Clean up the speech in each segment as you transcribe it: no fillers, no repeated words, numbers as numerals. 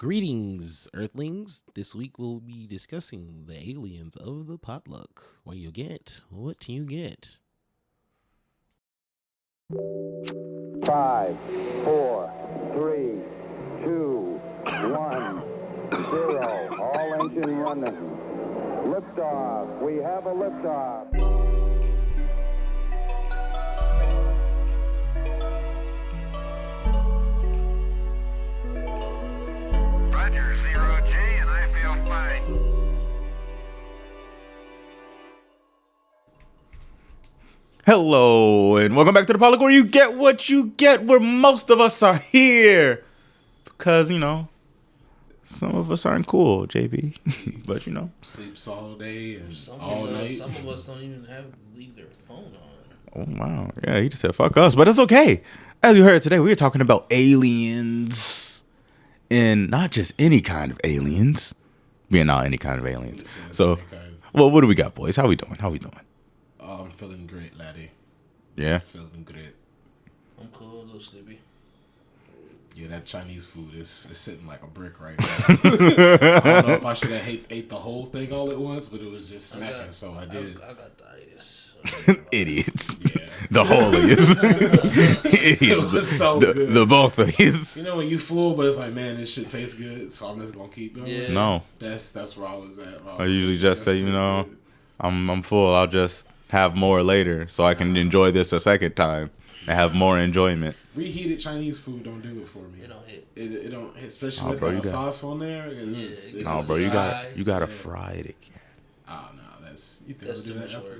Greetings, Earthlings. This week we'll be discussing the aliens of the potluck. Where you get what you get. 5, 4, 3, 2, 1, 0. All engine running. Liftoff. We have a liftoff. Roger, 0G, and I feel fine. Hello, and welcome back to the Potluck Where You Get What You Get, where most of us are here. Because, some of us aren't cool, JB. But, Sleeps all day and Some all of us, night. Some of us don't even leave their phone on. Oh, wow. Yeah, he just said, fuck us. But it's okay. As you heard today, we are talking about aliens. And not just any kind of aliens. Being not any kind of aliens. So, well, what do we got, boys? How we doing? I'm feeling great, laddie. Yeah? Feeling great. I'm cool, a little sleepy. Yeah, that Chinese food is sitting like a brick right now. I don't know if I should have ate the whole thing all at once, but it was just smacking, so I did. I got diabetes. Idiots. Yeah. The holiest. Idiots. It was so the, good. the both of these. You know when you full, but it's like, man, this shit tastes good, so I'm just gonna keep going. Yeah. No. That's where I was at. I usually just say, That's too good. I'm full. I'll just have more later so I can enjoy this a second time and have more enjoyment. Reheated Chinese food don't do it for me. It don't hit. It don't, especially Oh, when it's bro, got you a got- sauce on there. It it No, just bro, you dry. gotta fry it again. Oh no, that's you think That's I'll do too that much effort? work.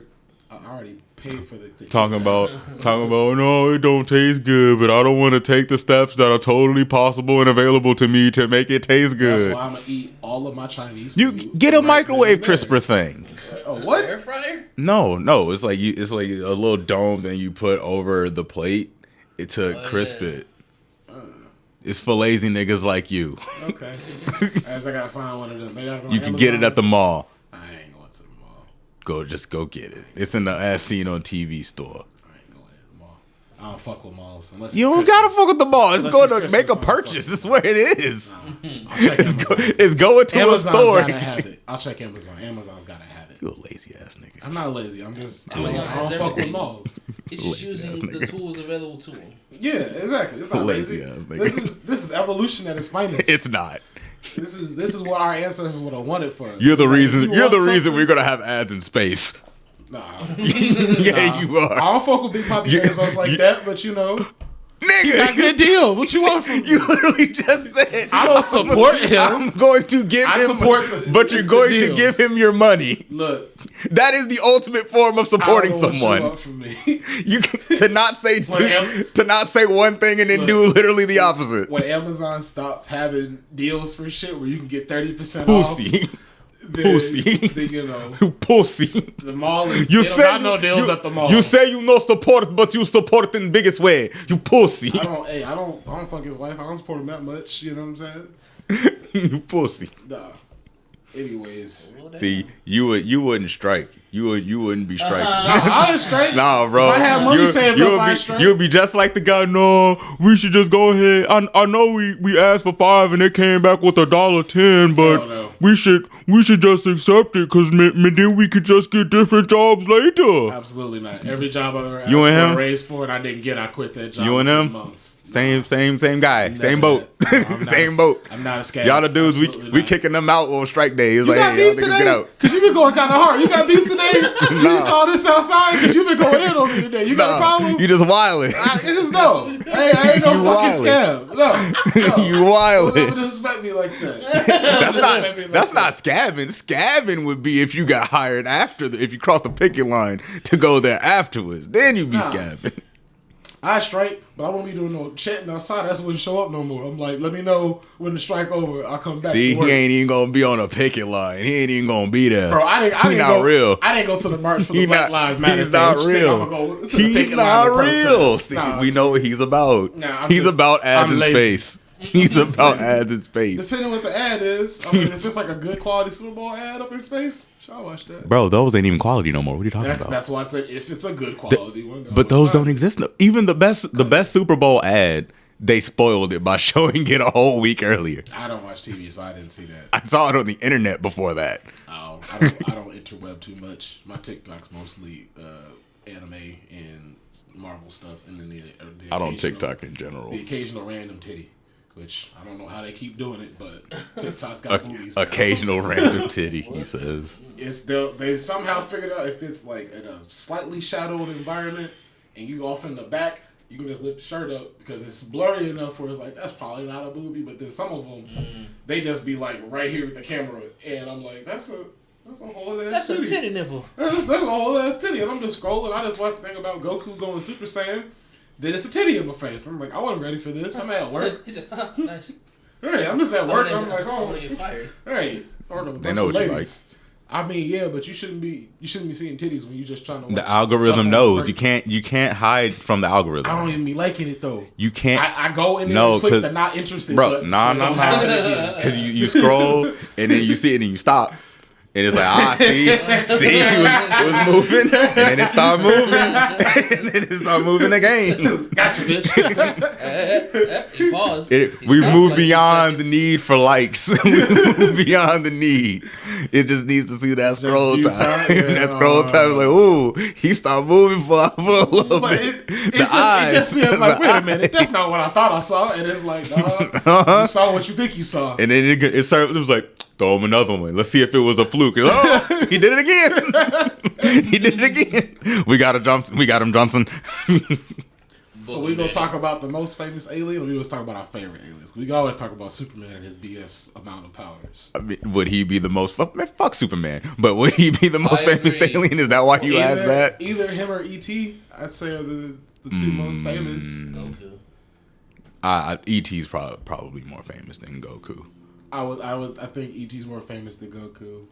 I already paid for the Talking about no, it don't taste good, but I don't want to take the steps that are totally possible and available to me to make it taste That's good. why I'm gonna eat all of my Chinese You food. get a right microwave then and crisper thing. there. Oh, what? Air fryer? No, it's like it's like a little dome that you put over the plate to crisp yeah. it. It's for lazy niggas like you. Okay. As I gotta find one of them. Maybe I You can get it at the mall. I ain't going to the mall. Go get it. It's in the As Seen on TV store. I ain't going to the mall. I don't fuck with malls unless You don't it's gotta Christmas. fuck with the mall. It's Unless going it's to Christmas, make a I don't fuck purchase. with It's where it is. I'll check Amazon. It's going to Amazon's a store. gotta have it. I'll check Amazon. Amazon's gotta have it. You a lazy ass nigga. I'm not lazy. I'm just Amazon lazy. I has don't fuck with everything. malls. He's just Lazy using ass the nigga. tools available to him. Yeah, exactly. It's not Lazy lazy. ass nigga. This is evolution at its finest. It's not. This is what our ancestors would have wanted for us. You're the It's like, reason. you You're the want reason something? we're gonna have ads in space. Nah. Yeah, you I are, don't fuck with big poppy You- pesos like you- that, but you know, he got nigga. good deals. What you want from me? You literally just said I don't support him. I'm going to give I him, support but it's you're the going to deals. give him your money. Look, That is the ultimate form of supporting I don't know someone. what you want from me. You can, to not say When to not say one thing and then do literally the opposite. When Amazon stops having deals for shit where you can get 30% off, Pussy, then, pussy. then you know pussy. the mall is. You they don't say got no you- deals you, at the mall. You say you no support, but you support in the biggest way. You pussy. I don't fuck his wife. I don't support him that much. You know what I'm saying? You pussy. Nah. Anyways, See, you wouldn't strike. You wouldn't be striking. I was straight. Nah, bro. If I had money saved up, I'd be, strike. you'll be just like the guy. No, we should just go ahead. I know we asked for $5 and it came back with $1.10, but Hell no. we should just accept it because then we could just get different jobs later. Absolutely not. Every job I've ever asked You for and a him? raise for and I didn't get, I quit that job. You and within him? months. Same guy, same boat, No, I'm not same a- boat. I'm not a scam. Y'all the dudes Absolutely we not. kicking them out on strike day. It's You like, got hey, y'all beef niggas get today? out. Cause you been going kind of hard. You got beef today? You saw this outside? Cause you been going in on me today. You got a problem? You just wildin'. Just no. Hey, I ain't no You fucking wildin'. scam. No. You Don't ever wildin'. disrespect me like that. That's not scabbing. Scabbing would be if you got hired if you crossed the picket line to go there afterwards. Then you'd be Nah. scabbing. I strike, but I won't be doing no chatting outside. That's wouldn't show up no more. I'm like, let me know when the strike over. I'll come back See, to work. he ain't even gonna be on a picket line. He ain't even gonna be there. Bro, I He didn't not go, real. I didn't go to the march for the He Black not- Lives Matter. he's thing. not What you think real. I'm gonna go to the He's picket line not to real. protest? See, Nah. we know what he's about. Nah, I'm He's just- about ads I'm in lazy. space. He's about lazy. ads in space. Depending what the ad is. I mean, if it's like a good quality Super Bowl ad up in space, I'll watch that. Bro, those ain't even quality no more. What are you talking about? That's why I said if it's a good quality one. But those don't exist. No. Even the best Super Bowl ad they spoiled it by showing it a whole week earlier. I don't watch TV, so I didn't see that. I saw it on the internet before that. Oh, I don't interweb too much. My TikTok's mostly anime and Marvel stuff, and then the I don't occasional- TikTok in general. The occasional random titty, which I don't know how they keep doing it, but TikTok's got boobies. now. Occasional random titty, he says. It's they somehow figured out if it's like in a slightly shadowed environment and you off in the back, you can just lift the shirt up because it's blurry enough where it's like that's probably not a boobie. But then some of them, they just be like right here with the camera, and I'm like, that's a whole ass That's titty. a titty nipple. That's a whole ass titty, and I'm just scrolling. I just watched the thing about Goku going Super Saiyan. Then it's a titty in my face. I'm like, I wasn't ready for this. I'm at work. He said, nice. Hey, I'm just at work. I'm like, I oh, want to get fired. hey, They know what you like. I mean, yeah, but you shouldn't be seeing titties when you're just trying to watch The algorithm stuff on knows. break. You can't hide from the algorithm. I don't even be liking it though. You can't. I go in there No, and click the 'cause- not interested. Bro, button, nah. so it don't happen again. Because you scroll and then you see it and you stop. And it's like, see, it was moving, and then it started moving, and then it started moving again. Gotcha, bitch. He paused. We've moved beyond the need for likes. We've moved beyond the need. It just needs to see that scroll view time. time, yeah. That scroll time is like, ooh, he started moving for a little But bit. it just feels like, wait a minute, that's not what I thought I saw. And it's like, you saw what you think you saw. And then it was like, throw him another one. Let's see if it was a fluke. Oh, he did it again. He did it again. We got him, Johnson. So we gonna talk about the most famous alien, or we gonna talk about our favorite aliens? We can always talk about Superman and his BS amount of powers. I mean, would he be the most fuck Superman? But would he be the most famous agree. alien? Is that why you asked that? Either him or E.T. I'd say are the two most famous. Goku. E.T.'s probably more famous than Goku. I think E.T.'s more famous than Goku.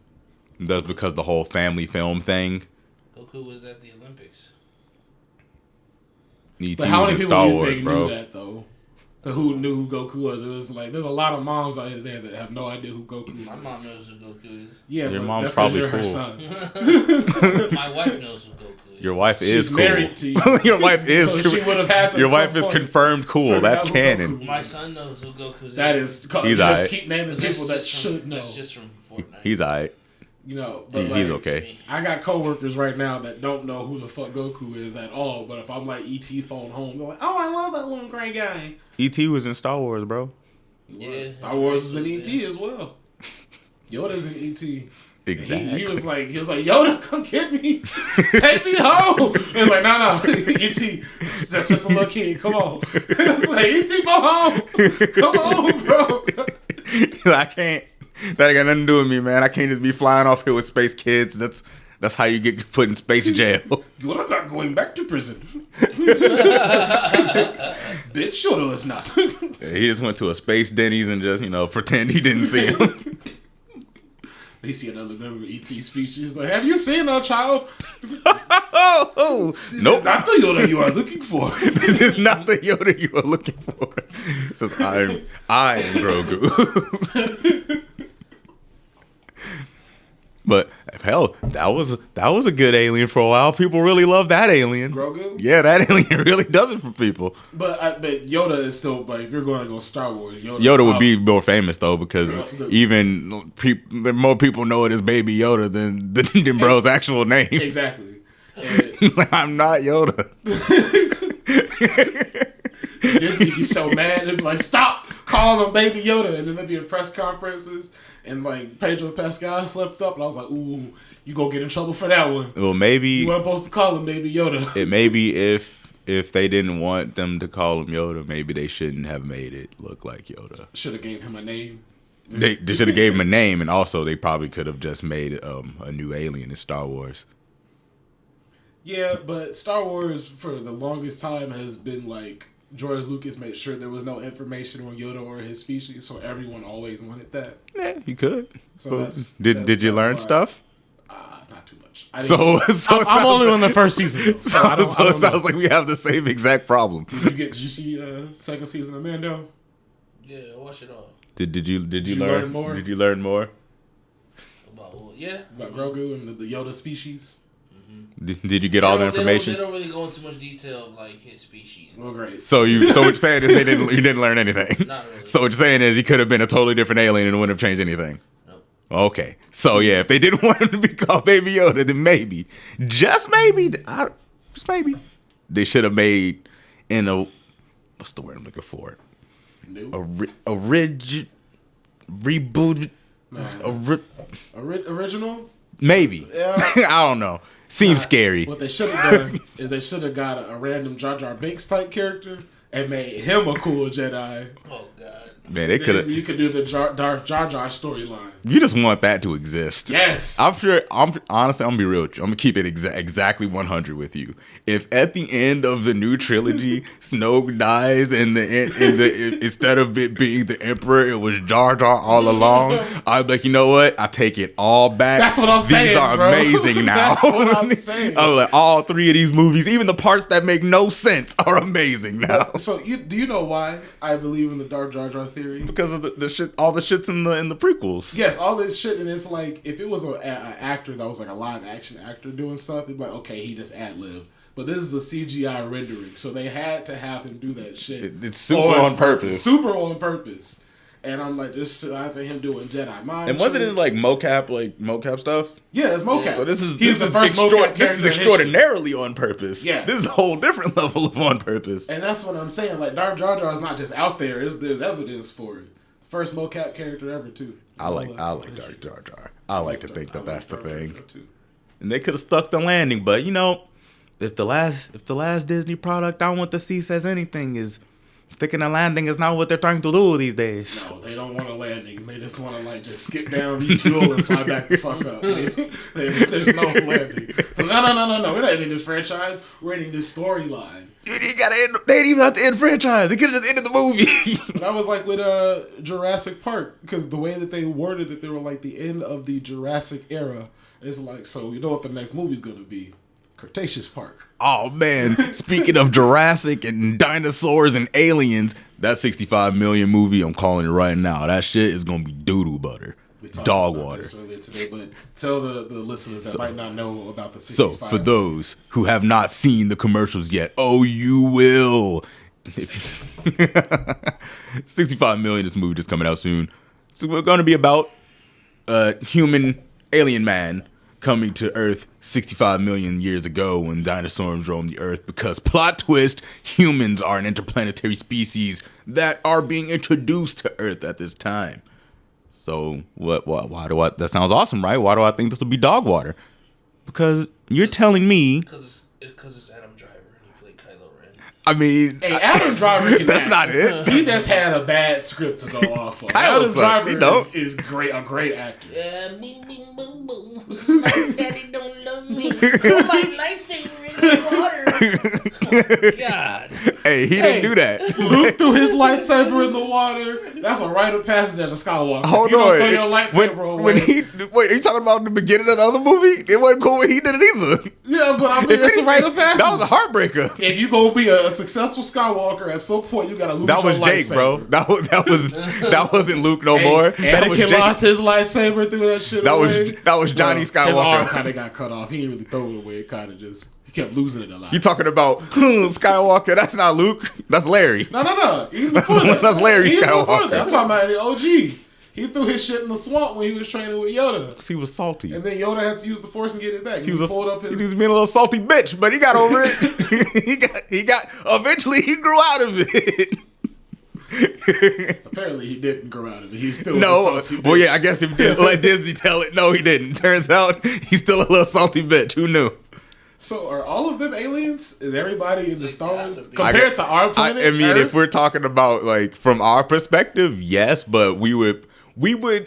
That's because the whole family film thing. Goku was at the Olympics. E.T. But how was many in people Star do you Wars, think bro. knew that though? Who knew who Goku was? It was like there's a lot of moms out there that have no idea who Goku is. My mom knows who Goku is. Yeah, Your but mom's that's 'cause probably you're her cool. son. My wife knows who Goku is. Your wife is She's cool. married to you. Your wife is. So she would have had to. Your at wife some is point confirmed cool. figure That's out who canon. Goku My is. son knows who Goku is. That is. He's You just alright. keep naming But that's people that just from- should know. That's just from Fortnite. He's alright. You know, but He's like, okay. I got coworkers right now that don't know who the fuck Goku is at all. But if I'm like ET phone home, they're like, "Oh, I love that little gray guy." E.T. was in Star Wars, bro. Yeah, Star Wars is in that's ET as well. Yoda's in ET. Exactly. He was like, Yoda, come get me, take me home. He was like, no, ET, that's just a little kid. Come on. He was like, ET, go home. Come on, bro. I can't. That ain't got nothing to do with me, man. I can't just be flying off here with space kids. That's how you get put in space jail. Yoda not going back to prison. Bitch, Yoda is not. He just went to a space Denny's and just, pretend he didn't see him. They see another member of ET species. Like, have you seen our child? Oh, nope. Not the Yoda you are looking for. This is not the Yoda you are looking for. So I am Grogu. But hell, that was a good alien for a while. People really love that alien. Grogu? Yeah, that alien really does it for people. But Yoda is still, like, if you're going to go Star Wars, Yoda would be more famous though, because Absolutely. even more people know it as Baby Yoda than bro's actual name. Exactly. And He's like, I'm not Yoda. Disney be so mad. They'd be like, stop calling him Baby Yoda. And then there'd be in press conferences. And like Pedro Pascal slipped up. And I was like, ooh, you gonna get in trouble for that one. Well, maybe You weren't supposed to call him Baby Yoda. it may be if they didn't want them to call him Yoda, maybe they shouldn't have made it look like Yoda. Should have gave him a name. They should have gave him a name, and also they probably could have just made a new alien in Star Wars. Yeah, but Star Wars for the longest time has been like George Lucas made sure there was no information on Yoda or his species, so everyone always wanted that. Yeah, you could. So that's Did you learn why- stuff? Not too much. So I'm only on the first season. Though, so I don't it know. sounds like we have the same exact problem. Did you see second season of Mando? Yeah, watch it all. Did you you learn learn more? Did you learn more? About what? Yeah. About Grogu and the Yoda species? Did you get all the information? They don't really go into much detail of like his species. Well, great. So what you're saying is you didn't learn anything. Not really. So what you're saying is he could have been a totally different alien and it wouldn't have changed anything. Nope. Okay. So yeah, if they didn't want him to be called Baby Yoda, then maybe, just maybe, they should have made in a, what's the word I'm looking for? New? Reboot. Original? Maybe. Yeah. I don't know. Seems scary. What they should have done is they should have got a random Jar Jar Binks type character and made him a cool Jedi. Oh God. Man, they could have. You could do the Jar Jar storyline. You just want that to exist. Yes. I'm sure. Honestly, I'm gonna be real with you. I'm gonna keep it exactly 100 with you. If at the end of the new trilogy, Snoke dies and instead of it being the Emperor, it was Jar Jar all along, I'd be like, you know what? I take it all back. That's what I'm saying. These are bro. amazing now. That's what I'm saying. I'm like, all three of these movies, even the parts that make no sense, are amazing now. So do you know why I believe in the Dark Jar Jar theory? Because of the shit, all the shits in the prequels. Yes, all this shit, and it's like if it was an actor that was like a live action actor doing stuff, it'd be like, okay, he just ad-libbed. But this is a CGI rendering, so they had to have him do that shit. It's super on purpose. Super on purpose. And I'm like, this signs of him doing Jedi mind And wasn't it tricks. like mocap stuff? Yeah, it's mocap. So this is He's the first mocap this is character in extraordinarily on purpose. Yeah. This is a whole different level of on purpose. And that's what I'm saying. Like, Dark Jar Jar is not just out there. There's evidence for it. First mocap character ever, too. I like Dark Jar Jar. I like to think that that's the Jar Jar thing. too. And they could have stuck the landing, but you know, if the last Disney product I want to see says anything is sticking a landing is not what they're trying to do these days. No, they don't want a landing. They just want to like just skip down, refuel, and fly back the fuck up. There's no landing. No. We're not ending this franchise. We're ending this storyline. Dude, you gotta end. They didn't even have to end franchise. They could have just ended the movie. But I was like with Jurassic Park, because the way that they worded that they were like the end of the Jurassic era. It's like, so you know what the next movie's gonna be? Cretaceous Park. Oh man! Speaking of Jurassic and dinosaurs and aliens, that 65 million movie, I'm calling it right now. That shit is gonna be doo-doo butter, We talked dog about water. this earlier today, but tell the listeners that might not know about the So 65. for those who have not seen the commercials yet, oh, you will. 65 million. This movie just coming out soon. So we're gonna be about a human alien man coming to Earth 65 million years ago when dinosaurs roamed the Earth, because plot twist, humans are an interplanetary species that are being introduced to Earth at this time. So why do I, that sounds awesome, right? Why do I think this will be dog water? Because you're telling me, Because it's Adam Driver and he played Kylo Ren. I mean, Hey, Adam Driver can that's act. not it. He just had a bad script to go off of. Kylo Adam sucks. He don't. Driver is great, a great actor. Yeah, bing, bing, boom, boom. My daddy don't love me. Throw my lightsaber in the water. Oh, God. Hey, he didn't do that. Luke threw his lightsaber in the water. That's a rite of passage as a Skywalker. Hold you on. Don't throw your lightsaber away. When are you talking about the beginning of the other movie? It wasn't cool when he did it either. Yeah, but I mean, it's a rite of passage. That was a heartbreaker. If you gonna be a successful Skywalker, at some point you gotta lose That your was Jake, lightsaber. bro. That wasn't Luke no more. That was Anakin Jake. lost his lightsaber, threw that shit That away. was Johnny His arm Skywalker. kind of got cut off. He didn't really throw it away. It kind of just he kept losing it a lot. You talking about Skywalker? That's not Luke. That's Larry. No. Even before that. That's Larry Even before Skywalker. that. I'm talking about the OG. He threw his shit in the swamp when he was training with Yoda. He was salty. And then Yoda had to use the Force and get it back. He was pulled up his. being a little salty bitch, but he got over it. he got eventually he grew out of it. Apparently, he didn't grow out of it. He's still No, a salty well, bitch. yeah, I guess if you didn't let Disney tell it, no, he didn't. Turns out he's still a little salty bitch. Who knew? So, are all of them aliens? Is everybody in the Star Wars have to be. compared to our planet? I mean, Earth? if we're talking about like from our perspective, yes, but we would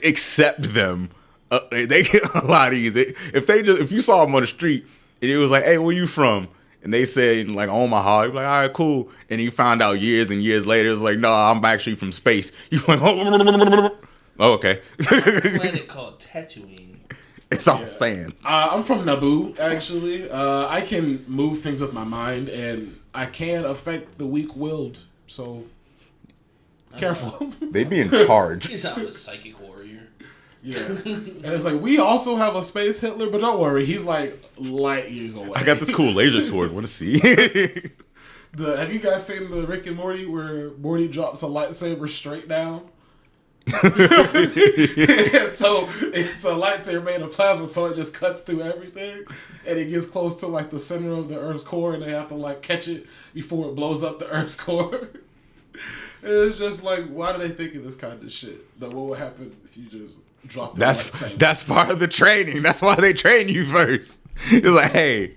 accept them. They get a lot easier if you saw them on the street and it was like, "Hey, where you from?" and they said like Omaha, you're like, "All right, cool," and you found out years and years later it's like, "No, I'm actually from space." You're like, "Oh, okay." A planet called Tatooine. It's all saying. I'm from Naboo, actually. I can move things with my mind, and I can affect the weak-willed. So, careful. They be in charge. He's out a psychic warrior. Yeah. And it's like, we also have a space Hitler, but don't worry, he's like light years away. I got this cool laser sword. Want to see? Have you guys seen the Rick and Morty where Morty drops a lightsaber straight down? And so it's a lightsaber made of plasma, so it just cuts through everything, and it gets close to like the center of the Earth's core, and they have to like catch it before it blows up the Earth's core. It's just like, why do they think of this kind of shit? That what would happen if you just dropped the lightsaber? That's part of the training. That's why they train you first. It's like, hey,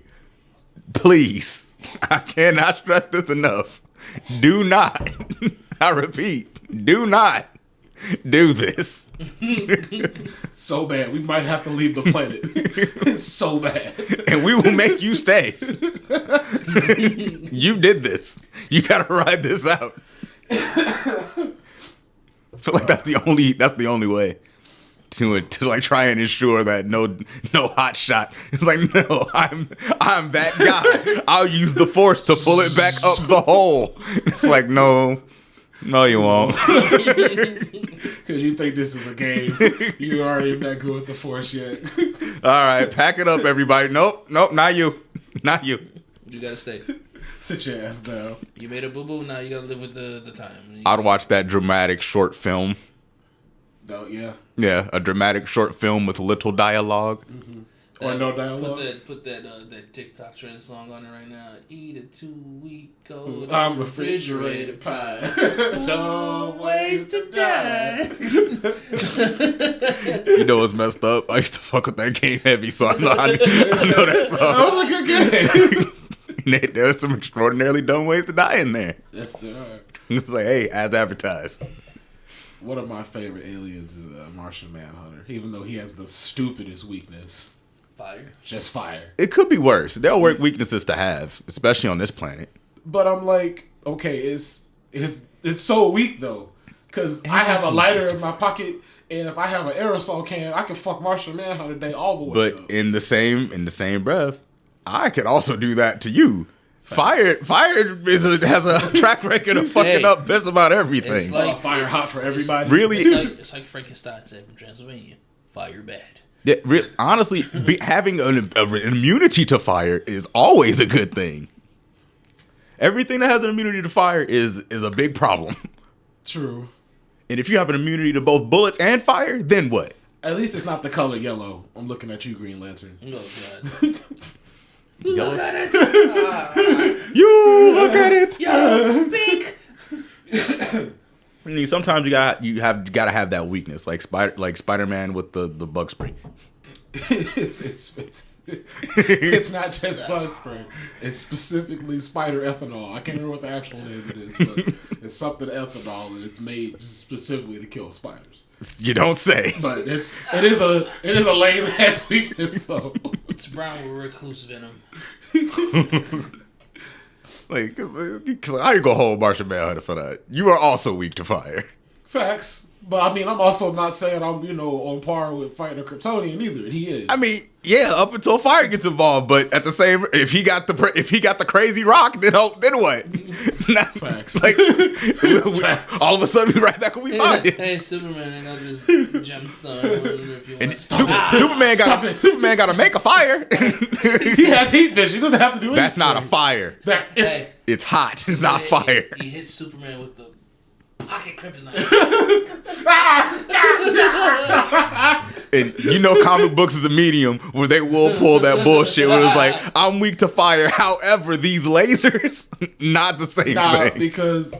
please, I cannot stress this enough. Do not, I repeat, do not do this. So bad. We might have to leave the planet. It's so bad. And we will make you stay. You did this. You gotta ride this out. I feel like that's the only way to like try and ensure that no hot shot. It's like, no, I'm that guy. I'll use the force to pull it back up the hole. It's like, no, you won't. Because you think this is a game. You already not good with the force yet. All right, pack it up, everybody. Nope, not you. You gotta stay. Sit your ass down. You made a boo-boo, now you gotta live with the time. I'd watch that dramatic short film. Oh, yeah. Yeah, a dramatic short film with little dialogue. Mm-hmm. Or no dialogue. Put that TikTok trend song on it right now. Eat a 2-week old I'm refrigerated pie. Some ways to die. You know what's messed up? I used to fuck with that game heavy, so I know that song. That was a good game. There's some extraordinarily dumb ways to die in there. Yes, there are. It's like, hey, as advertised. One of my favorite aliens is Martian Manhunter, even though he has the stupidest weakness. Fire. Just fire. It could be worse. There are worse weaknesses to have, especially on this planet. But I'm like, okay, it's so weak though, because I have a lighter in my pocket, and if I have an aerosol can, I can fuck Martian Manhunter day all the way. But up. in the same breath, I could also do that to you. Fire has a track record of fucking up just about everything. It's like fire hot for everybody. Really, it's like Frankenstein said from Transylvania. Fire bad. Yeah, honestly, having an immunity to fire is always a good thing. Everything that has an immunity to fire is a big problem. True. And if you have an immunity to both bullets and fire, then what? At least it's not the color yellow. I'm looking at you, Green Lantern. Oh God. Yellow? Look at it. You look at it. Yellow, pink. I mean, sometimes you gotta have that weakness, like Spider-Man with the bug spray. It's not just bug spray. It's specifically spider ethanol. I can't remember what the actual name it is, but it's something ethanol, and it's made just specifically to kill spiders. You don't say. But it is a lame ass weakness though. It's brown with recluse venom. Like, how you go hold Martian Manhunter for that? You are also weak to fire. Facts. But I mean, I'm also not saying I'm, on par with fighting a Kryptonian either, and he is. I mean, yeah, up until fire gets involved, but at the same, if he got the crazy rock, then what? Facts. Like, all of a sudden we right back where we started. Hey, Superman, I got this gemstone. And Superman got to make a fire. He has heat vision. He doesn't have to do anything. That's not a fire. It's hot. It's not fire. He hits Superman with the pocket kryptonite. And comic books is a medium where they will pull that bullshit where it's like, I'm weak to fire. However, these lasers, not the same thing. Because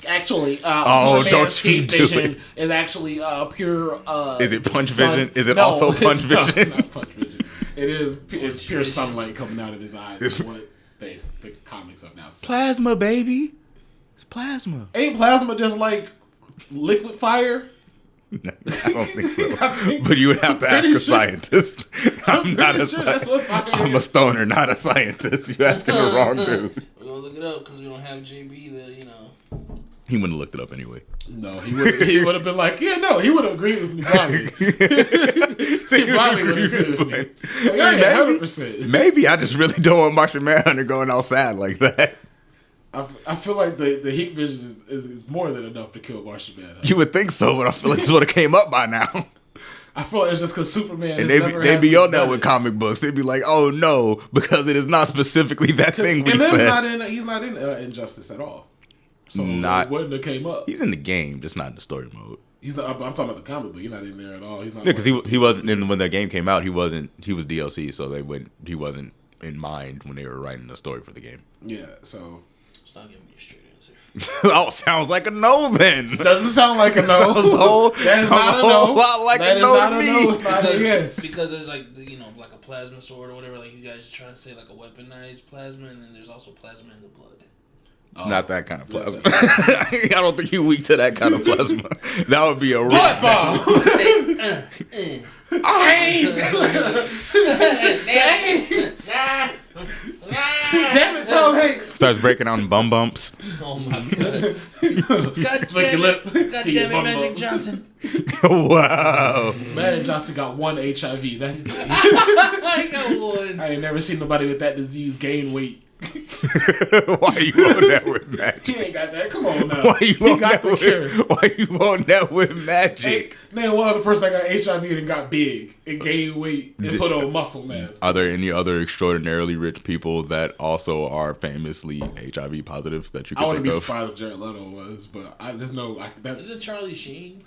actually, don't you heat do vision it. is actually pure. Is it punch sun. vision? Is it No, also punch it's not. vision? It's not punch vision. It's pure sunlight coming out of his eyes. Is what the comics have now said. Plasma, baby. It's plasma. Ain't plasma just like liquid fire? I don't think so. But you would have to ask a scientist. I'm a stoner, not a scientist. You're asking the wrong dude. We're going to look it up because we don't have JB there, He wouldn't have looked it up anyway. No, he would have been like, yeah, no, he would have agreed with me probably. He probably would have agreed with me. Like, yeah, 100%. Maybe I just really don't want Martian Manhunter going outside like that. I feel like the heat vision is more than enough to kill Martian Manhunter. You would think so, but I feel like this would have came up by now. I feel like it's just because Superman. And has never they had be to on that done with it. comic books. They'd be like, "Oh no," because it is not specifically that thing we Emem's said. not in. He's not in Injustice at all. So Not- it wouldn't have came up. He's in the game, just not in the story mode. He's not. I'm talking about the comic book. He's not in there at all. He's not. Yeah, because he wasn't in when the game came out. He was DLC, so he wasn't in mind when they were writing the story for the game. Yeah. So It's not giving me a straight answer. Oh, sounds like a no then. doesn't sound like a no. Sounds a whole- That is sounds not a a whole no. lot like That a is no not to a me. no. It's not a yes. Because there's like like a plasma sword or whatever. Like you guys trying to say like a weaponized plasma, and then there's also plasma in the blood. Not that kind of plasma. I don't think you weak to that kind of plasma. That would be a Blood bomb. Damn it, Tom Hanks. Starts breaking out in bum bumps. Oh my god! God Flick your damn lip. it! God Do your damn it, bum Magic bump. Johnson! Wow. Magic Johnson got one HIV. That's. I got one. I ain't never seen nobody with that disease gain weight. Why you on that with magic? He ain't got that. Come on now. Why you He on got that the cure. with, why you on that with magic? Hey, name one other person that got HIV and got big and gained weight and put on muscle mass. Are there any other extraordinarily rich people that also are famously HIV positive that you I can wouldn't think be of? surprised if Jared Leto was, but there's no. That's Is it Charlie Sheen?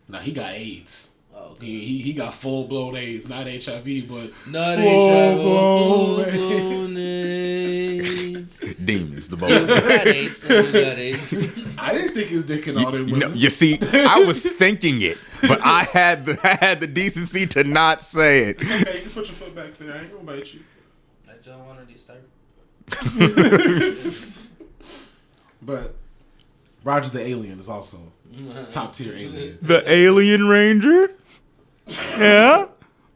nah. He got AIDS. Oh, okay. He got full blown AIDS, not HIV, but Not full-blown full-blown AIDS. Demons, the We both. got AIDS. So we got AIDS. I didn't stick his dick in all them women. No, you see, I was thinking it, but I had the decency to not say it. Okay, you can put your foot back there. I ain't gonna bite you. I don't want to start. But Roger the Alien is also top tier alien. The Alien Ranger? Yeah?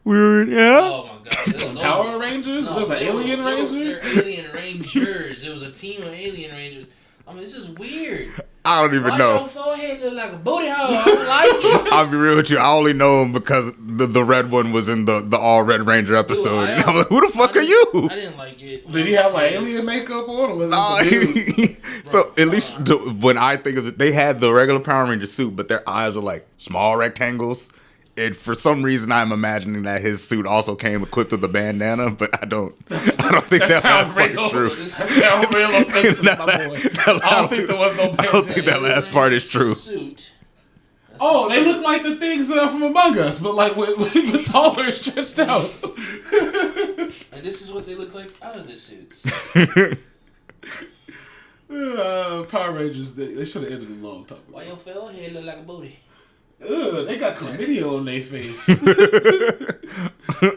Yeah? Oh my god! Those Power Rangers? There's an Alien Ranger? They're Alien Rangers. It was a team of Alien Rangers. I mean, this is weird. I don't even Why know. your forehead look like a booty hole? I don't like it. I'll be real with you. I only know him because the red one was in the All Red Ranger episode. I- And I'm like, who the fuck are you? I didn't like it. Did he have like alien makeup on, or was it just a dude? So at least when I think of it, they had the regular Power Ranger suit, but their eyes were like small rectangles. And for some reason, I'm imagining that his suit also came equipped with a bandana, but I don't think that's sound fucking real. true. So this That sound real offensive, Nah, my boy. I I don't think there was no I don't think that bandana. last part is true. Suit. That's Oh, the they suit. look like the things from Among Us, but like with taller and stretched out. And this is what they look like out of the suits. Power Rangers, they should have ended a long time ago. Why your forehead look like a booty? Ugh, they got chlamydia on their face.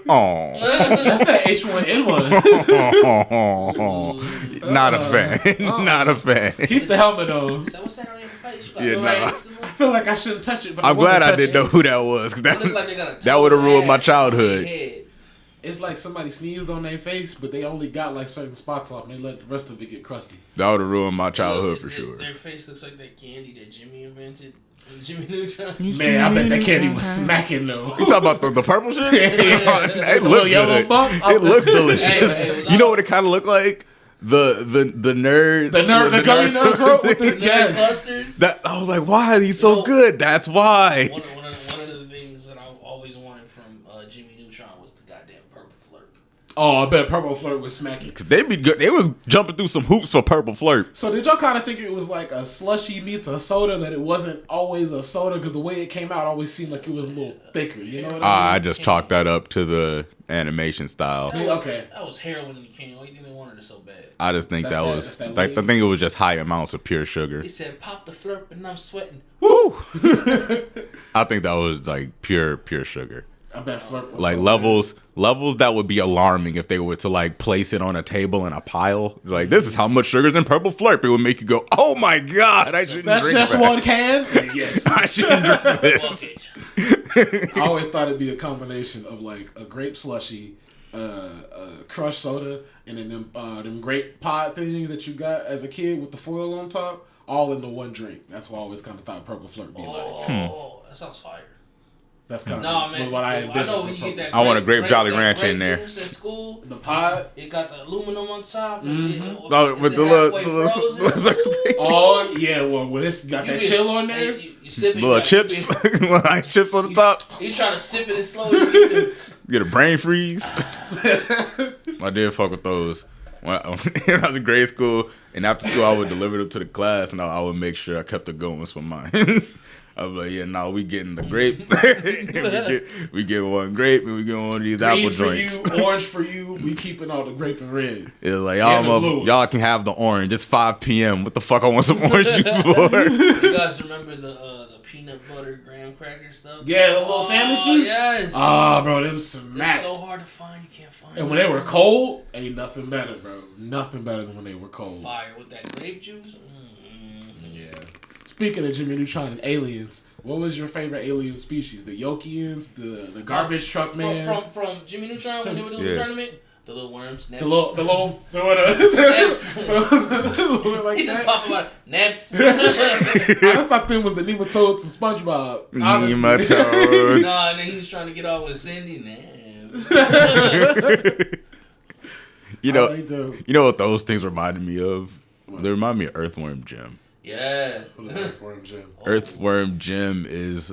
Aw. That's that H1N1. Not a fan. Not a fan. Keep the helmet on. So what's that on your face? You got Yeah, like, nah. I feel like I shouldn't touch it, but I'm I wanna glad I touch didn't it. know who that was. 'Cause They look like they got a that toe would have ruined my ass on childhood. their head. It's like somebody sneezed on their face, but they only got like certain spots off, and they let the rest of it get crusty. That would have ruined my childhood for Their- sure. Their face looks like that candy that Jimmy invented. Jimmy Neutron. Man, I bet that candy was smacking though. You talking about the purple shit? Yeah. It The looked little yellow good. bumps? It looks delicious. Hey, it was You know all- what it kind of looked like? The nerd. The gummy nerd girl with the Nerd yes. clusters. That I was like, why are these so No. good? That's why. One of the things that I always wanted from Jimmy Neutron was the goddamn purple flirt. Oh, I bet Purple Flirt was smacking. Cause they be good. They was jumping through some hoops for purple flirt. So did y'all kind of think it was like a slushy meets a soda, that it wasn't always a soda, because the way it came out always seemed like it was a little thicker, you know what I I mean? just chalked that up to the animation style. That was, okay. That was heroin in the can. Why do you think they wanted it so bad? I just think That's that that- was that's that like I wave. think it was just high amounts of pure sugar. He said, "Pop the flirt," and I'm sweating. Woo! I think that was like pure sugar. I bet Flirt was Like so levels that would be alarming if they were to like place it on a table in a pile. Like, this is how much sugar's in purple flurp. It would make you go, oh my god, I shouldn't That's drink just that. one can? Yes. I shouldn't drink Fuck this. it. I always thought it'd be a combination of like a grape slushy, crushed soda, and then them grape pod things that you got as a kid with the foil on top, all into one drink. That's why I always kind of thought Purple Flirt be like. Oh, that sounds fire. That's kind Nah, of man. what I know envisioned. when you get that. I want a grape Jolly that Rancher grape in there. Juice at school. The pod. It got the aluminum on top. Oh, with the little circle thing. Oh yeah, well when it's got You that be- chill on there. Hey, you sip it, Little you chips. gotta- Little ice chips on the top. You try to sip it as slow as you can. Get a brain freeze. I did fuck with those. When I was in grade school, and after school, I would deliver them to the class, and I would make sure I kept the good ones for mine. I was like, yeah, no, we getting the grape. we get one grape, and we get one of these Green apple for joints. you, orange for you. We keeping all the grape and red. It was like, And the blue y'all ones. can have the orange. It's 5 p.m. What the fuck I want some orange juice for? You guys remember the peanut butter graham cracker stuff? Yeah, the little sandwiches. Yes. Oh, bro, them They're smack. so hard to find. You can't find And when them. they were cold, ain't nothing better, bro. Nothing better than when they were cold. Fire with that grape juice. Yeah. Speaking of Jimmy Neutron and aliens, what was your favorite alien species? The Yokians, the garbage truck man, From Jimmy Neutron when they were doing the tournament? The little worms. the little Naps. like He just that. popped about naps. I just thought them was the nematodes and SpongeBob. honestly. Nematodes. Nah, and then he was trying to get on with Cindy. Naps. You know, I like them. you know what those things reminded me of? They remind me of Earthworm Jim. Yeah. What is Earthworm Jim? Earthworm Jim is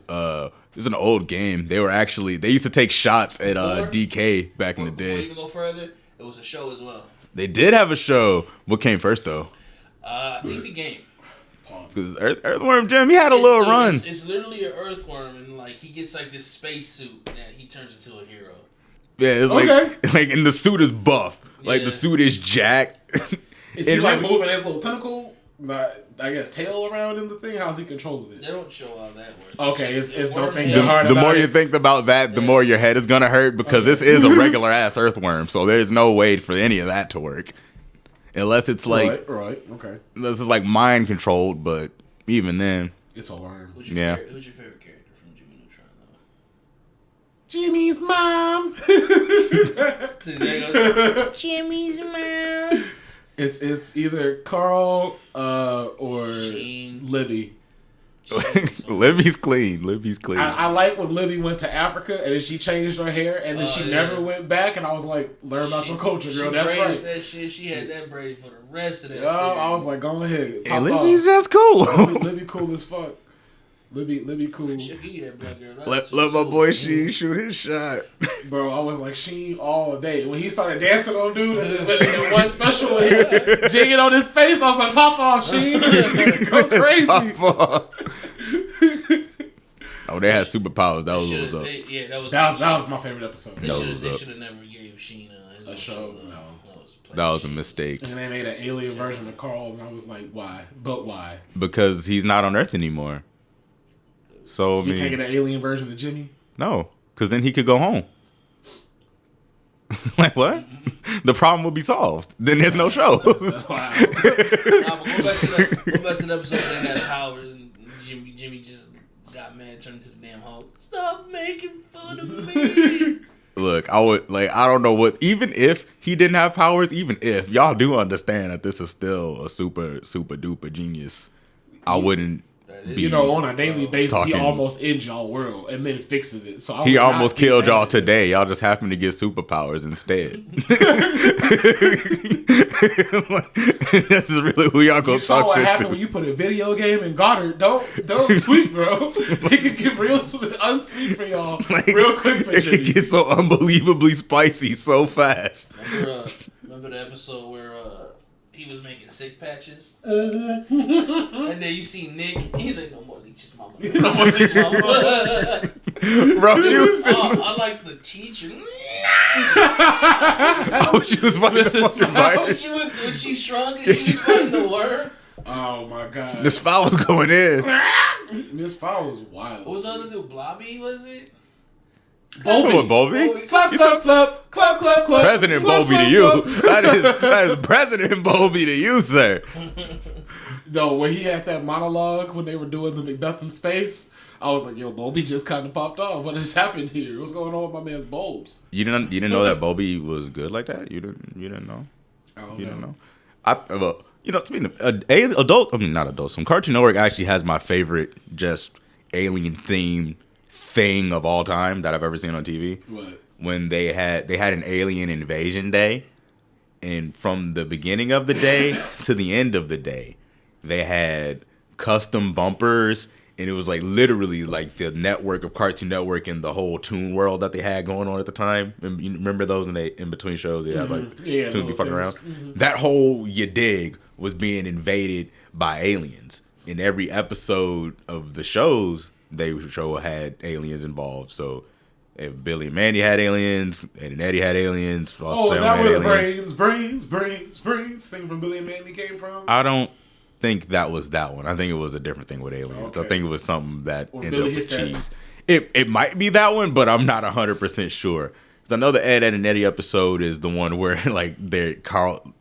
it's an old game. They used to take shots at DK back in the Before you day. even go further, it was a show as well. They did have a show. What came first though? I think the game. Because Earthworm Jim, he had a little run. It's literally an earthworm, and like he gets like this space suit that he turns into a hero. Yeah, it's like and the suit is buff. Like Yeah. the suit is jacked. Is he It like really- moving his little tentacle, I guess, tail around in the thing? How's he controlling They it? don't show how that works. Okay, it's just don't worm think head. too hard The about more it. you think about that, the more your head is gonna hurt because this is a regular ass earthworm. So there's no way for any of that to work, unless it's like Right, okay. unless it's like mind controlled. But even then, It's a worm. Who's Yeah. your favorite character from Jimmy Neutron, though? Jimmy's mom. Jimmy's mom. It's either Carl or Sheen. Libby. Libby's clean. Libby's clean. I like when Libby went to Africa and then she changed her hair and then she yeah. never went back and I was like, learn about your culture, girl. That's braided right. That shit. She had that braided for the rest of that. Yeah, I was like, go ahead. Hey, Pop Libby's off. just cool. Libby cool as fuck. Libby cool. She'll give you that black girl. Let my boy Sheen shoot his shot. Bro, I was like Sheen all day. When he started dancing on dude and then one special when he was jigging on his face, I was like, pop off, Sheen. Go crazy. Pop off. Oh, they had superpowers. That was what was up. That was my favorite episode. They No, should it was have up. never gave Sheen his A own show, though. no. That was a mistake And they made an alien version of Carl, and I was like, why? But why? because he's not on Earth anymore. So I You can't mean, get an alien version of Jimmy? no, because then he could go home. Like what? The problem will be solved. Then there's no show. Wow. Nah, but go back to the episode where they got powers and Jimmy just got mad, turned into the damn Hulk. Stop making fun of me. Look, I don't know what, even if he didn't have powers, even if y'all do understand that this is still a super duper genius, I wouldn't be. You know, on a daily basis, he Talking- almost ends y'all world and then fixes it. So I He would not almost be killed mad y'all at it. today. Y'all just happen to get superpowers instead. This is really who y'all go You saw talk what shit happened to. when you put a video game in Goddard. Don't tweet, bro. It could get real unsweet for y'all Like, real quick for it Jimmy. gets so unbelievably spicy so fast. Remember the episode where he was making sick patches? And then you see Nick, he's like, no more leeches, mama. No more leeches, mama. Bro, you I like the teacher. oh, she was fucking When virus. when she shrunk and she was fighting the worm. Oh my god. This foul was going in. Miss Fowl was wild. What was the other dude? Blobby, was it? What, Bobby? Slap, slap, slap, clap, clap, clap. President slap, Bobby slap, to you. slap. That is President Bobby to you, sir. No, when he had that monologue when they were doing the McDuffin space, I was like, yo, Bobby just kind of popped off. What has happened here? What's going on with my man's bulbs? You didn't know that Bobby was good like that? You didn't know? I don't You know. didn't know? Well, speaking of some Cartoon Network actually has my favorite just alien themed thing of all time that I've ever seen on TV. What? When they had an alien invasion day, and from the beginning of the day to the end of the day, they had custom bumpers, and it was like literally like the network of Cartoon Network and the whole Toon World that they had going on at the time. And you remember those in between shows? They had like Toon be fucking around. That whole you dig was being invaded by aliens. In every episode of the shows, they show had aliens involved. So if Billy and Mandy had aliens, Ed and Eddie had aliens. Oh, is that where the brains thing from Billy and Mandy came from? I don't think that was that one. I think it was a different thing with aliens. Okay. I think it was something that Or ended Billy up with hit that. cheese. It might be that one, but I'm not 100% sure. Because I know the Ed and Eddie episode is the one where like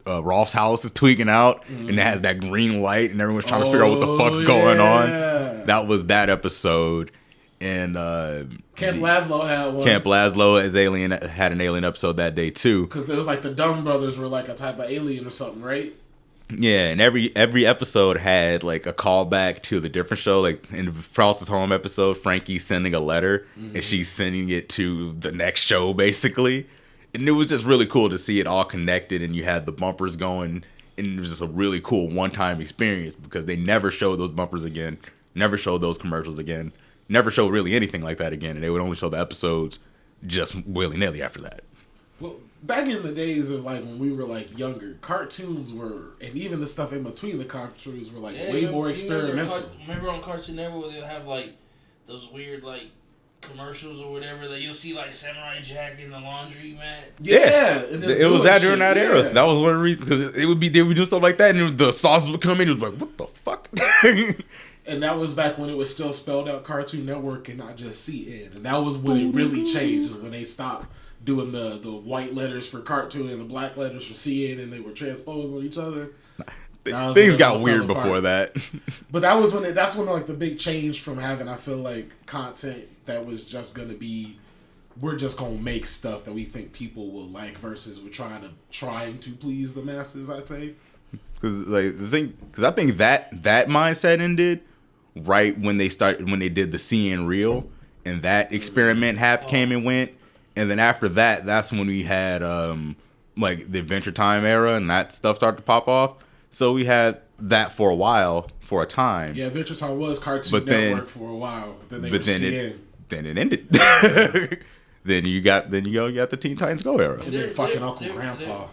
Rolf's house is tweaking out and it has that green light and everyone's trying to figure out what the fuck's going on. That was that episode. And Camp Laszlo had one. Camp Laszlo had an alien episode that day too. Because there was like the Dumb Brothers were like a type of alien or something, right? Yeah, and every episode had like a callback to the different show. Like in Frost's Home episode, Frankie's sending a letter and she's sending it to the next show basically. And it was just really cool to see it all connected, and you had the bumpers going, and it was just a really cool one-time experience because they never showed those bumpers again, never showed those commercials again. Never show really anything like that again, and they would only show the episodes just willy-nilly after that. Well, back in the days of like when we were like younger, cartoons were, and even the stuff in between the cartoons were like way more experimental. Remember on Cartoon Network where they'll have like those weird like commercials or whatever that you'll see like Samurai Jack in the laundry mat. Yeah, it was that during that era. That was one of the reasons, because they would do stuff like that, and the sauces would come in. It was like, what the fuck? And that was back when it was still spelled out Cartoon Network and not just CN. And that was when it really changed, when they stopped doing the white letters for Cartoon and the black letters for CN, and they were transposed on each other. Things got weird before that. But that's when like the big change from having, I feel like, content that was just going to be, we're just going to make stuff that we think people will like versus we're trying to please the masses, I think. Because I think that mindset ended right when they did the CN reel, and that experiment came and went, and then after that, that's when we had like the Adventure Time era, and that stuff started to pop off. So we had that for a while, for a time. Yeah, Adventure Time was Cartoon Network for a while, but then it ended. Then you got the Teen Titans Go era. And then fucking Uncle Grandpa.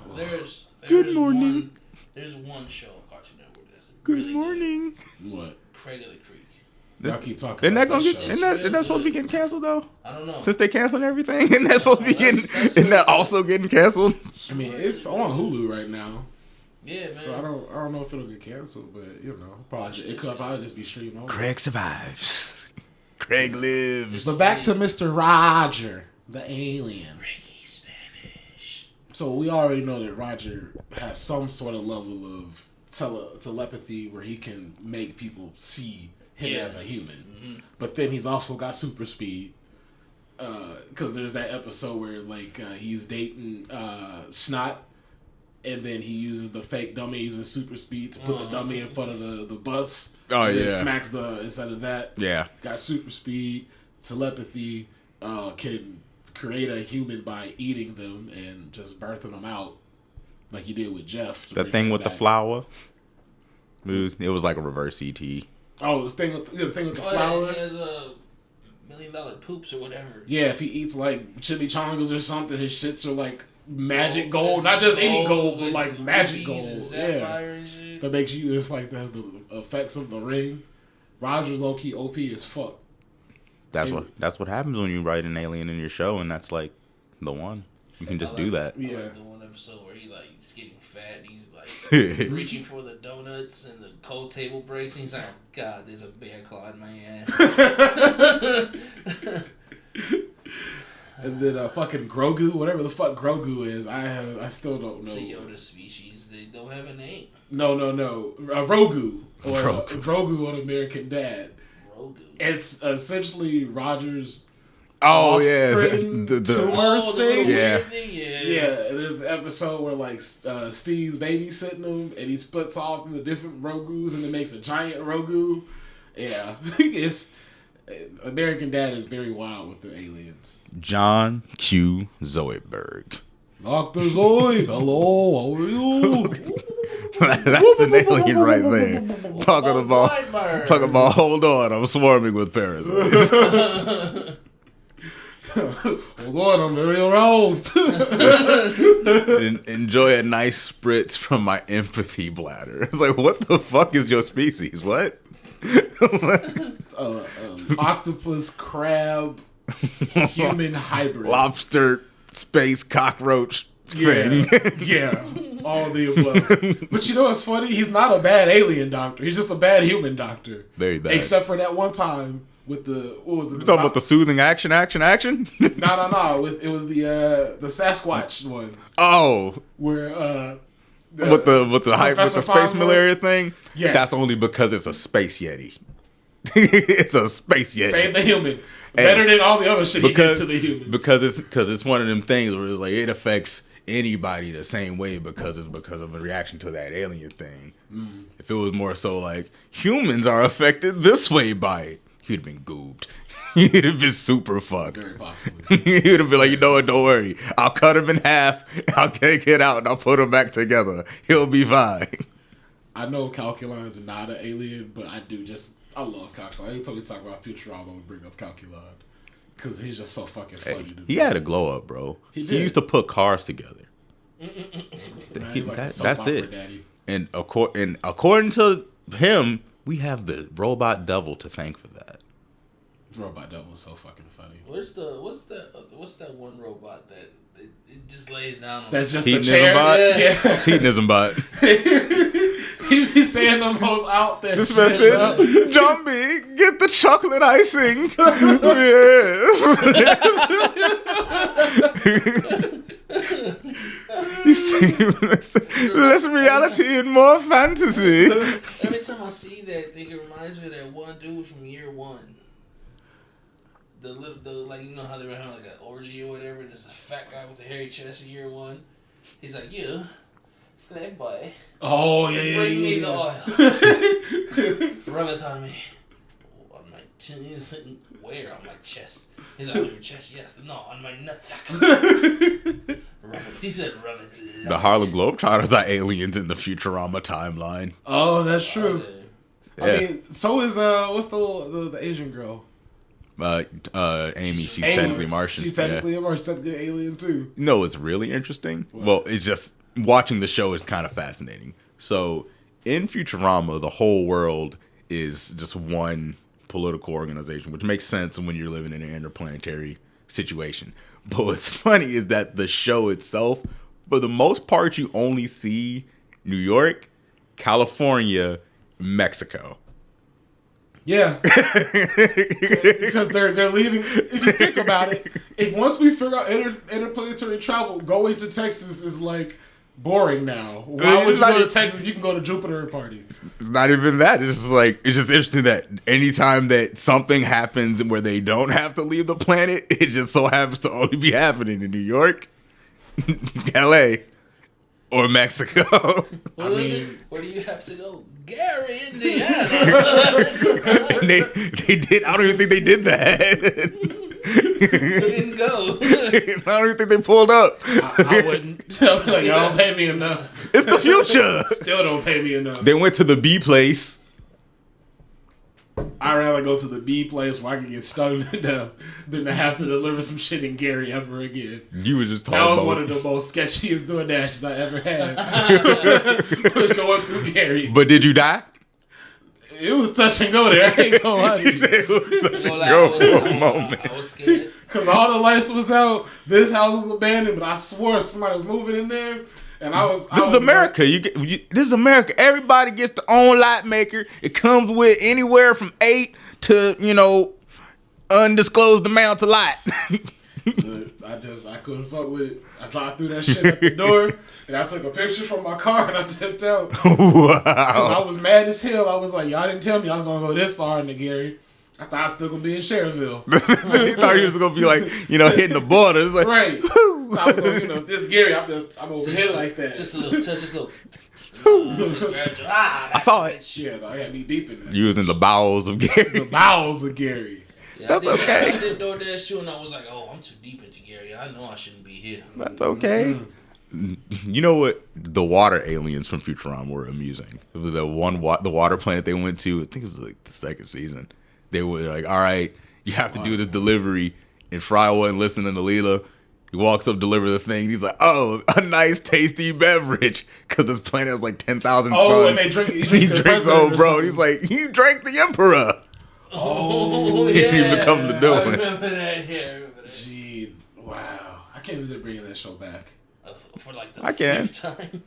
Good morning. There's one show on Cartoon Network that's Good really morning. What? Craig of the Creek. Y'all keep talking Isn't about that show. isn't that supposed to be getting canceled though? I don't know. Since they canceling everything, isn't that supposed to be isn't that also getting canceled? I mean, it's on Hulu right now. Yeah, man. So I don't know if it'll get canceled, but you know, it could probably just be streamed on. Craig survives. Craig lives. But back to Mr. Roger, the alien. Ricky Spanish. So we already know that Roger has some sort of level of telepathy where he can make people see him as a human. Mm-hmm. But then he's also got super speed. Because there's that episode where like he's dating Snot, and then he uses the fake dummy, uses super speed to put the dummy in front of the bus. Oh, and yeah. then smacks instead of that. Yeah. Got super speed, telepathy, can create a human by eating them and just birthing them out, like he did with Jeff. The thing with the flower. It was like a reverse ET. Oh, the thing with the flower. Yeah, he has a $1 million poops or whatever. Yeah, if he eats like chimichangas or something, his shits are like magic gold. Not just any gold, but like magic gold. Yeah. That makes you, it's like that's the effects of the ring. Roger's low key OP as fuck. That's what happens when you write an alien in your show, and that's like the one. You can just do that. Yeah. I like the one episode where he's getting fat and he's like reaching for the donuts and the cold table breaks and he's like, oh God, there's a bear claw in my ass. And then fucking Grogu, whatever the fuck Grogu is, I still don't know. It's a Yoda species. They don't have a name. No. Rogu. Or Grogu on American Dad. Grogu. It's essentially Roger's Oh yeah, offspring tumor thing. Yeah. Yeah, there's the episode where like Steve's babysitting him, and he splits off into different Rogus, and it makes a giant Rogu. Yeah, American Dad is very wild with the aliens. John Q. Zoidberg. Dr. Zoid, hello, how are you? That's an alien right there. Talking about, hold on, I'm swarming with parasites. Hold on, I'm very aroused. Enjoy a nice spritz from my empathy bladder. It's like, what the fuck is your species? What? Octopus, crab, human hybrid. Lobster, space, cockroach thing. Yeah, all the above. But you know what's funny? He's not a bad alien doctor. He's just a bad human doctor. Very bad. Except for that one time with the what was the You talking about the soothing action? No. It was the Sasquatch one. Oh, where with the hype with the space malaria thing. Yes. That's only because it's a space yeti. It's a space yeti. Save the human. Better than all the other shit he did to the humans. Because it's one of them things where it's like it affects anybody the same way because of a reaction to that alien thing. If it was more so like humans are affected this way by it, he'd have been goobed. He'd have been super fucked. Very possibly. He'd have been like, you know what, don't worry. I'll cut him in half, I'll take it out, and I'll put him back together. He'll be fine. I know Calculine's not an alien, but I love Calculon. Every time we talk about Futurama, we bring up Calculon. Because he's just so fucking funny to me. He had a glow up, bro. He did. He used to put cars together. Man, he's like the soap That's opera it. Daddy. And according to him, we have the robot devil to thank for that. Robot Devil is so fucking funny. What's that one robot that it just lays down on? That's just Hedonism the chair. bot? Yeah. It's Hedonism bot. He be saying the most out there. This man said, Jumbie, get the chocolate icing. Yes. You see, less reality and more fantasy. Every time I see that thing, it reminds me of that one dude from Year One. The like, you know how they were having like an orgy or whatever, and there's this fat guy with the hairy chest in Year One. He's like, you, slave boy. Oh, yeah. Bring me the oil. Rub it on me. On my chin. He's like, where? On my chest. He's like, on your chest? Yes. No, on my nutsack. Rub it. He said, rub it. The Harlem Globetrotters are aliens in the Futurama timeline. Oh, that's true. Yeah. I mean, so is what's the Asian girl? Amy, she's technically Martian. She's technically a Martian. She's technically an alien too. You know what's really interesting? What? Well, it's just watching the show is kind of fascinating. So in Futurama, the whole world is just one political organization, which makes sense when you're living in an interplanetary situation. But what's funny is that the show itself, for the most part, you only see New York, California, Mexico. Yeah, because they're leaving. If you think about it, if once we figure out interplanetary travel, going to Texas is like boring now. Why would you go to Texas if you can go to Jupiter and party? It's not even that. It's just interesting that anytime that something happens where they don't have to leave the planet, it just so happens to only be happening in New York, L.A., or Mexico. Where do you have to go? Gary, Indiana. they did. I don't even think they did that. They didn't go. I don't even think they pulled up. I wouldn't. I'll be like, y'all don't pay me enough. It's the future. Still don't pay me enough. They went to the B place. I'd rather go to the B place where I can get stung to death than to have to deliver some shit in Gary ever again. You were just talking That was about one of the most sketchiest DoorDashes I ever had. Was going through Gary. But did you die? It was touch and go there. I ain't gonna lie to you. It was such a girl for a moment. I was scared. Because all the lights was out. This house was abandoned, but I swore somebody was moving in there. And This is America. This is America. Everybody gets their own light maker. It comes with anywhere from 8 to undisclosed amount of light. I couldn't fuck with it. I dropped through that shit at the door, and I took a picture from my car, and I tipped out. Wow. I was mad as hell. I was like, y'all didn't tell me I was gonna go this far into Gary. I thought I was still gonna be in Sheriffville. So he thought he was gonna be like, hitting the border. It's like, right. So I was gonna, this Gary, I'm over here like that. Just a little touch, just a little. I saw it. Yeah, I got me deep in that. You was in the bowels of Gary. The bowels of Gary. Yeah, That's okay. I did DoorDash too, and I was like, oh, I'm too deep into Gary. I know I shouldn't be here. That's okay. You know what? The water aliens from Futurama were amusing. The water planet they went to, I think it was like the second season. They were like, all right, you have to do this delivery. And Fry wasn't listening to Leela. He walks up, deliver the thing. He's like, oh, a nice, tasty beverage. Because this planet has like 10,000 suns. Oh, and they drink. He drinks Oh, bro. He's like, you drank the Emperor. Oh, yeah. He becomes the new I one. remember that. Yeah, I remember that. Gee, wow. I can't believe they're bringing that show back. For like the I can. 5th time.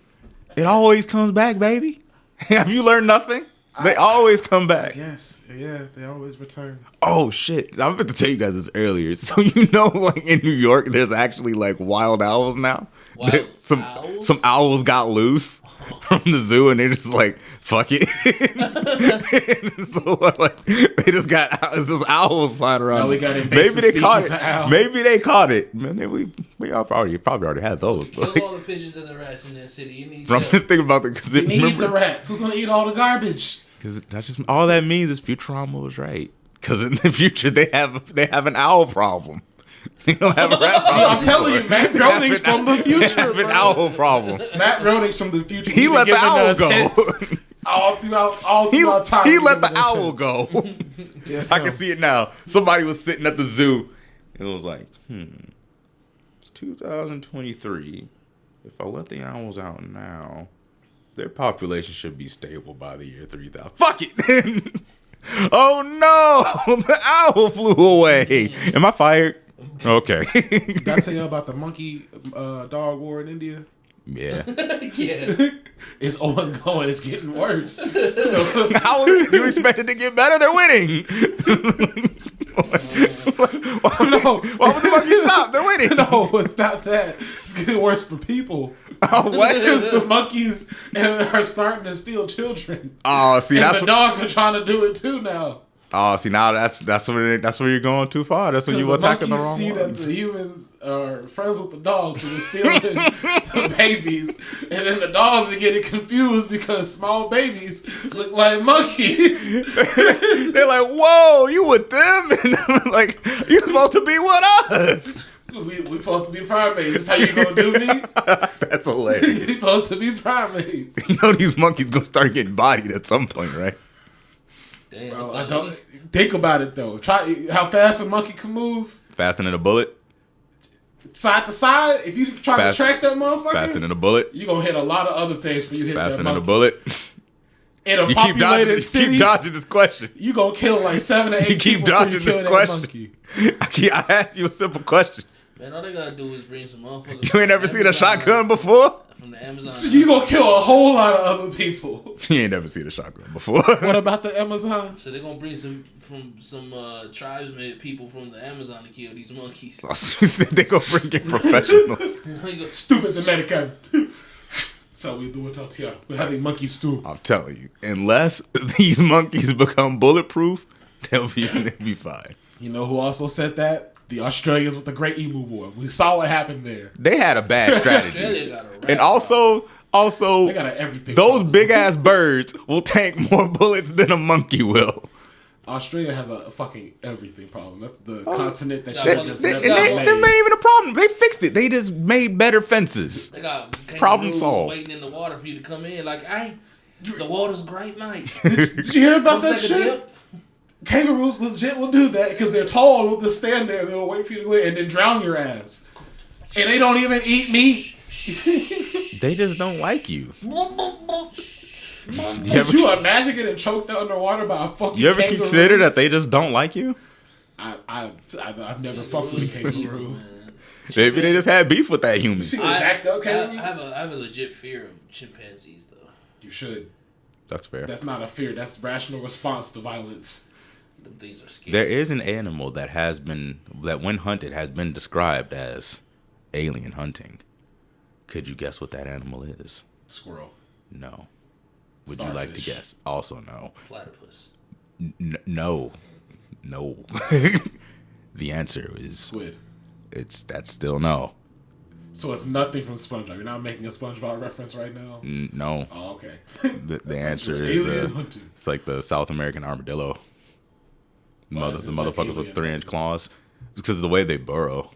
It always comes back, baby. Have you learned nothing? They always come back. Yes. Yeah, they always return. Oh, shit. I was about to tell you guys this earlier. So, you know, like in New York, there's actually like wild owls now. Wild some owls? Some owls got loose from the zoo and they're just like, fuck it. So, like, they just got just owls flying around. Now we got Maybe they caught species it. of owl. Maybe they caught it. Man, we all probably already had those. But Kill all the pigeons and the rats in that city. You need I'm help. just thinking about the because We need the rats. Who's gonna eat all the garbage? Because that's just all that means is Futurama was right. Because in the future they have an owl problem. They don't have a rat problem. I'm telling you, Matt Groening's from the They future. have an bro. owl problem. Matt Groening's from the future. He He's let the giving owl us go. hints all throughout time. He He's let the giving us owl hints. go. Yes, I him. can see it now. Somebody was sitting at the zoo and it was like, it's 2023. If I let the owls out now, their population should be stable by the year 3000. Fuck it! Oh no! The owl flew away. Am I fired? Okay. Did I tell you about the monkey dog war in India? Yeah. Yeah. It's ongoing. It's getting worse. How you expect it to get better? They're winning. Why would the monkey stop? They're winning. No, it's not that. It's getting worse for people. Oh, what? Because the monkeys are starting to steal children. Oh, see, And that's the what, dogs are trying to do it too now. oh, see, now that's where you're going too far. That's when you Because the attacking the monkeys wrong see that ones. the humans are friends with the dogs, so they're stealing the babies, and then the dogs are getting confused because small babies look like monkeys. They're like, "Whoa, you with them?" And I'm like, "You supposed to be with us." we supposed to be primates. That's how you gonna do me? That's hilarious. We supposed to be primates. You know these monkeys gonna start getting bodied at some point, right? Damn, Bro, I don't think about it though. Try how fast a monkey can move. Faster than a bullet. Side to side, if you try Fast- to track that motherfucker, Faster than a bullet. you're gonna hit a lot of other things for you hit Faster that than a monkey. bullet. In a You keep populated dodging. city, Keep dodging this question. you gonna kill like 7 or 8 You keep people before dodging you this kill that question. monkey. I asked you a simple question. Man, all they gotta do is bring some motherfuckers. You ain't never seen a Amazon- shotgun before? From the Amazon. So you gonna kill a whole lot of other people. You ain't never seen a shotgun before. What about the Amazon? So they're gonna bring some tribesmen people from the Amazon to kill these monkeys. They gonna bring in professionals. They go, Stupid Dominican. So we do it out here. We're having monkey stew. I'm telling you, unless these monkeys become bulletproof, they'll be fine. You know who also said that? The Australians with the Great Emu War. We saw what happened there. They had a bad strategy. Australia got a rat And problem. also, They got an everything. those problem. big ass birds will tank more bullets than a monkey will. Australia has a fucking everything problem. That's the Oh. continent that Nah, shit well, has they- never and been they- That made. ain't even a problem. They fixed it. They just made better fences. They got Problem kangaroos solved. waiting in the water for you to come in. Like, hey, the water's great, mate. Did you hear about Come that take a shit? dip. Kangaroos legit will do that because they're tall. They'll just stand there. They'll wait for you to go in and then drown your ass. And they don't even eat meat. They just don't like you. Could you imagine getting choked underwater by a fucking You ever kangaroo? consider that they just don't like you? I've never fucked with a kangaroo. Man. Maybe they just had beef with that human. You see the jacked up kangaroo? I have a legit fear of chimpanzees, though. You should. That's fair. That's not a fear. That's rational response to violence. Them things are scary. There is an animal that when hunted, has been described as alien hunting. Could you guess what that animal is? Squirrel. No. Would you like to Starfish. guess? Also, no. Platypus. No. The answer is Squid. that's still no. So it's nothing from SpongeBob. You're not making a SpongeBob reference right now? No. Oh, okay. The answer is Alien hunting. it's like the South American armadillo. Why Mother, is the it like motherfuckers with alien 3-inch claws. Because of the way they burrow.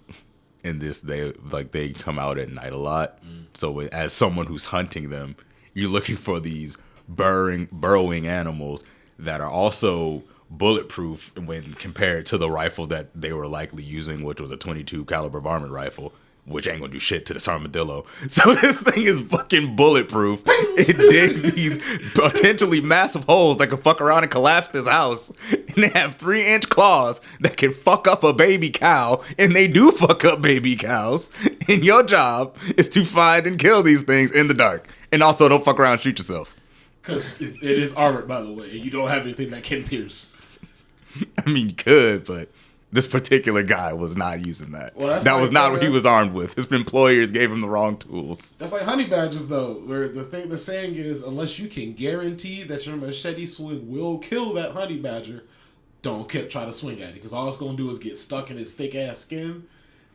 In this, they come out at night a lot. So as someone who's hunting them, you're looking for these burrowing animals that are also bulletproof when compared to the rifle that they were likely using, which was a 22 caliber varmint rifle, which ain't gonna do shit to this armadillo. So this thing is fucking bulletproof. It digs these potentially massive holes that can fuck around and collapse this house. And they have 3-inch claws that can fuck up a baby cow. And they do fuck up baby cows. And your job is to find and kill these things in the dark. And also don't fuck around and shoot yourself. Because it is armored, by the way, and you don't have anything that can pierce. I mean, you could, but this particular guy was not using that. Well, that was not what he was armed with. His employers gave him the wrong tools. That's like honey badgers, though, where the saying is, unless you can guarantee that your machete swing will kill that honey badger, don't try to swing at it, because all it's gonna do is get stuck in its thick ass skin,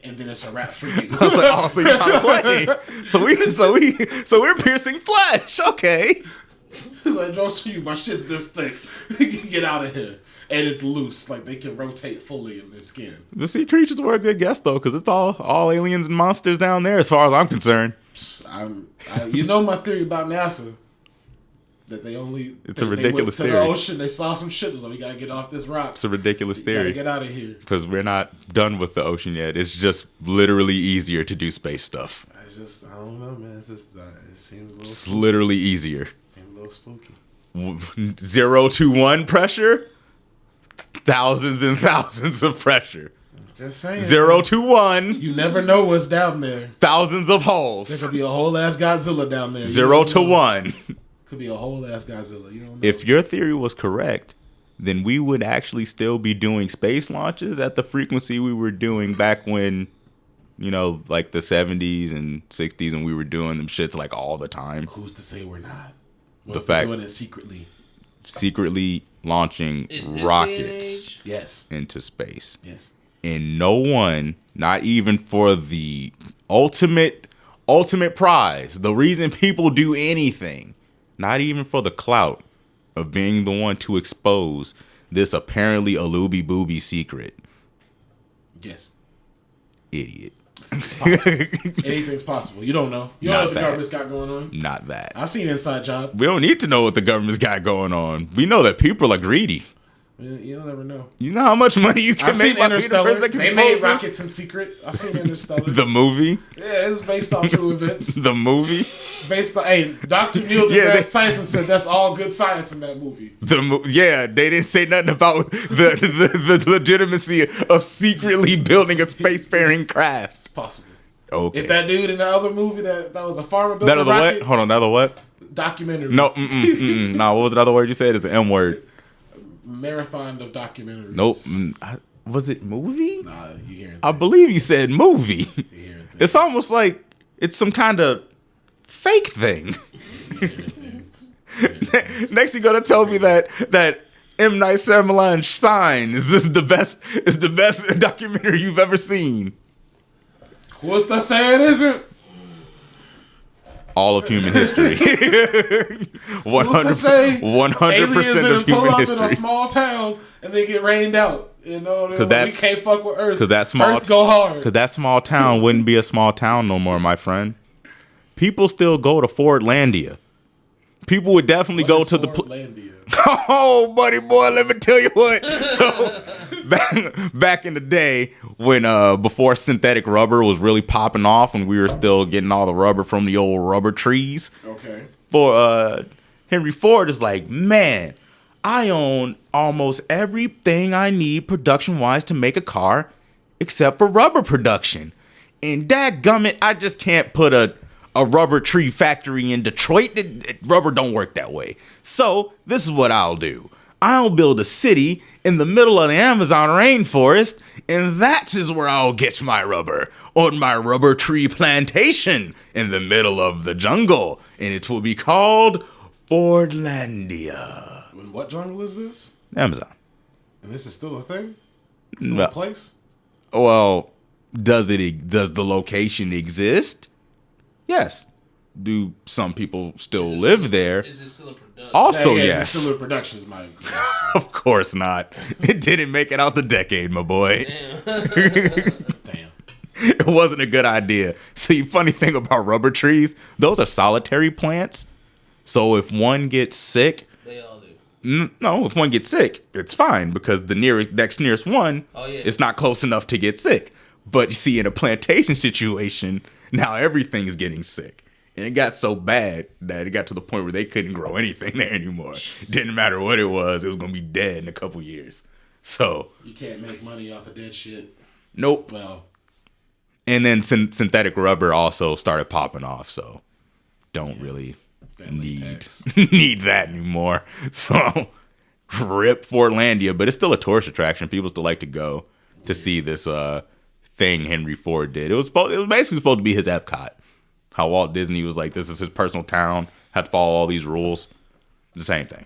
and then it's a wrap for you. I was like, oh, so you're trying to play? So we're piercing flesh. Okay. It's like, Joe, so you, my shit's this thick. Get out of here. And it's loose, like they can rotate fully in their skin. The sea creatures were a good guess though, because it's all aliens and monsters down there, as far as I'm concerned. You know my theory about NASA, that they It's a ridiculous they went theory. to the ocean, they saw some shit. It was like, we gotta get off this rock. It's a ridiculous We theory. gotta get out of here. Because we're not done with the ocean yet. It's just literally easier to do space stuff. I don't know, man. It's just it seems a little. It's literally easier. Seems a little spooky. 0 to 1 pressure, thousands and thousands of pressure. Just saying. 0 to 1, You never know what's down there. thousands of There holes. could be a whole ass Godzilla down there. 0 to 1. Could be a whole ass Godzilla. You don't know. If your theory was correct, then we would actually still be doing space launches at the frequency we were doing back when, like the 70s and 60s, and we were doing them shits like all the time. Who's to say we're not? What The if we're fact- doing it secretly. Secretly launching In this rockets day and age? Yes. into space. Yes. And no one, not even for the ultimate prize, the reason people do anything, not even for the clout of being the one to expose this apparently a looby booby secret. Yes. Idiot. It's possible. Anything's possible. You don't know. You don't know Not what the that. government's got going on. Not that. I've seen Inside Job. We don't need to know what the government's got going on. We know that people are greedy. You don't ever know. You know how much money you can I've make seen by being the Interstellar. person that can They made expose this? rockets in secret. I've seen Interstellar. The movie? Yeah, it's based off true events. The movie? It's based on. Hey, Dr. Neil Yeah, deGrasse Tyson said that's all good science in that movie. Yeah, they didn't say nothing about the legitimacy of secretly building a spacefaring craft. It's possible. Okay. If that dude in the other movie that was a farmer built That a other rocket, what? Hold on, the other what? documentary. No, no. What was the other word you said? It's an M word. Marathon of documentaries. Nope. Was it movie? Nah, you hearing? I believe you said movie. You hearing things. It's almost like it's some kind of fake thing. You hearing things. Next, you're gonna tell me that M. Night Shyamalan Shine is the best documentary you've ever seen. What's to say it isn't? All of human history. 100%, What's to say 100% of pull human up in a history. small town and they get rained out. You know, they're like, that's- we can't fuck with Earth. Because that small, Earth go hard. Because that small town wouldn't be a small town no more, my friend. People still go to Fordlandia. People would definitely go to the. Portlandia? Oh, buddy boy, let me tell you what. So back in the day when before synthetic rubber was really popping off, and we were still getting all the rubber from the old rubber trees. Okay. For Henry Ford is like, man, I own almost everything I need production wise to make a car, except for rubber production. And dadgummit, I just can't put a rubber tree factory in Detroit. Rubber don't work that way. So this is what I'll do. I'll build a city in the middle of the Amazon rainforest, and that is where I'll get my rubber, on my rubber tree plantation in the middle of the jungle, and it will be called Fordlandia. And what jungle is this? Amazon. And this is still a thing? Still No. a place? Well, does the location exist? Yes. do some people still live there? Is it still a production? Also, Yeah, yes. It's still in production is my Of course not. It didn't make it out the decade, my boy. damn. It wasn't a good idea. See, funny thing about rubber trees, those are solitary plants. So if one gets sick, They all do. no, if one gets sick, it's fine because the nearest one is not close enough to get sick. But you see, in a plantation situation, now everything's getting sick. And it got so bad that it got to the point where they couldn't grow anything there anymore. Didn't matter what it was going to be dead in a couple years. So You can't make money off of dead shit. nope. Well, And then synthetic rubber also started popping off, so don't really need that anymore. So rip Fortlandia, but it's still a tourist attraction. People still like to go to see this thing Henry Ford did. It was basically supposed to be his Epcot. How Walt Disney was like, this is his personal town, had to follow all these rules. The same thing.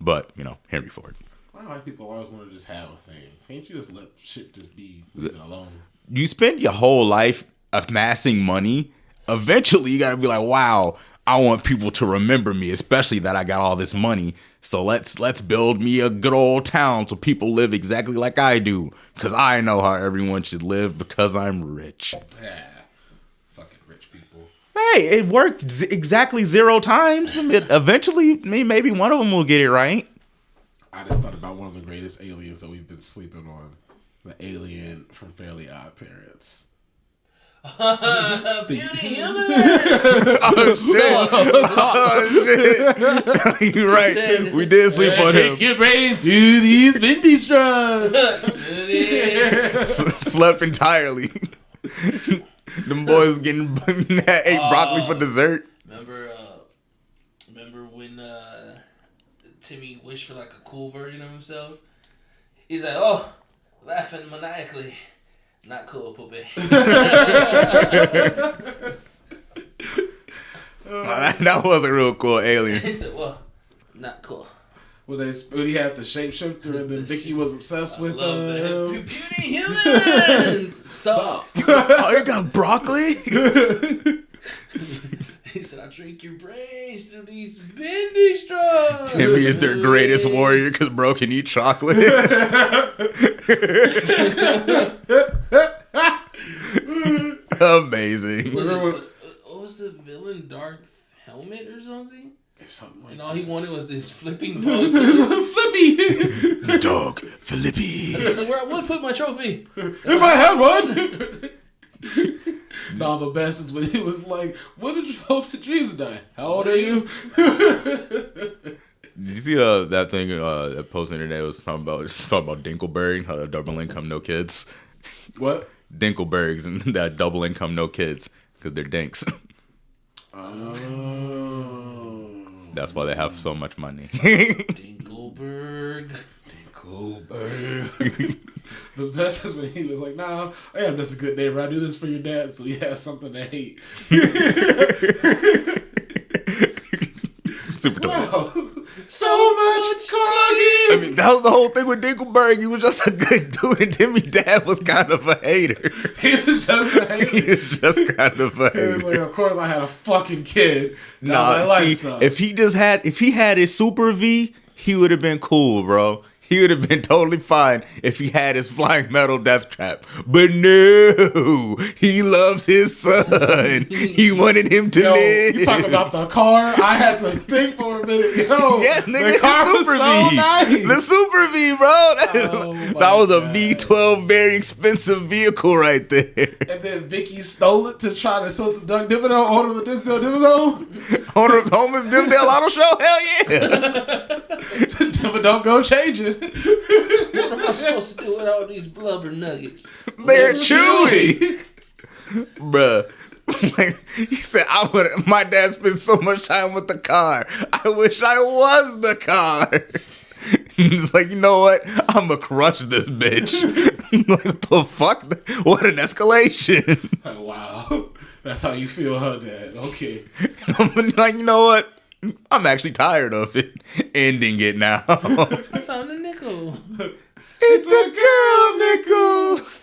But, Henry Ford. Why do people always want to just have a thing? Can't you just let shit just be alone? You spend your whole life amassing money. Eventually, you got to be like, wow, I want people to remember me, especially that I got all this money. So let's build me a good old town so people live exactly like I do. Because I know how everyone should live because I'm rich. Yeah. Fucking rich people. Hey, it worked exactly 0 times. Eventually, maybe one of them will get it right. I just thought about one of the greatest aliens that we've been sleeping on. The alien from Fairly Odd Parents. Beauty human. Oh shit! You're right. We did sleep on him. Shake your brain through these bendy straws. Slept entirely. Them boys getting ate broccoli for dessert. Remember when Timmy wished for like a cool version of himself? He's like, oh, laughing maniacally. Not cool, puppy. That was a real cool alien. He said, well, not cool. Well, when he had the shapeshifter, and then Vicky was obsessed with him. Beauty humans! Soft. Oh, you got broccoli? He said, I drink your brains through these bendy straws. Timmy is their greatest warrior because bro can eat chocolate. Amazing. What was the villain? Darth Helmet or something? Something like and all he wanted was this flipping dog. Flippy! Dog, Flippy. This is where I would put my trophy. If I had one! No, the best is when he was like, when did your hopes and dreams die? How old are you? Did you see that thing that post on the internet was talking about Dinkelberg, double income, no kids? What? Dinkelbergs and that double income, no kids because they're dinks. Oh. That's why they have so much money. Dinkelberg. The best is when he was like, nah, I am just a good neighbor. I do this for your dad so he has something to hate. Super dope. Wow. So much clogging. I mean, that was the whole thing with Dinkelberg. He was just a good dude, and Timmy Dad was kind of a hater. He was just a hater. He was just kind of a He was hater. like, of course I had a fucking kid. Now my Nah, life see, sucks. if he had his Super V, he would have been cool, bro. He would have been totally fine if he had his flying metal death trap. But no, he loves his son. He wanted him to live. You talk about the car? I had to think for a minute. Yo, Yeah, nigga, the car the was Super so V. nice. The Super V, bro. That was a God. V12 very expensive vehicle right there. And then Vicky stole it to try to sell it to Doug Dimmadome, owner of the Dimsdale Dimmadome. Home of Dimdale Auto Show? Hell yeah. Dimmadome go change it. What am I supposed to do with all these blubber nuggets? They're chewy. Bruh. Like, he said, my dad spent so much time with the car. I wish I was the car. He's like, you know what? I'm going to crush this bitch. Like, what the fuck? What an escalation. Like, wow. That's how you feel, huh, Dad? Okay. I'm like, you know what? I'm actually tired of it. Ending it now. I found a nickel. It's a girl, Nickel. Feeling.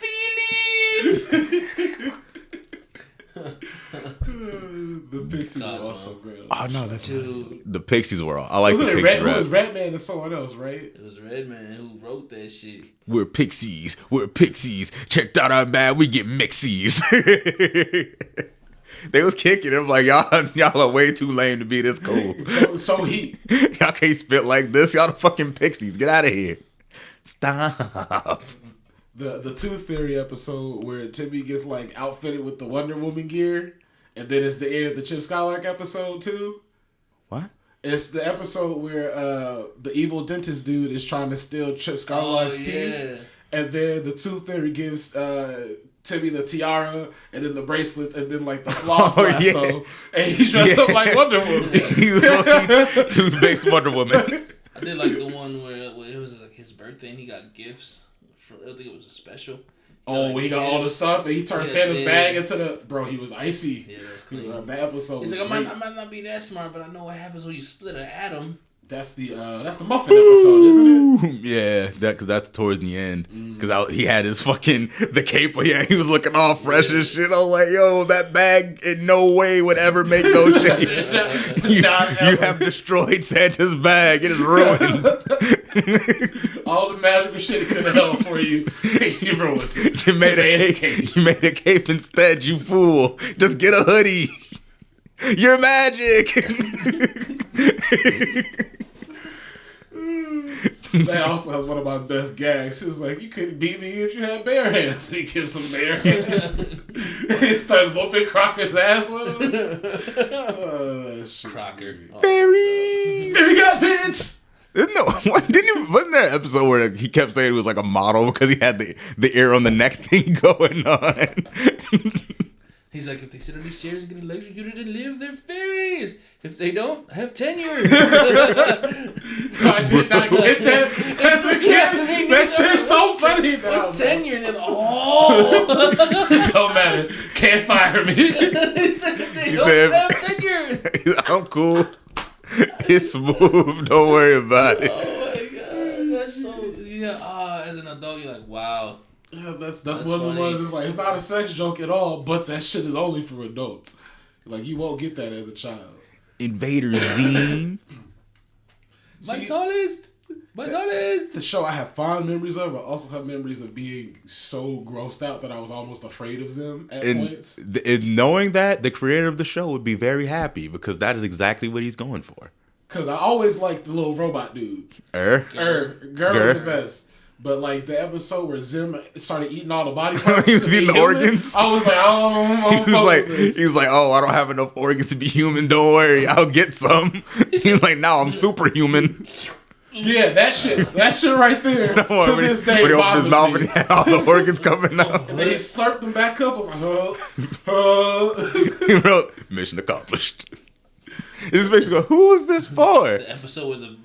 The Pixies were Cosmo. also great. Oh no, that's Dude, the Pixies were all. I like Wasn't the it Pixie Red? Who rap. was Redman and someone else, right? it was Redman who wrote that shit. We're Pixies. We're Pixies. Checked out our bad. We get mixies. They was kicking him like y'all are way too lame to be this cool. So heat. Y'all can't spit like this. Y'all the fucking Pixies. Get out of here. Stop. The Tooth Fairy episode where Timmy gets like outfitted with the Wonder Woman gear, and then it's the end of the Chip Skylark episode too. What? It's the episode where the evil dentist dude is trying to steal Chip Skylark's teeth, and then the Tooth Fairy gives Timmy the tiara, and then the bracelets, and then like the floss lasso, and he's dressed up like Wonder Woman. He was like tooth-based Wonder Woman. I did like the one where it was like his birthday and he got gifts. I think it was a special. He got all the stuff, and he turned Santa's bag into the bro. He was icy. Yeah, that was clean. That episode. He's was like, great. I might not be that smart, but I know what happens when you split an atom. That's the muffin episode, isn't it? Yeah, because that's towards the end. Because he had his fucking the cape. Yeah, he was looking all fresh and shit. I was like, yo, that bag in no way would ever make those shapes. you have destroyed Santa's bag. It is ruined. All the magical shit it could have held for you, you ruined it. You made a cape. You made a cape instead. You fool. Just get a hoodie. You're magic. That also has one of my best gags. He was like, "You couldn't beat me if you had bare hands." He gives him bare hands. He starts whooping Crocker's ass with him. Crocker. Fairies. He got pants. No, wasn't there an episode where he kept saying he was like a model because he had the ear on the neck thing going on? He's like, if they sit on these chairs and get electrocuted and live, they're fairies. If they don't, have tenure. I did not get that as a kid. That shit's so funny now. What's tenure? And then, Don't matter. Can't fire me. He said, if they don't have tenure. I'm cool. It's smooth. Don't worry about it. Oh my god, that's so. Yeah, as an adult, you're like, wow. Yeah, that's one of the ones. It's like it's not a sex joke at all, but that shit is only for adults. Like you won't get that as a child. Invader Zine. My tallest. The show I have fond memories of, but also have memories of being so grossed out that I was almost afraid of them at points. Knowing that, the creator of the show would be very happy because that is exactly what he's going for. Because I always liked the little robot dude. Girl was the best. But like the episode where Zim started eating all the body parts, he was eating the organs. I was like, he was like, oh, I don't have enough organs to be human. Don't worry, I'll get some. He's like, now I'm superhuman. Yeah, that shit right there. To this day, when he opened his mouth and he had all the organs coming out, and then he slurped them back up. I was like, He wrote, "Mission accomplished." It just makes you go, "Who is this for?" The episode where the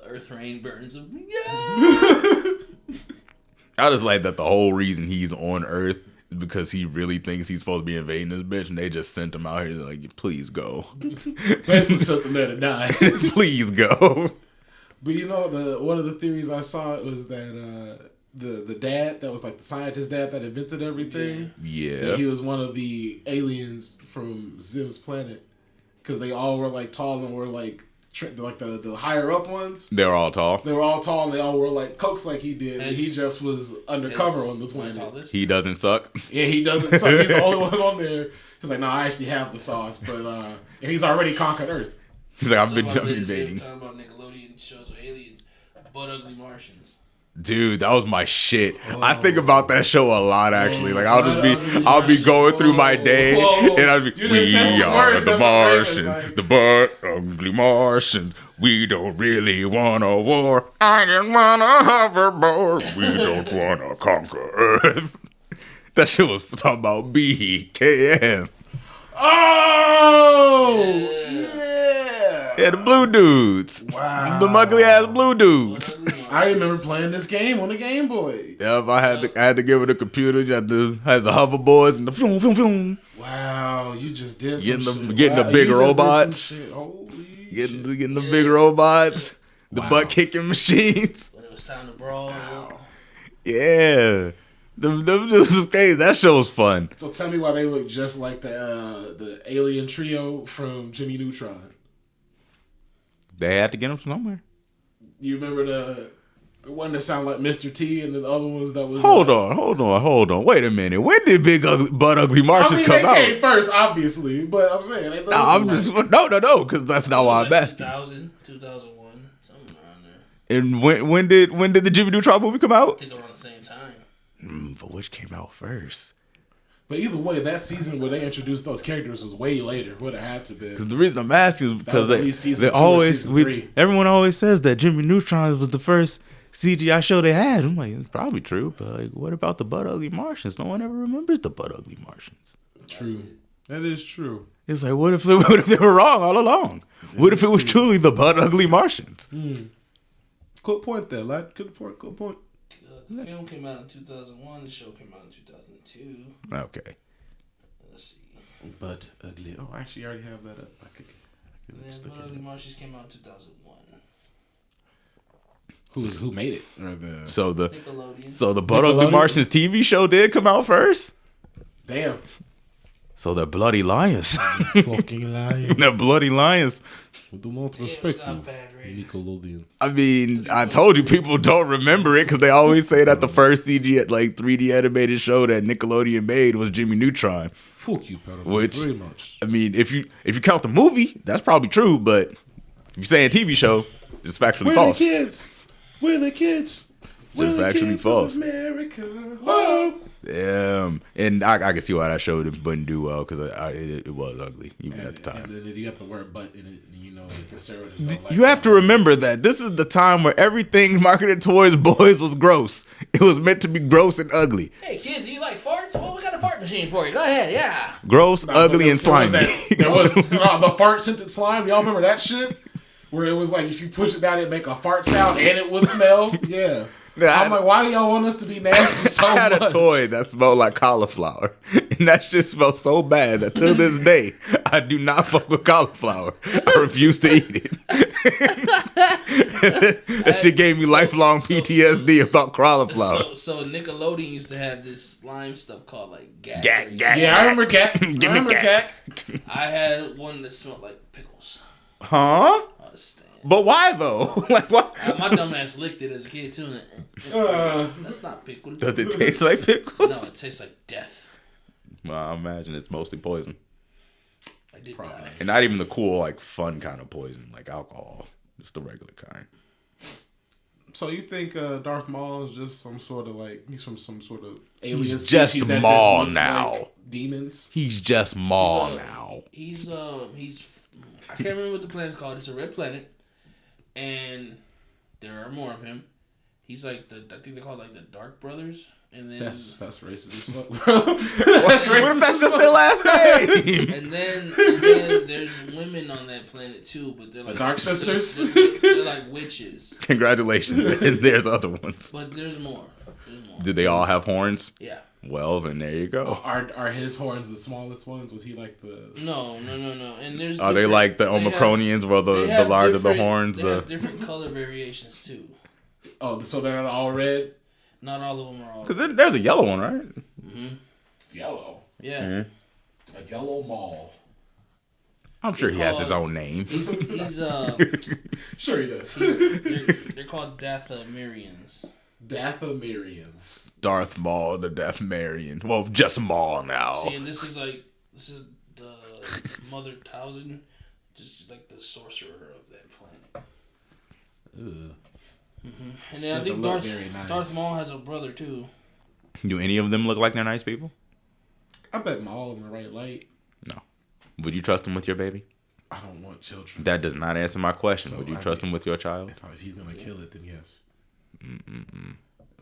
Earth rain burns him. Yeah. I just like that the whole reason he's on Earth is because he really thinks he's supposed to be invading this bitch, and they just sent him out here like, "Please go." Basically, something there to die. Please go. But you know, one of the theories I saw was that the dad that was like the scientist dad that invented everything. Yeah. That he was one of the aliens from Zim's planet because they all were like tall and were like the higher up ones. They were all tall. They were all tall and they all wore like coats like he did. And he just was undercover on the planet. He doesn't suck. Yeah, he doesn't suck. He's the only one on there. He's like, no, I actually have the sauce, but and he's already conquered Earth. He's like, I've been invading. Talking about Nickelodeon shows with aliens, but ugly Martians. Dude, that was my shit. I think about that show a lot, actually. Like, I'll be going through my day, and I'll be, we are the Martians, the but ugly Martians. We don't really want a war. I just want a hoverboard. We don't want to conquer Earth. That shit was talking about BKM. Oh! Yeah, the blue dudes. Wow. The ugly ass blue dudes. I remember playing this game on the Game Boy. Yep, I had to give it a computer. You had the hoverboards and the floom, floom, floom. Wow, you just did getting the big robots. Getting the big robots. The butt kicking machines. When it was time to brawl. Yeah. This is crazy. That show was fun. So tell me why they look just like the alien trio from Jimmy Neutron. They had to get them from somewhere. You remember the one that sounded like Mr. T and the other ones that was... Hold on. Wait a minute. When did Big Ugly, Butt Ugly Martians come out? They came first, obviously, but I'm saying... They No, because that's not why I'm asking. 2001, something around there. And when did the Jimmy Neutron movie come out? I think around the same time. But which came out first? But either way, that season where they introduced those characters was way later. Would have had to be. Because the reason I'm asking is because three. Everyone always says that Jimmy Neutron was the first CGI show they had. I'm like, it's probably true, but like, what about the Butt Ugly Martians? No one ever remembers the Butt Ugly Martians. True, that is true. It's like, what if they were wrong all along? What if it was truly the Butt Ugly Martians? Good point there, lad. Good point. The film came out in 2001. The show came out in 2002. Okay. Let's see. But Ugly. Oh, I actually already have that up. And then Butt Ugly Martians came out in 2001. Who made it? Or Nickelodeon. So the Butt Ugly Martians TV show did come out first? Damn. So they're bloody liars. Fucking liars. They're bloody liars. With the most respect to Nickelodeon. I mean, I told you people don't remember it because they always say that the first CG, like 3D animated show that Nickelodeon made was Jimmy Neutron. Fuck you, Pedro. Which, very much. I mean, if you count the movie, that's probably true. But if you're saying TV show, it's factually false. We're the kids. Just factually false. America. Whoa. And I can see why that show wouldn't do well because it was ugly even at the time. And then you got the word "but" in it, and the conservatives don't like You have to remember that this is the time where everything marketed towards boys was gross. It was meant to be gross and ugly. Hey kids, do you like farts? Well, we got a fart machine for you. Go ahead, yeah. Gross, ugly, and slimy. There was the fart scented slime. Y'all remember that shit? Where it was like if you push it down, it'd make a fart sound and it would smell. Yeah. I'm like, why do y'all want us to be nasty so much? I had a toy that smelled like cauliflower. And that shit smelled so bad that to this day, I do not fuck with cauliflower. I refuse to eat it. That shit gave me lifelong PTSD about cauliflower. So Nickelodeon used to have this slime stuff called like Gak. Gak. Yeah, I remember Gak. I had one that smelled like pickles. Huh? But why though? Like what? My dumb ass licked it as a kid too. That's not pickles. Does it taste like pickles? No, it tastes like death. Well, I imagine it's mostly poison. I did die. And not even the cool, like fun kind of poison, like alcohol. Just the regular kind. So you think Darth Maul is just some sort of like he's from some sort of alien He's species just that Maul just looks now. like demons? He's just Maul now. He's I can't remember what the planet's called. It's a red planet. And there are more of him. He's like I think they call it like the Dark Brothers. And then that's racist as fuck, bro. What if that's just their last name? and then there's women on that planet too, but they're like the Dark Sisters. They're like witches. Congratulations. There's other ones. But there's more. Did they all have horns? Yeah. Well, then there you go. Are his horns the smallest ones? Was he like the? No. And there's. Are they like the Omicronians, where the larger the horns? They have different color variations too. Oh, so they're not all red? Not all of them are all. Because there's a yellow one, right? Mm-hmm. Yellow. Yeah. Mm-hmm. A yellow Maul. I'm sure he has his own name. He's Sure he does. They're called Dathomirians. Dathomirians. Darth Maul, the Death Marion. Well, just Maul now. See, and this is the Mother Towson, just like the sorcerer of that planet. Ugh. Mm-hmm. And then I think Darth Maul has a brother too. Do any of them look like they're nice people? I bet Maul in the right light. No. Would you trust him with your baby? I don't want children. That does not answer my question. So, Would you trust him with your child? If he's gonna kill it, then yes.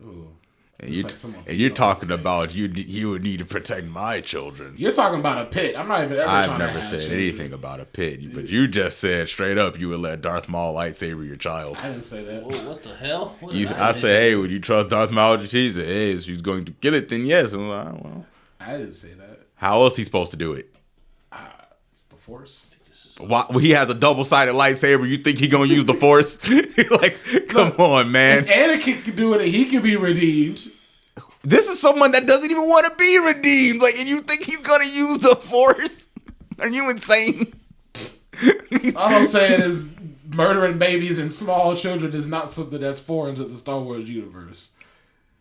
Ooh. And you're talking about you would need to protect my children. You're talking about a pit. I'm not even ever I've trying to never have said children. anything about a pit, but you just said straight up you would let Darth Maul lightsaber your child. I didn't say that. Whoa, what the hell? I said, hey, would you trust Darth Maul? He said, hey, if she's going to kill it, then yes. I'm like, well, I didn't say that. how else he supposed to do it? The Force. Why, he has a double-sided lightsaber. You think he gonna use the Force? Like, come on, man. If Anakin can do it, and he can be redeemed. This is someone that doesn't even want to be redeemed. Like, and you think he's gonna use the Force? Are you insane? All I'm saying is murdering babies and small children is not something that's foreign to the Star Wars universe.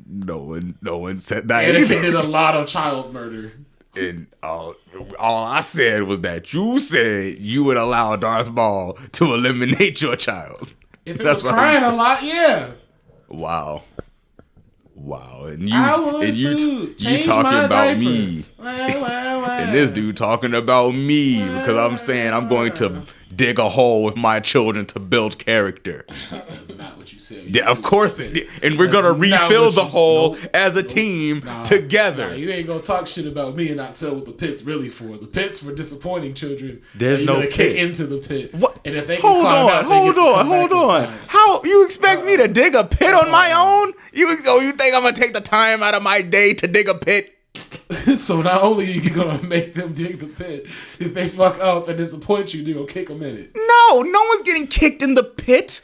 No one said that. Anakin did a lot of child murder. And all I said was that you said you would allow Darth Maul to eliminate your child. If it was crying a lot, yeah. Wow. And you talking about diaper. me. And this dude talking about me because I'm saying I'm going to dig a hole with my children to build character. That's not what you said. Yeah, of course. And we're going to refill the hole as a team together. Nah, you ain't going to talk shit about me and not tell what the pit's really for. The pit's for disappointing children. There's no pit. Kick into the pit. What? And if they can climb out, hold on. How you expect me to dig a pit on my own? You think I'm going to take the time out of my day to dig a pit? So not only are you gonna make them dig the pit, if they fuck up and disappoint you, you're gonna kick them in it. No one's getting kicked in the pit.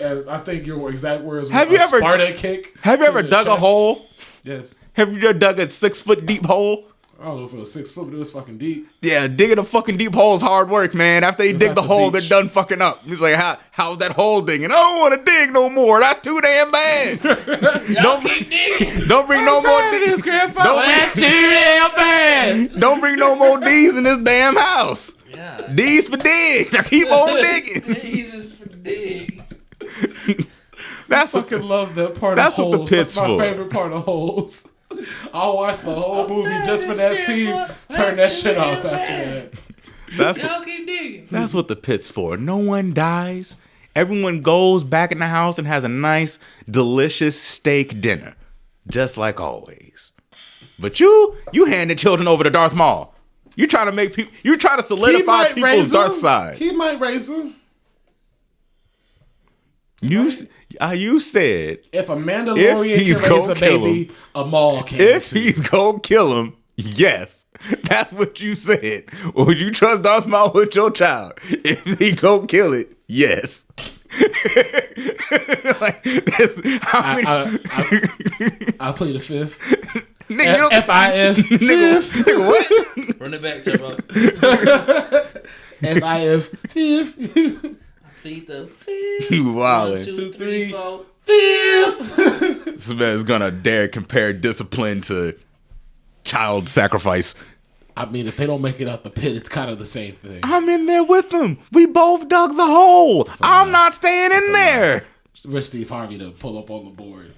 As I think your exact words were, have you ever Sparta kick? Have you ever dug a hole? Yes. Have you ever dug a 6 foot deep hole? I don't know if it was 6 foot, but it was fucking deep. Yeah, digging a fucking deep hole is hard work, man. After they dig the hole, they're beach. done fucking up. He's like, how's that hole digging? I don't want to dig no more. That's too damn bad. Don't bring no more D's. That's too damn bad. Don't bring no more D's in this damn house. Yeah. D's for dig. Now keep on digging. D's is for dig. I fucking love that part of holes. That's what the pit's That's my for. favorite part of holes. I'll watch the whole movie just for that scene. Turn that shit off after that. Y'all keep digging. That's what the pit's for. No one dies. Everyone goes back in the house and has a nice, delicious steak dinner. Just like always. But you handed children over to Darth Maul. You trying to make people, you trying to solidify people's dark side. He might raise them. You said If a Mandalorian he's can raise gonna a kill baby, a Maul can. if too. he's gonna kill him, yes. That's what you said. Would you trust Darth Maul with your child? If he gonna kill it, yes. Like, I plead the fifth. Nigga, F-I-F. nigga, what? Run it back, Turbo. F-I-F. Fifth. Plead the fifth. You 1, wildin'. 2, 3, 4. Fifth. This man's gonna dare compare discipline to child sacrifice. I mean, if they don't make it out the pit, it's kind of the same thing. I'm in there with them. We both dug the hole. I'm not staying in there. Where's Steve Harvey to pull up on the board?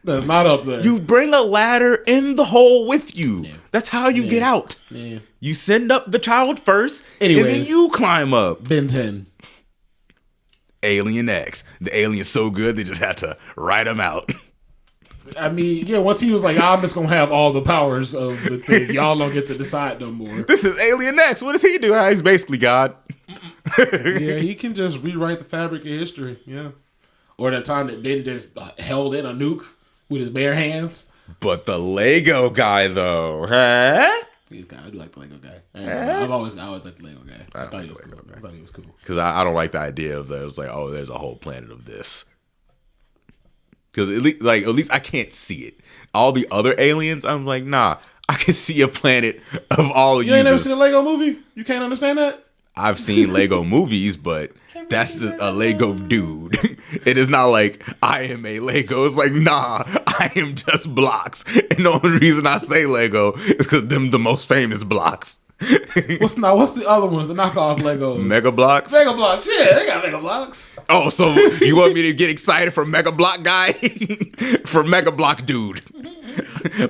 That's not up there. You bring a ladder in the hole with you. Yeah. That's how you get out. Yeah. You send up the child first, and then you climb up. Ben 10. Alien X. The alien's so good, they just had to write him out. I mean, yeah, once he was like, I'm just going to have all the powers of the thing. Y'all don't get to decide no more. This is Alien X. What does he do? He's basically God. Yeah, he can just rewrite the fabric of history. Yeah. Or that time that Ben just held in a nuke with his bare hands. But the Lego guy, though, huh? I do like the Lego guy. I always liked the Lego guy. I thought he was cool. I thought he was cool. Because I don't like the idea of that. It was like, oh, there's a whole planet of this. Because at least I can't see it. All the other aliens, I'm like, nah, I can see a planet of all users. You ain't never seen a Lego movie? You can't understand that? I've seen Lego movies, but that's just a Lego dude. It is not like I am a Lego. It's like, nah, I am just blocks. And the only reason I say Lego is because them the most famous blocks. What's the other ones? The knockoff Legos. Mega Blocks? Mega Blocks, yeah, they got Mega Blocks. Oh, so you want me to get excited for Mega Block guy? For Mega Block dude.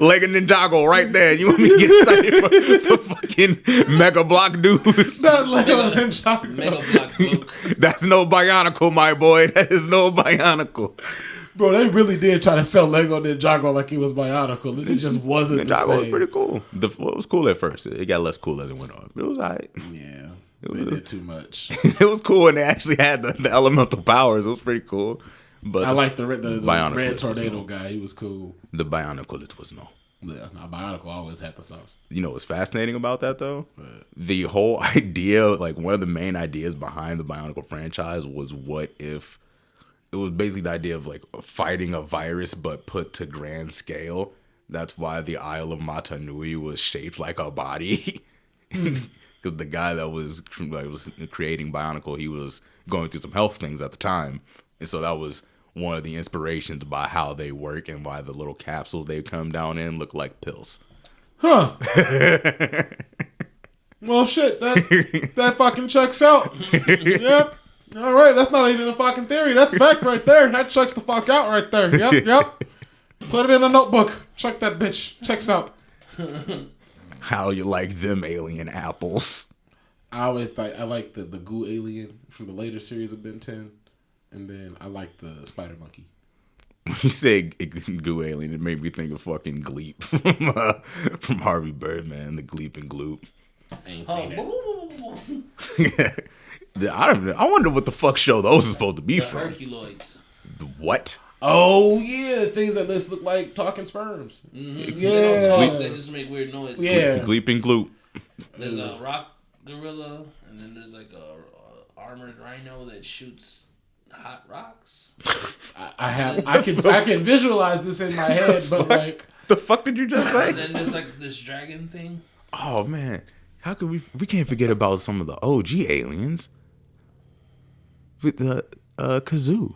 Lego Ninjago right there. You want me to get excited for fucking Mega Block dude? Not Lego Ninjago. Mega Block Luke. That's no Bionicle, my boy. That is no Bionicle. Bro, they really did try to sell Lego Ninjago like he was Bionicle. It just wasn't Ninjago the same. was pretty cool. It was cool at first. It got less cool as it went on. It was all right. Yeah, they did too much. It was cool when they actually had the elemental powers. It was pretty cool. But I like the red Bionicle tornado guy. He was cool. The Bionicle, it was no. Yeah, Bionicle always had the sauce. You know what's fascinating about that, though? The whole idea, like one of the main ideas behind the Bionicle franchise was what if it was basically the idea of like fighting a virus but put to grand scale. That's why the Isle of Mata Nui was shaped like a body. Because the guy that was creating Bionicle, he was going through some health things at the time. And so that was one of the inspirations by how they work and why the little capsules they come down in look like pills. Huh. Well, shit, that fucking checks out. Yep. All right, that's not even a fucking theory. That's fact right there. That checks the fuck out right there. Yep. Put it in a notebook. Check that bitch. Checks out. How you like them alien apples? I always thought I like the goo alien from the later series of Ben 10, and then I like the spider monkey. When you say goo alien, it made me think of fucking Gleep from Harvey Birdman, the Gleep and Gloop. I ain't seen that. I wonder what the fuck show those is supposed to be The from. Herculoids. The what? Oh yeah, things that just look like talking sperms. Mm-hmm. Yeah. They don't talk, they just make weird noise. Yeah. Gleep and Gloop. There's a rock gorilla, and then there's like a armored rhino that shoots hot rocks. I can visualize this in my head, but like The fuck did you just say? And then there's like this dragon thing. Oh man, how could we can't forget about some of the OG aliens with the kazoo.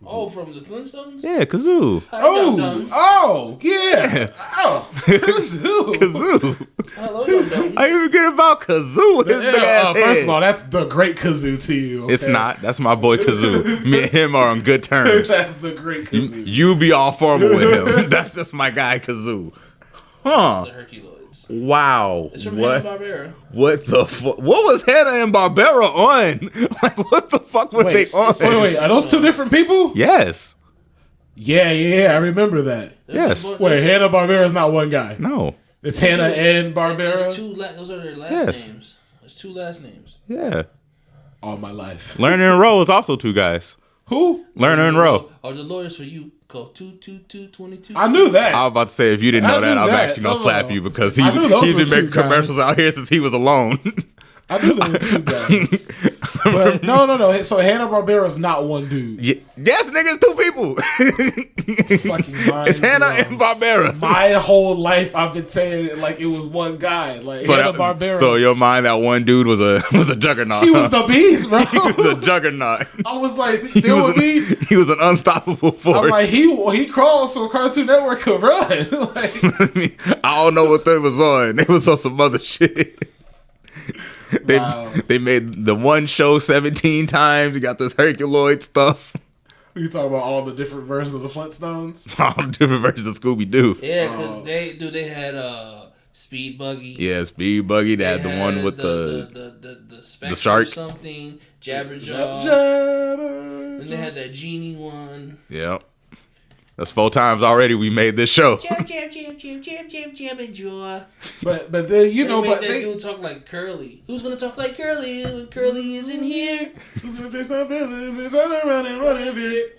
Oh, from the Flintstones? Yeah, kazoo. oh yeah, oh kazoo. Kazoo. Hello, dum-dums. I even forget about kazoo. His big ass First head. of all, that's the great kazoo to you. Okay? It's not. That's my boy Kazoo. Me and him are on good terms. That's the great kazoo. You be all formal with him. That's just my guy Kazoo. Huh. The Herculoids. Wow. It's from What? Hanna-Barbera. What the fuck? What was Hanna and Barbera on? Like, what the fuck were they on? Wait, are those two different people? Yes. Yeah, I remember that. Yes. Wait, Hanna-Barbera is not one guy. No. It's Hanna and Barbera. Those are their last Yes. names. There's two last names. Yeah. All my life. Lerner and Rowe is also two guys. Who? Lerner and Rowe. Are the lawyers for you? Call 222-22. I knew that. I was about to say, if you didn't know I that, knew I was that. actually going to slap you because I knew those he's were been two making commercials guys. out here since he was alone. I knew there were two guys. But no. So Hanna-Barbera is not one dude. Yes, nigga, it's two people. Fucking mind It's Hanna blown. and Barbera. My whole life I've been saying it like it was one guy. Like Hanna-Barbera. So your mind, that one dude was a juggernaut. he was the beast, bro. He was a juggernaut. I was like, there would be. He was an unstoppable force. I'm like, he crawled so Cartoon Network could run. Like, I don't know what they was on. They was on some other shit. They made the one show 17 times. You got this Herculoid stuff. you talk about all the different versions of the Flintstones. All the different versions of Scooby Doo. Yeah, because they had Speed Buggy. Yeah, Speed Buggy. They had the one with the Spectre shark. or something. Jabberjaw. Jabber. And they had that genie one. Yep. That's 4 times already we made this show. Jabberjaw. But then They made that dude talk like Curly. Who's gonna talk like Curly when Curly is in here? who's gonna do some business and turn around and run in here?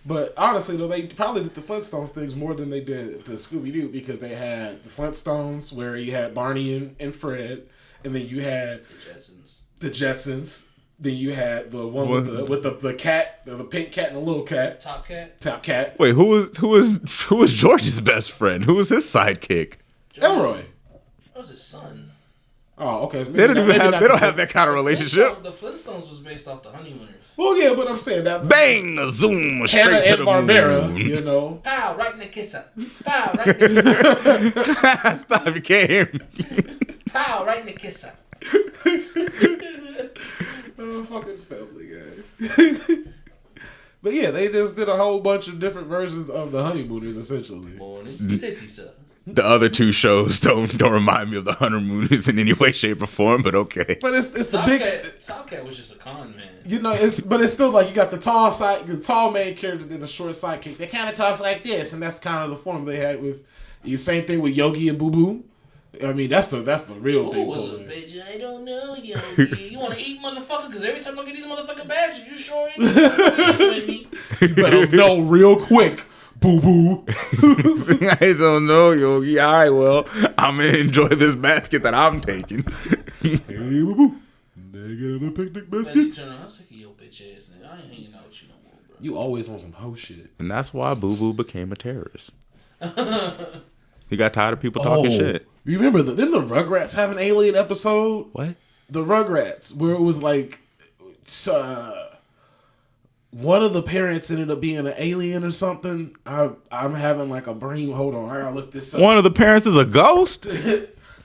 But honestly, though, they probably did the Flintstones things more than they did the Scooby Doo because they had the Flintstones where you had Barney and Fred, and then you had the Jetsons. Then you had the one with the cat, the pink cat and the little cat. Top Cat. Wait, who was George's best friend? Who was his sidekick? Elroy. That was his son. Oh, okay. They don't have that kind of relationship. The Flintstones was based off the Honeymooners. Well, yeah, but I'm saying that. Bang, a zoom, Hanna straight to and the Barbera, moon. you know. Pow, right in the kisser. Pow, right in the kisser. Stop, you can't hear me. Pow, right in the kisser. Oh, fucking Family Guy. But yeah, they just did a whole bunch of different versions of the Honeymooners, essentially. Morning. Titty suck. The other two shows don't remind me of the Honeymooners in any way, shape, or form, but okay. But it's the big. Top Cat was just a con man. You know, but it's still like you got the tall main character, then the short sidekick. They kind of talks like this, and that's kind of the form they had with the same thing with Yogi and Boo Boo. I mean, that's the real big Who was a bully. bitch? I don't know, Yogi. You want to eat, motherfucker? Because every time I get these motherfucking bastards, you sure ain't me. You better know real quick, Boo Boo. I don't know, Yogi. All right, well, I'm going to enjoy this basket that I'm taking. Hey, Boo Boo. They get another picnic Then you basket. turn around, I'm sick of your bitch ass nigga. I ain't hanging out with you no more, You always on some hoe shit. And that's why Boo Boo became a terrorist. He got tired of people talking shit. You remember, didn't the Rugrats have an alien episode? What? The Rugrats, where it was like, one of the parents ended up being an alien or something. I'm having like a brain. Hold on, I gotta look this up. One of the parents is a ghost?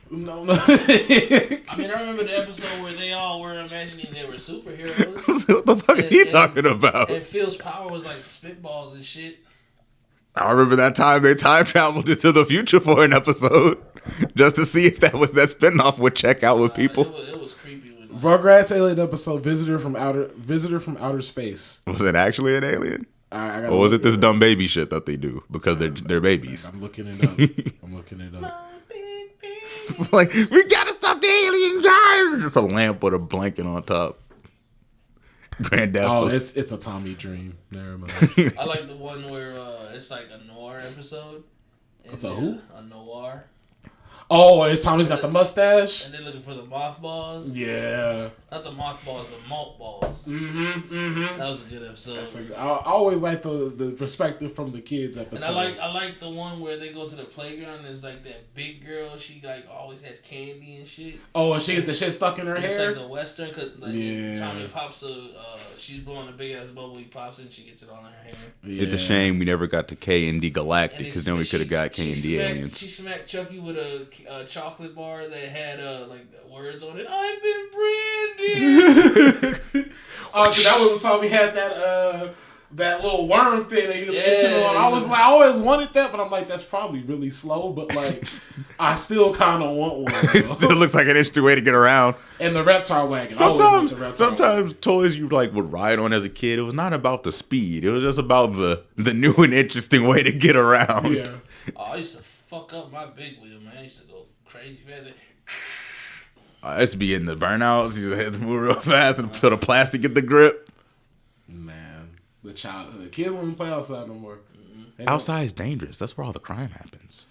No. I mean, I remember the episode where they all were imagining they were superheroes. What the fuck is he talking about? And Phil's power was like spitballs and shit. I remember that time they time traveled into the future for an episode just to see if that spinoff would check out with people. It was creepy. Rugrats alien episode, visitor from outer space. Was it actually an alien? I Or was it this dumb baby shit that they do because they're babies? I'm looking it up. It's like, we gotta stop the alien guys. Just a lamp with a blanket on top. Granddad. Oh, it's a Tommy dream. Never mind. I like the one where it's like a noir episode. What's a who? A noir. Oh, it's Tommy's got the mustache. And they're looking for the mothballs. Yeah. Not the mothballs, the malt balls. Mm-hmm. That was a good episode. I always like the perspective from the kids episodes. And I like the one where they go to the playground and it's like that big girl, she like always has candy and shit. Oh, and she gets the shit stuck in her hair? It's like the western, cause like yeah. Tommy pops she's blowing a big ass bubble, he pops it and she gets it on her hair. Yeah. It's a shame we never got to K&D Galactic because then we could have got K&D aliens. She smacked Chucky with a chocolate bar that had like words on it. I've been branded. Oh, so that was the time we had that little worm thing that you mentioned on. I was like, I always wanted that, but I'm like, that's probably really slow. But like, I still kind of want one. It still looks like an interesting way to get around. And the reptile wagon. Sometimes toys you like would ride on as a kid. It was not about the speed. It was just about the new and interesting way to get around. Yeah. Oh, I used to fuck up my big wheel, man. I used to go crazy fast. I used to be in the burnouts. You had to move real fast and put a plastic in the grip. Man, the childhood. Kids don't even play outside no more. Mm-hmm. Outside is dangerous. That's where all the crime happens.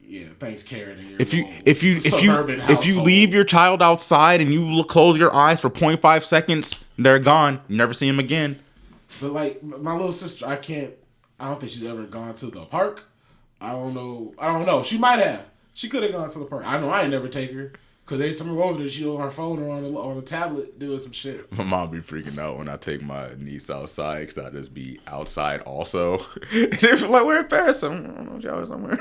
Yeah, thanks, Karen. If you leave your child outside and you close your eyes for 0.5 seconds, they're gone. You never see them again. But like my little sister, I don't think she's ever gone to the park. I don't know. She might have. She could have gone to the park. I know I ain't never take her. Because every time we go over there, she on her phone or on a tablet doing some shit. My mom be freaking out when I take my niece outside because I just be outside also. They're like, we're in Paris. I don't know if y'all are somewhere.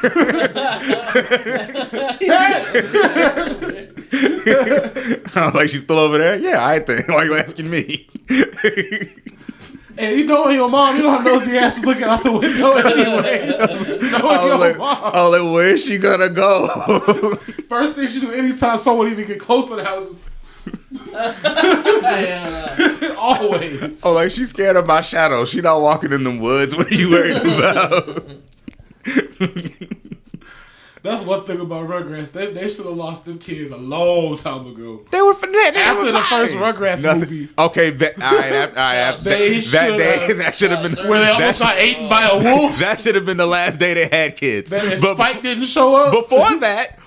I'm like, she's still over there? Yeah, I think. Why are you asking me? And you know your mom, you know how nosy ass was looking out the window anyways. I was like, where's she gonna go? First thing she do anytime someone even get close to the house. Always. Oh, like she's scared of my shadow. She not walking in them woods. What are you worried about? That's one thing about Rugrats. They should have lost them kids a long time ago. They were fine. After the first Rugrats movie. Okay, all right. That should have been where they almost got eaten by a wolf. That should have been the last day they had kids. But Spike didn't show up.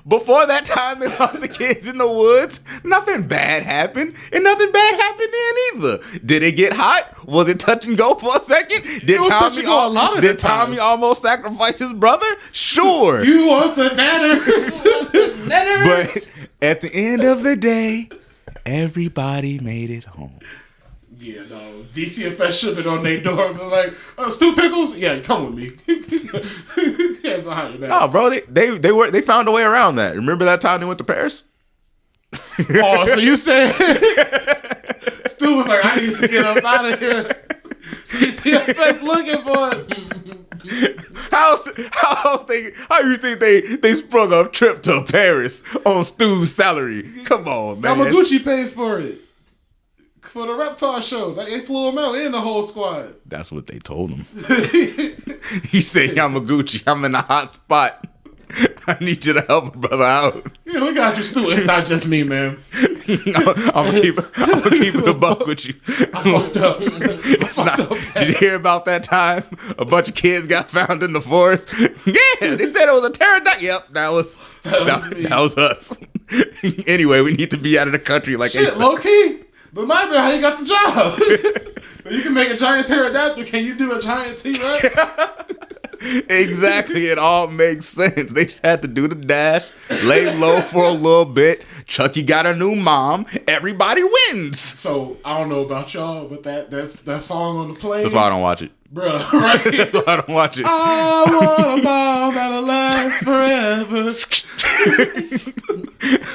Before that time they lost the kids in the woods, nothing bad happened, and nothing bad happened then either. Did it get hot? Was it touch and go for a second? Did Tommy almost sacrifice his brother? Sure. You want the nanners. But at the end of the day, everybody made it home. Yeah, no. DCFS should have been on their door, but like, Stu Pickles, yeah, come with me. Yeah, behind your back. Oh, bro, they found a way around that. Remember that time they went to Paris? Oh, so you said Stu was like, I need to get up out of here. DCFS looking for us. How you think they sprung a trip to Paris on Stu's salary? Come on, man. Yamaguchi paid for it. For the Reptar show. Like, they flew him out and the whole squad. That's what they told him. He said, Yamaguchi, I'm in a hot spot. I need you to help a brother out. Yeah, we got you, Stu. It's not just me, man. I'm gonna keep it a buck with you. I fucked up. Did you hear about that time a bunch of kids got found in the forest? Yeah, they said it was a pterodactyl. Yep, that was us. Anyway, we need to be out of the country like shit, ASAP. low key. But might be how you got the job. You can make a giant pterodactyl. Can you do a giant T-Rex? Exactly. It all makes sense. They just had to do the dash, lay low for a little bit. Chucky got a new mom. Everybody wins. So I don't know about y'all, but that song on the plane. That's why I don't watch it. Bruh, right? That's why I don't watch it. I want a bomb that'll last forever.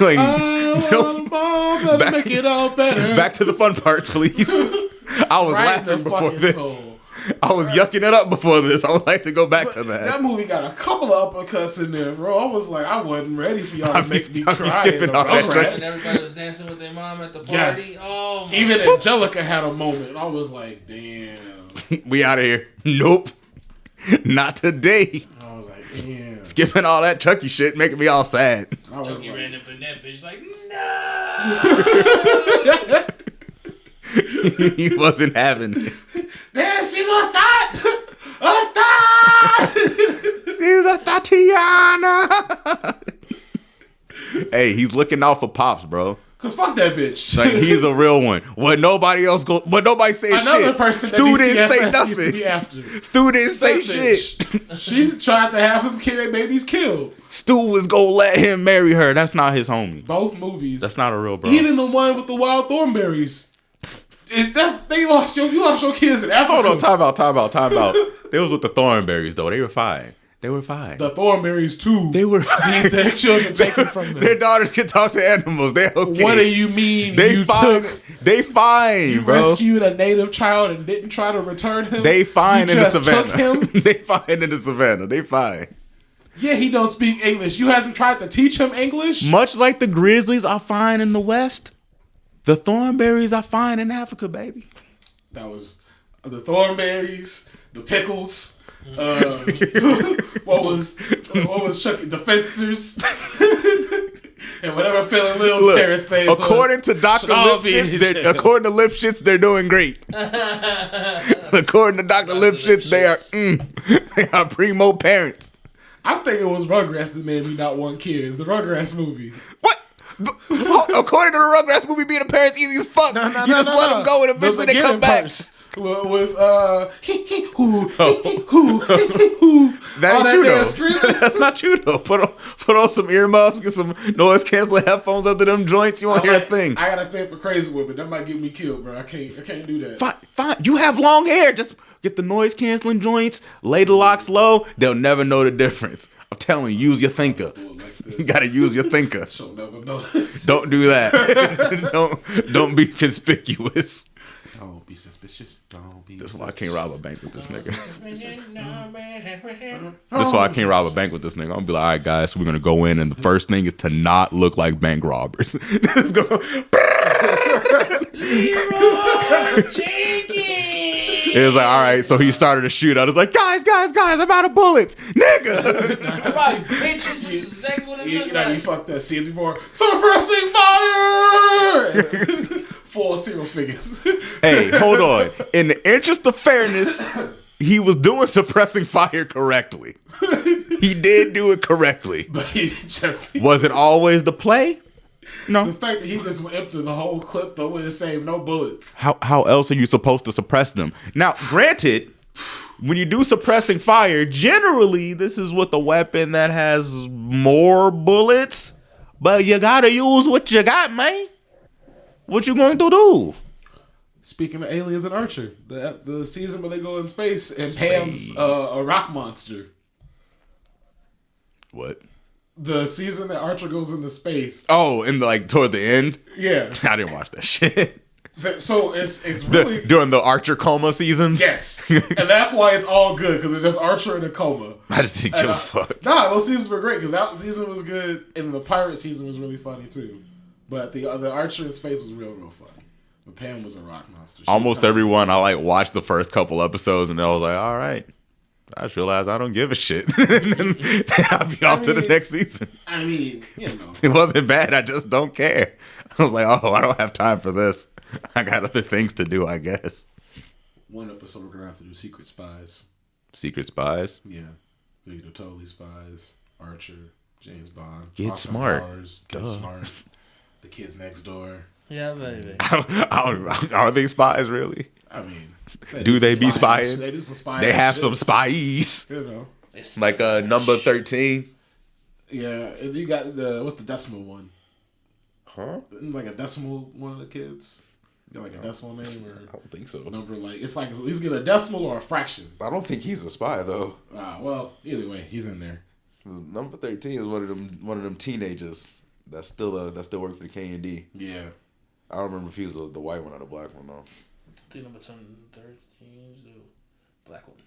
Like, I want a bomb that'll make it all better. Back to the fun parts, please. I was Right in laughing the before fucking this. soul. I was yucking it up before this. I would like to go back to that. That movie got a couple of uppercuts in there, bro. I was like, I wasn't ready for y'all to make me cry. skipping all that Rugrats. And everybody was dancing with their mom at the party. Yes. Oh my Even Angelica had a moment. I was like, damn. We out of here. Nope. Not today. I was like, damn. Skipping all that Chucky shit, making me all sad. I was Chucky like, ran up in that bitch like, no. He wasn't having it. damn, she's a thought. A thought. He's a Tatiana. Hey, he's looking out for Pops, bro. Cause fuck that bitch. Like, he's a real one. What nobody else go. What nobody say shit. Another person that Stu didn't say BCFS used to be nothing. after. Stu didn't say That shit. bitch. She tried to have him kill babies killed. Stu was gonna let him marry her. That's not his homie. Both movies. That's not a real bro. Even the one with the wild thornberries. You lost your kids in Africa. Hold on, time out. They was with the Thornberries though. They were fine. The thornberries too. They were fine. Their children taken from them. Their daughters can talk to animals. They're okay. What do you mean? They you fine. took, They fine, you bro. rescued a native child and didn't try to return him. They fine You in the just took savannah. him? They fine in the savannah. They fine. Yeah, he don't speak English. You hasn't tried to teach him English. Much like the Grizzlies are fine in the West, the Thornberries are fine in Africa, baby. That was the thornberries, the pickles. What was Chucky? The Fensters. And whatever Phil and Lil's Look, parents' names according to Dr. According to Lipschitz, they're doing great. According to Dr. Lipschitz, they are primo parents. I think it was Rugrats that made me not want kids. The Rugrats movie. What? According to the Rugrats movie, being a parent's easy as fuck. You just let them go and eventually they come back. With That all ain't you damn though. screaming. That's not you though. Put on some earmuffs, get some noise canceling headphones under them joints. You won't hear a thing. I got a thing for crazy women. That might get me killed, bro. I can't do that. Fine. You have long hair. Just get the noise canceling joints. Lay the locks low. They'll never know the difference. I'm telling you, use your thinker. You gotta use your thinker. She'll never notice. Don't do that. don't be conspicuous. Don't be suspicious. Don't be. That's why I can't rob a bank with this nigga. That's why I can't rob a bank with this nigga. I'm gonna be like, all right, guys, so we're gonna go in, and the first thing is to not look like bank robbers. Let's go. It was like, all right, so he started a shootout. It's like, guys, I'm out of bullets, nigga. Bitches, this is exactly what it looks like. You fucked that. See it before. Suppressing fire. Full zero figures. Hey, hold on. In the interest of fairness, he was doing suppressing fire correctly. He did do it correctly. But he just. Was it always the play? No. The fact that he just went up to the whole clip though would have saved no bullets. How else are you supposed to suppress them? Now, granted, when you do suppressing fire, generally this is with a weapon that has more bullets, but you gotta use what you got, man. What you going to do? Speaking of Aliens and Archer, the season where they go in space and Pam's a rock monster. What? The season that Archer goes into space. Oh, toward the end? Yeah. I didn't watch that shit. So it's really during the Archer coma seasons. Yes, and that's why it's all good because it's just Archer in a coma. I just didn't give a fuck. Nah, those seasons were great because that season was good, and the pirate season was really funny too. But the Archer in space was real funny. But Pam was a rock monster. Almost everyone I watched the first couple episodes and I was like, all right. I just realized I don't give a shit. And then I'll be off to the next season. I mean, you know. It wasn't bad. I just don't care. I was like, oh, I don't have time for this. I got other things to do, I guess. One episode we're going to have to do Secret Spies. Secret Spies? Yeah. So you do Totally Spies, Archer, James Bond. Get Austin smart. Powers, Get Smart. The Kids Next Door. Yeah, baby. Are they spies really? I mean, Do they be spying? They do some spying. They have shit, some spies. You know. Like number 13. Yeah, and you got what's the decimal one? Huh? Like a decimal one of the kids. You got like a decimal name or I don't think so. number like it's like at least get a decimal or a fraction. I don't think he's a spy though. Well, either way, he's in there. Number 13 is one of them teenagers that still work for the K&D. Yeah. I don't remember if he was the white one or the black one though. I think number 13 is the black one.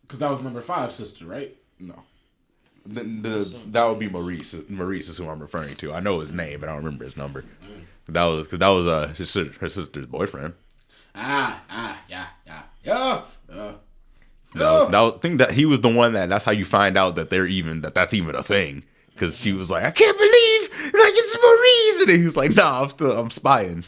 Because that was number 5 sister, right? No. That would be Maurice. Maurice is who I'm referring to. I know his name, but I don't remember his number. That was her sister's boyfriend. Yeah. I think that he was the one that's how you find out that that's even a thing. Because she was like, I can't believe it's Maurice, and he was like, nah, I'm spying.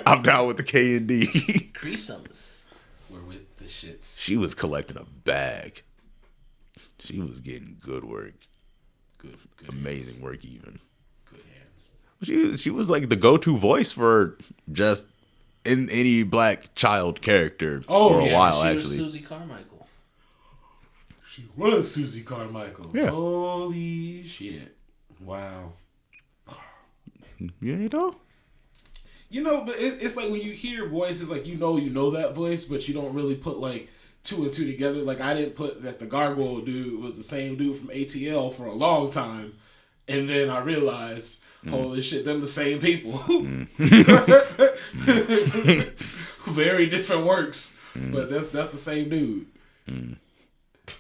I'm down with the K&D. Threesomes. We're with the shits. She was collecting a bag. She was getting good work. Good Amazing hands. work even. Good hands. She was like the go-to voice for just in any black child character for a while, she actually. was Susie Carmichael. She was Susie Carmichael. Yeah. Holy shit. Wow. You know? You know, but it's like when you hear voices, like you know that voice, but you don't really put like 2 and 2 together. Like I didn't put that the gargoyle dude was the same dude from ATL for a long time, and then I realized, holy shit, them the same people. Very different works, but that's the same dude.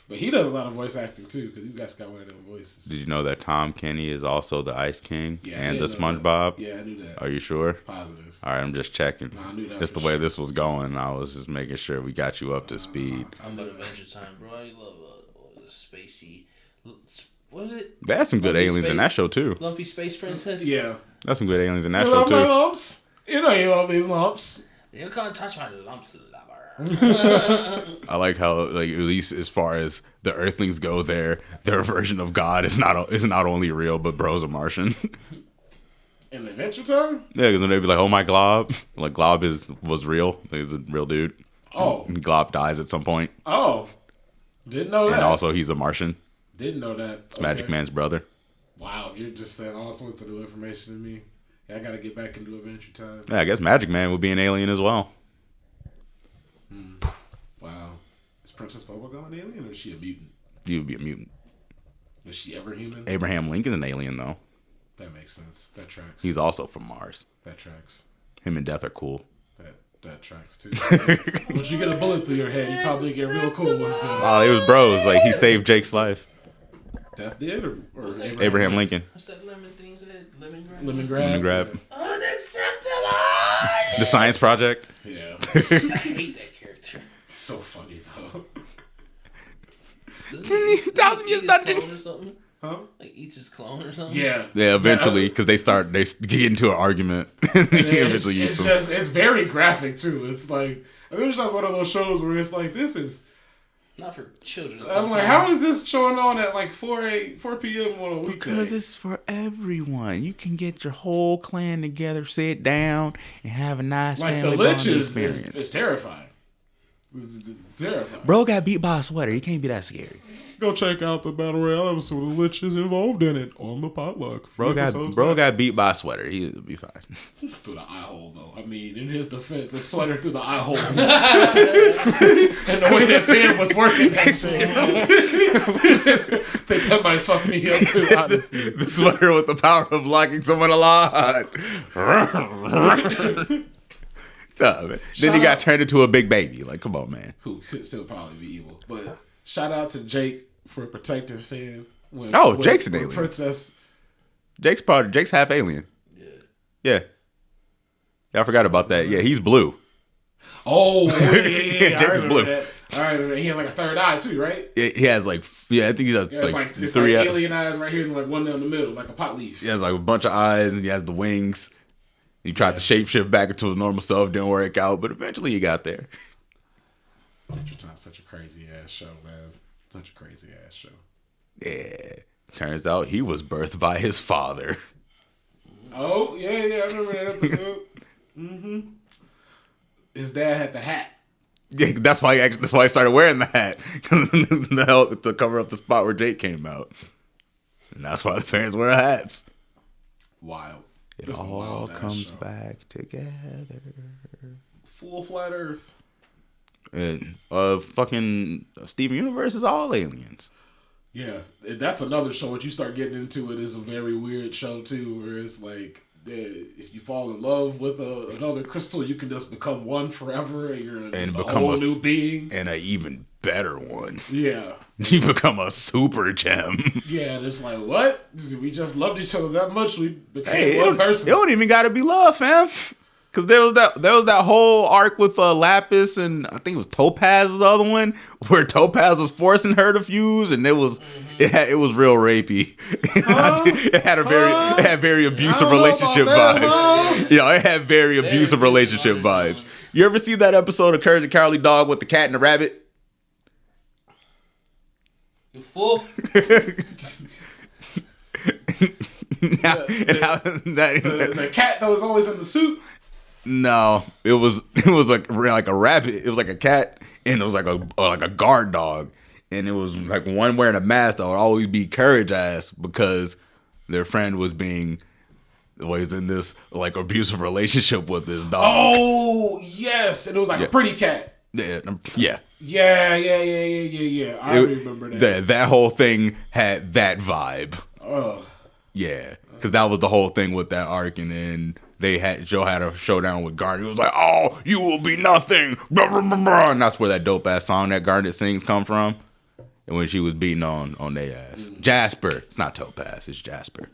But he does a lot of voice acting too, because he's got one of them voices. Did you know that Tom Kenny is also the Ice King Yeah, I and did the know that. SpongeBob? Yeah, I knew that. Are you sure? Positive. All right, I'm just checking. No, I knew that Just for the way sure. this was going, I was just making sure we got you up to speed. I'm about Adventure Time, bro. I love the spacey. What is it? They had some good Lumpy aliens in that show too. Lumpy Space Princess. Yeah. That's some good aliens in that You show love my too. lumps. You know you love these lumps. You can't touch my lumps, lover. I like how, like, at least as far as the Earthlings go, their version of God is not only real, but bro's a Martian. In Adventure Time? Yeah, because then they'd be like, "Oh my Glob," like Glob was real. Like, he's a real dude. Oh. And Glob dies at some point, Oh. Didn't know that. and also he's a Martian. Didn't know that. It's Magic Man's brother. Wow, you're just saying all sorts of new information to me. Yeah, I gotta get back into Adventure Time. Yeah, I guess Magic Man would be an alien as well. Wow. Is Princess Bubblegum an alien or is she a mutant? He would be a mutant. Is she ever human? Abraham Lincoln's an alien though. That makes sense. That tracks. He's also from Mars. That tracks. Him and Death are cool. That tracks too. Once you get a bullet through your head, you probably get real cool with them. Oh, they was bros. Like, he saved Jake's life. Death did or Abraham Lincoln. What's that lemon thing said? Lemon grab. Lemon grab. Lemon grab. Unacceptable. The Science Project. Yeah. I hate that character. So funny though. Doesn't Thousand Years eat his Dungeon. clone or something? Huh? Like eats his clone or something? Yeah. Yeah, eventually, because they get into an argument. And he eventually eats them. It's very graphic too. It's like I mean, it's just one of those shows where it's like this is. Not for children. I'm like, how is this showing on at like 4 p.m. on a weekday? Because it's for everyone. You can get your whole clan together, sit down, and have a nice like the family Lich bonding is experience. terrifying. It's terrifying. Bro got beat by a sweater. He can't be that scary. Go check out the Battle Royale episode. The Lich is involved in it on the Potluck. Bro got beat by a sweater. He'll be fine. Through the eye hole, though. I mean, in his defense, a sweater through the eye hole. And the way that fan was working, that shit. I think that might fuck me up too, honestly. The sweater with the power of locking someone alive. Nah, man. Then he got turned into a big baby. Like, come on, man. Who could still probably be evil. But shout out to Jake for protecting Finn. Jake's an alien. Princess. Jake's half alien. Yeah. Yeah, I forgot about that. Yeah, he's blue. Oh, yeah. Jake's blue. That. All right, he has like a third eye too, right? He has like, I think he has It's three like eyes. alien eyes right here and like one down the middle, like a pot leaf. He has like a bunch of eyes and he has the wings. He tried to shapeshift back into his normal self, didn't work out, but eventually he got there. Adventure Time, such a crazy ass show, man. Such a crazy ass show. Yeah. Turns out he was birthed by his father. Oh, yeah, I remember that episode. Mm-hmm. His dad had the hat. Yeah, that's why he started wearing the hat to cover up the spot where Jake came out, and that's why the parents wear hats. Wild. It Just a all wild ass comes show. back together. Full flat Earth. And fucking Steven Universe is all aliens. Yeah, that's another show. What you start getting into, it is a very weird show too, where it's like if you fall in love with another crystal, you can just become one forever, and you're just a become whole new being, and an even better one. Yeah, you become a super gem. Yeah, and it's like, what? We just loved each other that much. We became one person. It don't even got to be love, fam. Because there was that whole arc with Lapis and I think it was Topaz was the other one where Topaz was forcing her to fuse, and it was real rapey. It had very abusive relationship vibes. It had very abusive relationship vibes. You ever see that episode of Courage the Cowardly Dog with the cat and the rabbit? You fool. The cat that was always in the suit. No, it was like a rabbit. It was like a cat, and it was like a guard dog, and it was like one wearing a mask that would always be Courage ass because their friend was in this like abusive relationship with this dog. Oh yes, and it was like a pretty cat. Yeah. Yeah. I remember that. That whole thing had that vibe. Oh. Yeah, because that was the whole thing with that arc, and then Joe had a showdown with Garnet. He was like, "Oh, you will be nothing," blah, blah, blah, blah. And that's where that dope ass song that Garnet sings come from. And when she was beating on their ass, Jasper. It's not Topaz. It's Jasper.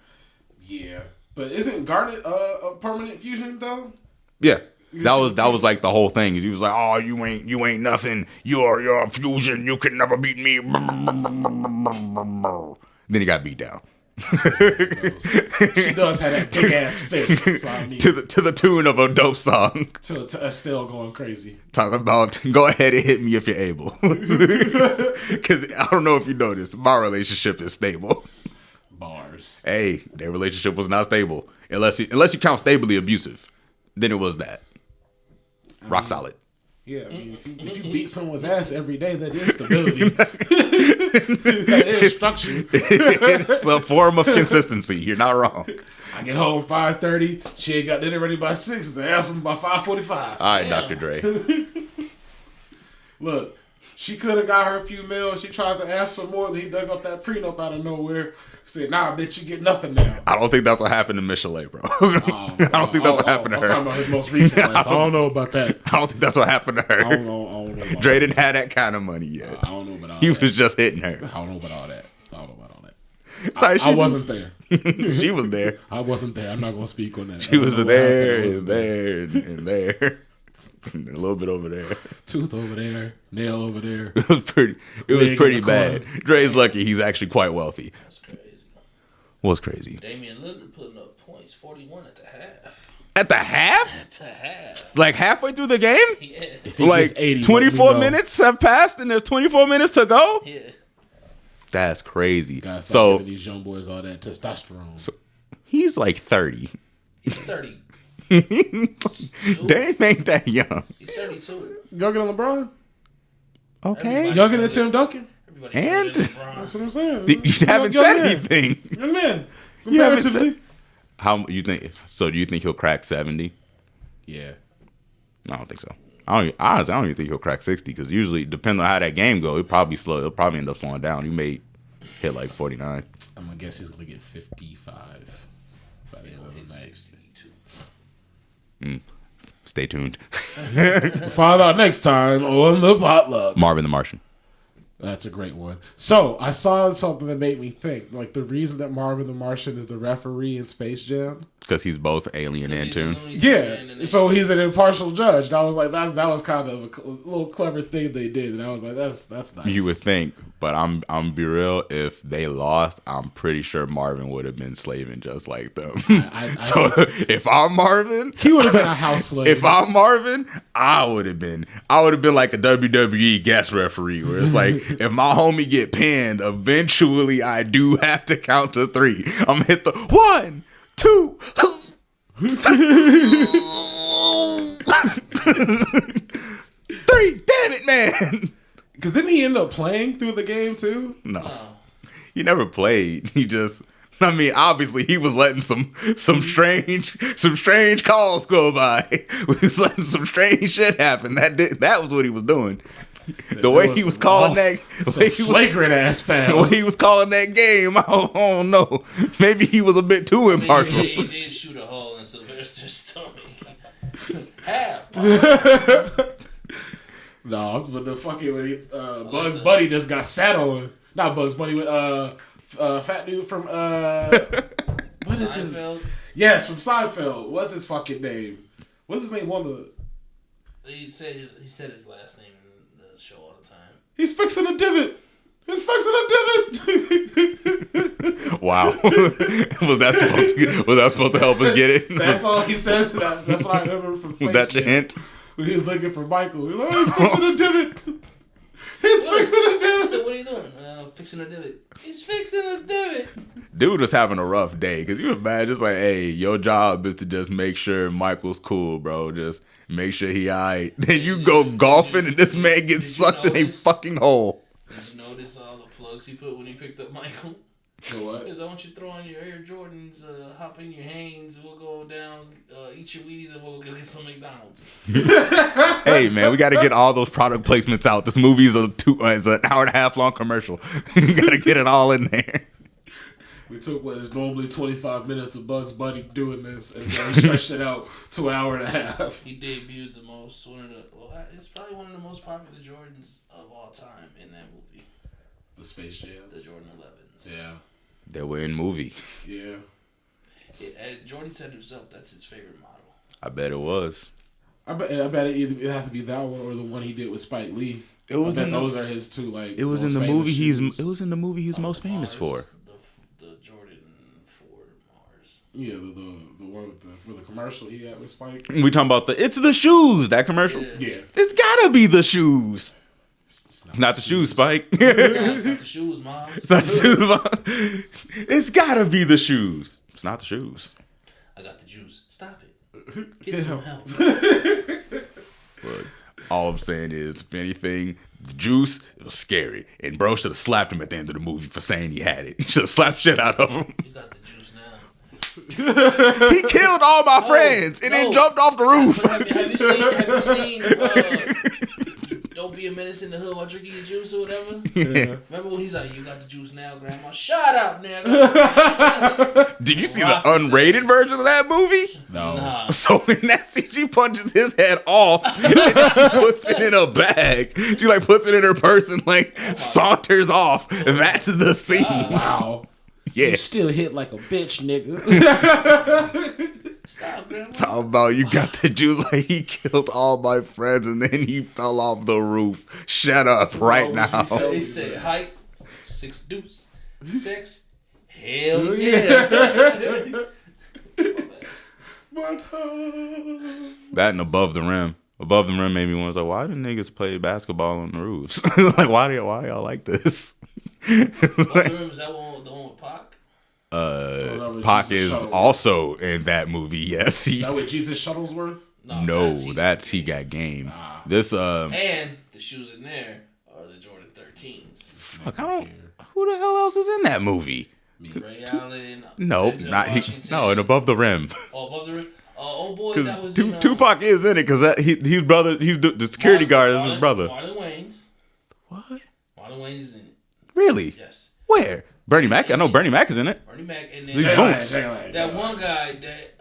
Yeah, but isn't Garnet a permanent fusion though? Yeah. That was like the whole thing. He was like, "Oh, you ain't nothing. You're a fusion. You can never beat me." Then he got beat down. She does have that big ass fist. So I mean, to the tune of a dope song. To Estelle going crazy. Talking about, go ahead and hit me if you're able. Because I don't know if you noticed, my relationship is stable. Bars. Hey, their relationship was not stable unless you count stably abusive. Then it was that. Rock solid. Yeah, I mean, if you beat someone's ass every day, that is stability. That is structure. It's a form of consistency. You're not wrong. I get home 5:30. She ain't got dinner ready by 6. I ask them by 5:45. All right, Dr. Dre. Look, she could have got her a few meals. She tried to ask for more. Then he dug up that prenup out of nowhere. Said, "Nah, bitch, you get nothing now." I don't think that's what happened to Michelet, bro. I don't think that's what happened to her. I'm talking about his most recent life. I don't know about that. I don't think that's what happened to her. I don't know about Dre didn't have that kind of money yet. I don't know about all He that. was just hitting her. I don't know about all that. Sorry, I wasn't there. She was there. I wasn't there. I'm not going to speak on that. She was there and there and there. And a little bit over there. Tooth over there. Nail over there. It was pretty bad. Dre's lucky he's actually quite wealthy. That's crazy. What's crazy? Damian Lillard putting up points, 41 at the half. At the half? At the half. Like halfway through the game? Yeah. Like 80, 24 minutes have passed and there's 24 minutes to go? Yeah. That's crazy. Gotta stop So giving these young boys all that testosterone. he's like 30. He's 30. Dame ain't that young. He's 32. Younger than LeBron? Okay. Everybody- Younger than Tim Duncan? Everybody And- That's what I'm saying. You haven't Young said man. anything. Young man. You haven't said- Comparatively. How you think? So do you think he'll crack 70? Yeah. I don't think so. Honestly, I don't even think he'll crack 60 because usually, depending on how that game go, he'll probably end up slowing down. He may hit like 49. I'm going to guess he's going to get 55 by the end of the night. 62. Stay tuned. Find out next time on the Potluck. Marvin the Martian. That's a great one. So, I saw something that made me think. Like, the reason that Marvin the Martian is the referee in Space Jam. Because he's both alien and Toon. Yeah. So, he's an impartial judge. And I was like, that was kind of a little clever thing they did. And I was like, that's nice. You would think, but I'm be real. If they lost, I'm pretty sure Marvin would have been slaving just like them. So if I'm Marvin, He would have been a house slave. if I'm Marvin, I would have been like a WWE guest referee, where it's like if my homie get pinned, eventually I do have to count to 3. I'm gonna hit the 1, 2. Damn it, man. Because didn't he end up playing through the game too? No. He never played. He just, I mean, obviously he was letting some strange calls go by. He was letting some strange shit happen. That was what he was doing. The way he was calling that, flagrant ass foul. The way he was calling that game, I don't know. Maybe he was a bit too impartial. He did shoot a hole in Sylvester's stomach. Half. No, but the fucking when Bugs Bunny just got sat on. Not Bugs Bunny with fat dude from what is his? Yes, from Seinfeld. What's his fucking name? What's his name? He said his last name in the show all the time. He's fixing a divot. He's fixing a divot. Wow. was that supposed to help us get it? That's all he says. That's what I remember from Space Was that your Jam. hint? When he was looking for Michael, he's like, oh, he's fixing a divot. He's fixing a divot. I said, what are you doing? Fixing a divot. He's fixing a divot. Dude was having a rough day because you imagine just like, hey, your job is to just make sure Michael's cool, bro. Just make sure he alright. Then you go golfing and this man gets sucked in a fucking hole. Did you notice all the plugs he put when he picked up Michael? For what? Because I want you to throw on your Air Jordans, hop in your Hanes, we'll go down, eat your Wheaties, and we'll go get some McDonald's. Hey, man, we got to get all those product placements out. This movie is an hour and a half long commercial. We got to get it all in there. We took what is normally 25 minutes of Bugs Bunny doing this and then stretched it out to an hour and a half. He debuted the most, it's probably one of the most popular Jordans of all time in that movie. The Space Jam. The Jordan 11s. Yeah. They were in movie. Yeah. Jordan said himself that's his favorite model. I bet it was. I bet it have to be that one or the one he did with Spike Lee. It was those are his two like. It was in the movie he's most famous Mars, for. The Jordan 4 Mars. Yeah, the one for the commercial he had with Spike. We talking about it's the shoes, that commercial. Yeah. It's gotta be the shoes. Not the shoes, Spike. It's not the shoes, Mom. It's not the shoes, Mom. It's gotta be the shoes. It's not the shoes. I got the juice. Stop it. Get some help. Look, all I'm saying is, if anything, the juice, it was scary. And bro should have slapped him at the end of the movie for saying he had it. He should have slapped shit out of him. You got the juice now. He killed all my friends and then jumped off the roof. But have you seen Don't Be a Menace in the Hood while drinking your juice or whatever? Yeah. Remember when he's like, you got the juice now, Grandma? Shut up, nigga. Did you see the unrated version of that movie? No. Nah. So in that scene, she punches his head off and then she puts it in a bag. She like puts it in her purse and like saunters off. That's the scene. Wow. Yeah. You still hit like a bitch, nigga. Stop, Grandma. Talk about you got the juice like he killed all my friends and then he fell off the roof. Shut up right now. He said, height, 6 deuce, sex, hell yeah. That and Above the Rim. Above the Rim made me wonder, like, why do niggas play basketball on the roofs? Like, why y'all like this? Is that the one with Pac? Pac is also in that movie. Yes, That with Jesus Shuttlesworth? No, that's He Got Game. This and the shoes in there are the Jordan 13s. Fuck, who the hell else is in that movie? Ray Allen. No, Denzel not he. Washington. No, and Above the Rim. Oh, Above the Rim. Oh boy, that was Because Tupac is in it because he's brother. He's the security guard is his brother. Marlon Wayans. What? Marlon Wayans is in it. Really? Yes. Where? Bernie Mac. I know Bernie Mac is in it. Bernie Mac and These then boots. that one guy that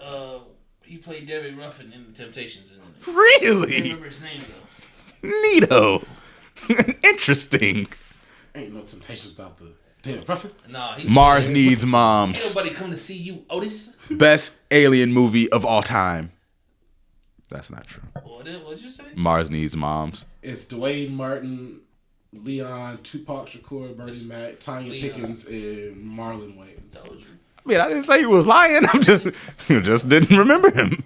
he played David Ruffin in the Temptations. I can't Really? remember his name though. Neato. Interesting. Ain't no Temptations without the damn Ruffin. Nah, Mars ain't Needs Moms. nobody come to see you, Otis. Best alien movie of all time. That's not true. What'd you say? Mars Needs Moms. It's Dwayne Martin, Leon, Tupac Shakur, Bernie Mac, Tanya Leon. Pickens, and Marlon Wayans. Told you. I mean, I didn't say he was lying. I just didn't remember him.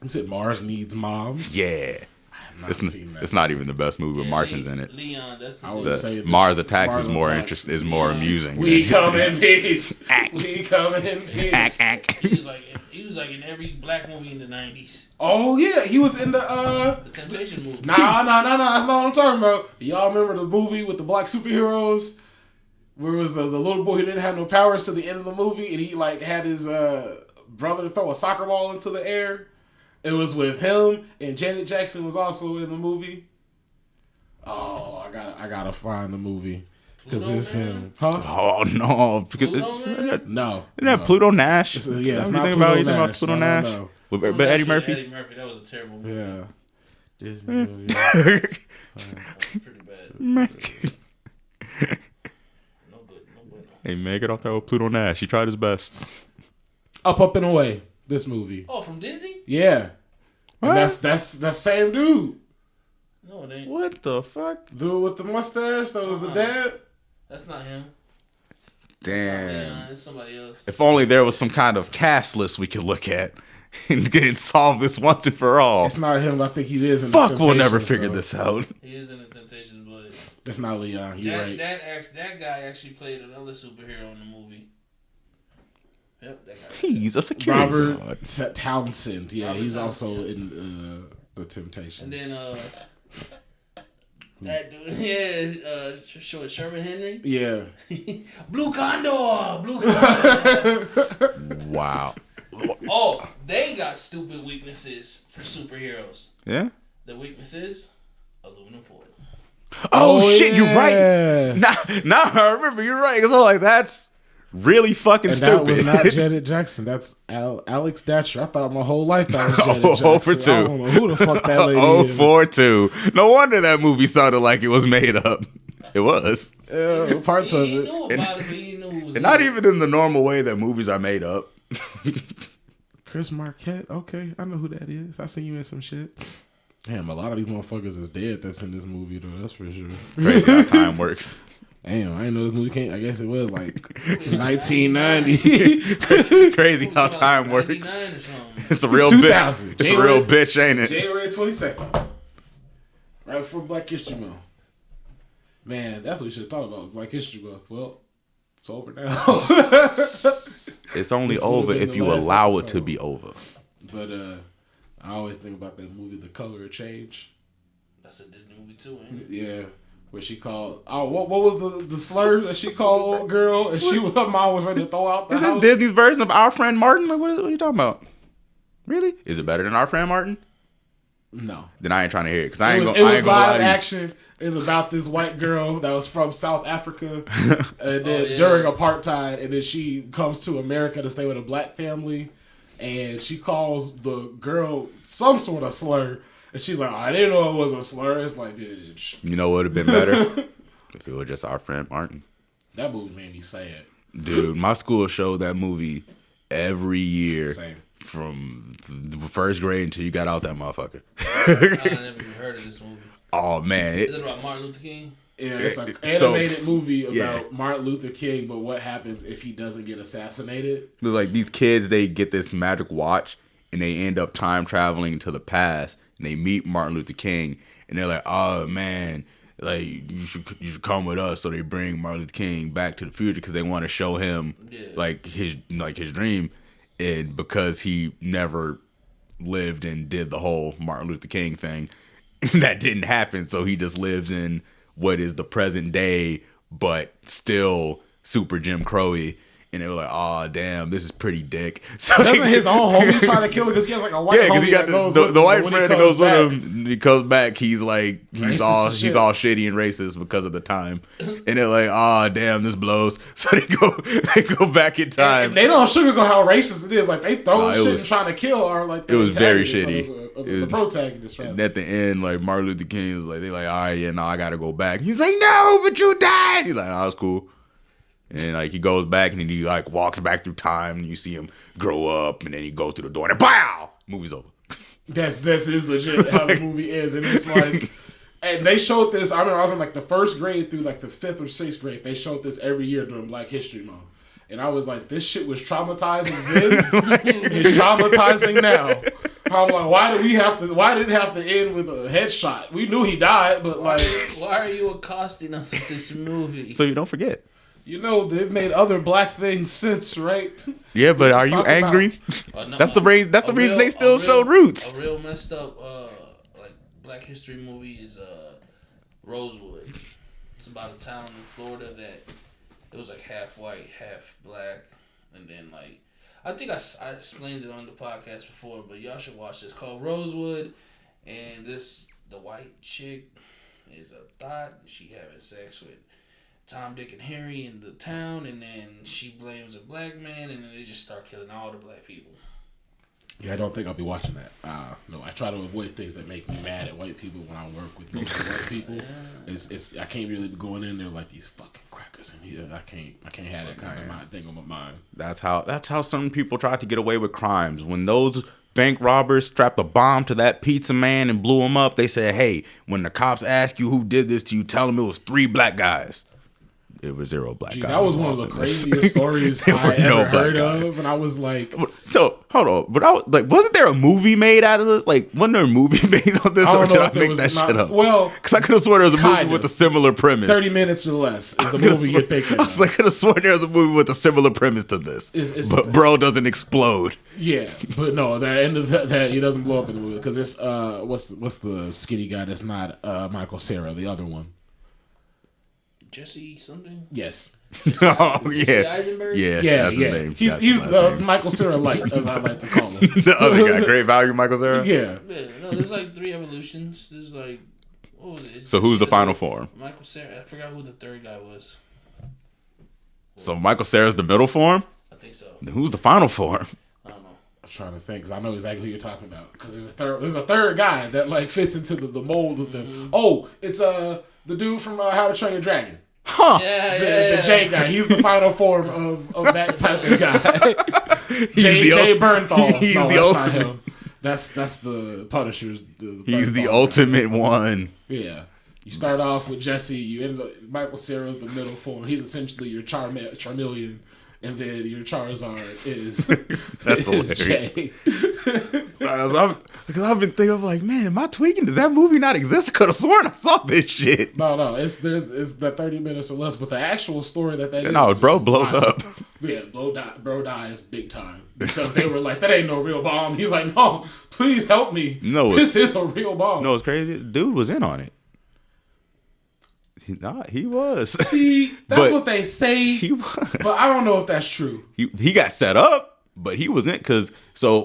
You said Mars Needs Moms? Yeah. I have not seen that. It's not even the best movie with Martians in it. Leon, that's the I would say The the Mars Attacks Mars is more Attacks is more amusing. We come in peace. We come in peace. He was like in every black movie in the 90s. Oh yeah, he was in the Temptation movie. Nah. That's not what I'm talking about. Y'all remember the movie with the black superheroes? Where it was the little boy who didn't have no powers to the end of the movie, and he like had his brother throw a soccer ball into the air. It was with him, and Janet Jackson was also in the movie. Oh, I gotta find the movie because it's him. Huh? Oh no! No. Isn't that Pluto Nash? It's not Think Pluto about Nash. Pluto No, Nash? no. But Eddie Murphy. Eddie Murphy, that was a terrible movie. Yeah. Disney movie. That was pretty bad. Man. No good. Hey man, get off that old Pluto Nash. He tried his best. Up and Away. This movie. Oh, from Disney? Yeah. What? And that's same dude. No, it ain't. What the fuck? Dude with the mustache that was the dad. That's not him. Damn. It's somebody else. If only there was some kind of cast list we could look at and solve this once and for all. It's not him. I think he is in Fuck, the we'll never Temptations, figure though. this out. He is in the Temptations, but It's not Leon. You're right. that guy actually played another superhero in the movie. Yep, that guy. He's a security Robert guard. Townsend. Yeah, Robert he's Townsend, also yeah. in the Temptations. And then that dude, Sherman Henry. Yeah. Blue Condor. Wow. Oh, they got stupid weaknesses for superheroes. Yeah? The weakness is aluminum foil. Oh, shit, you're yeah. right. Now I remember, you're right. So like that's really fucking And stupid. that was not Janet Jackson. That's Alex Datcher. I thought my whole life that was Janet Jackson. 0 for 2. I don't know who the fuck that lady is. 0 for 2. No wonder that movie sounded like it was made up. It was. Parts of He it. knew about it, but he knew it was And not even in the normal way that movies are made up. Chris Marquette. Okay, I know who that is. I seen you in some shit. Damn, a lot of these motherfuckers is dead that's in this movie, though. That's for sure. Crazy how time works. Damn, I didn't know this movie came. I guess it was like 1990. Crazy how like time 99 works. or something. It's a real 2000. bitch. It's a real bitch, ain't it? January 22nd. Right before Black History Month. Man, that's what we should have talked about. Black History Month. Well, it's over now. It's only This would've over been if the you last allow it episode. to be over. But I always think about that movie, The Color of Change. That's a Disney movie too, ain't it? Yeah. Where she called, what was the slur that she called old girl? And her mom was ready to throw out the Is house. this Disney's version of Our Friend Martin? Like, what are you talking about? Really? Is it better than Our Friend Martin? No. Then I ain't trying to hear it because I ain't It gonna. I was ain't gonna lie live to you. action. It was about this white girl that was from South Africa, and then yeah. during apartheid, and then she comes to America to stay with a black family, and she calls the girl some sort of slur, and she's like, "I didn't know it was a slur." It's like, bitch, You know what would have been better if it was just Our Friend Martin. that movie made me sad. Dude, my school showed that movie every year Same. from the first grade until you got out that motherfucker. I never even heard of this movie. Oh man, Is it about Martin Luther King? Yeah, it's an So- animated movie about yeah. Martin Luther King, but what happens if he doesn't get assassinated? It was like these kids, they get this magic watch and they end up time traveling to the past and they meet Martin Luther King and they're like, oh man, like you should come with us. So they bring Martin Luther King back to the future because they want to show him like his dream, and because he never lived and did the whole Martin Luther King thing, that didn't happen. So he just lives in what is the present day, but still super Jim Crow-y. And they were like, "Oh, damn, this is pretty dick." So Doesn't his own homie try to kill him because he has like a white yeah, homie because he got that goes the with him, white but when he friend that comes goes back- with him. He comes back, he's like Racist as he's shit. all shitty and racist because of the time. And they're like, "Oh, damn, this blows." So they go back in time. And they don't sugarcoat how racist it is. Like they throwing Nah, it shit was- and trying to kill our like. it was very antagonist shitty. of It the was- protagonist. Right? And at the end, like Martin Luther King was like, they're like, "All right, yeah, no, I gotta go back." He's like, "No, but you died." He's like, "No, it's cool." And like he goes back and then he like walks back through time and you see him grow up and then he goes through the door and BOW! Movie's over. This is legit how the movie is, and it's like, and they showed this. I remember I was in like the first grade through like the 5th or 6th grade. They showed this every year during Black History Month, and I was like, this shit was traumatizing then. It's traumatizing now. I'm like, why did it have to end with a headshot? We knew he died, but like, why are you accosting us with this movie? So you don't forget. you know, they've made other black things since, right? Yeah, but are you angry? That's the reason. That's the reason they still showed Roots. A real messed up, like Black History movie is Rosewood. It's about a town in Florida that it was like half white, half black, and then like I think I explained it on the podcast before, but y'all should watch this. It's called Rosewood, and the white chick is a thought. She having sex with Tom, Dick, and Harry in the town, and then she blames a black man, and then they just start killing all the black people. Yeah, I don't think I'll be watching that. No, I try to avoid things that make me mad at white people when I work with mostly white people. It's I can't really be going in there like these fucking crackers in here. I can't have that kind of thing on my mind. That's how some people try to get away with crimes. When those bank robbers strapped a bomb to that pizza man and blew him up, they said, "Hey, when the cops ask you who did this to you, tell them it was 3 black guys." It was 0 black guys. That was one of the craziest stories I ever heard of, and I was like, "So hold on," but I was like, "Wasn't there a movie made out of this? Like, wasn't there a movie made on this, or did I make that shit up?" Well, because I could have sworn there was a movie with a similar premise. 30 minutes or less is the movie you're thinking. I was like, I could have sworn there was a movie with a similar premise to this, but bro doesn't explode. Yeah, but no, that end of that he doesn't blow up in the movie because it's what's the skinny guy that's not Michael Cera, the other one. Jesse something? Yes. Oh yeah, Jesse Eisenberg? yeah, That's his name. He's the Michael Cera light, as I like to call him. The other guy, Great Value, Michael Cera. Yeah. No, there's like 3 evolutions. There's like, what was it? So who's the final form? Michael Cera. I forgot who the third guy was. So Michael Cera's the middle form. I think so. Then who's the final form? I don't know. I'm trying to think because I know exactly who you're talking about. Because there's a third guy that like fits into the mold of them. Mm-hmm. Oh, it's the dude from How to Train Your Dragon. Huh? The J guy. He's the final form of that type of guy. Jay Bernthal. He's the ultimate. Not him. That's the Punisher's. He's the ultimate one. Yeah. You start off with Jesse. You end up Michael Cera's the middle form. He's essentially your Charmeleon, and then your Charizard is that's hilarious. Jay. Because I've been thinking of like, man, am I tweaking? Does that movie not exist? I could have sworn I saw this shit. No, it's that 30 minutes or less, but the actual story that is. No, bro blows up. Yeah, bro dies big time because they were like, that ain't no real bomb. He's like, no, please help me. No, this is a real bomb. No, it's crazy. Dude was in on it. He was. See, that's what they say. He was, but I don't know if that's true. He got set up, but he was in because so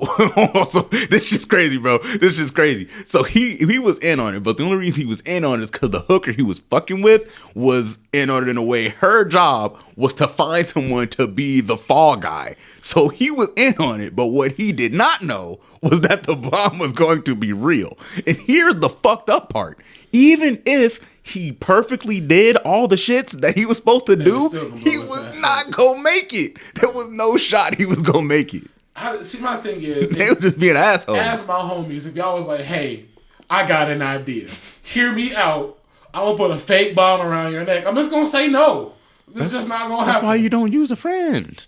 this shit's crazy, bro. This shit's crazy. So he was in on it, but the only reason he was in on it is because the hooker he was fucking with was in on it in a way. Her job was to find someone to be the fall guy. So he was in on it, but what he did not know was that the bomb was going to be real. And here's the fucked up part. Even if he perfectly did all the shits that he was supposed to do, he was not gonna make it. There was no shot he was gonna make it. See, my thing is, they would just be an asshole. Ask my homies if y'all was like, hey, I got an idea. Hear me out. I'm gonna put a fake bomb around your neck. I'm just gonna say no. This is just not gonna happen. That's why you don't use a friend.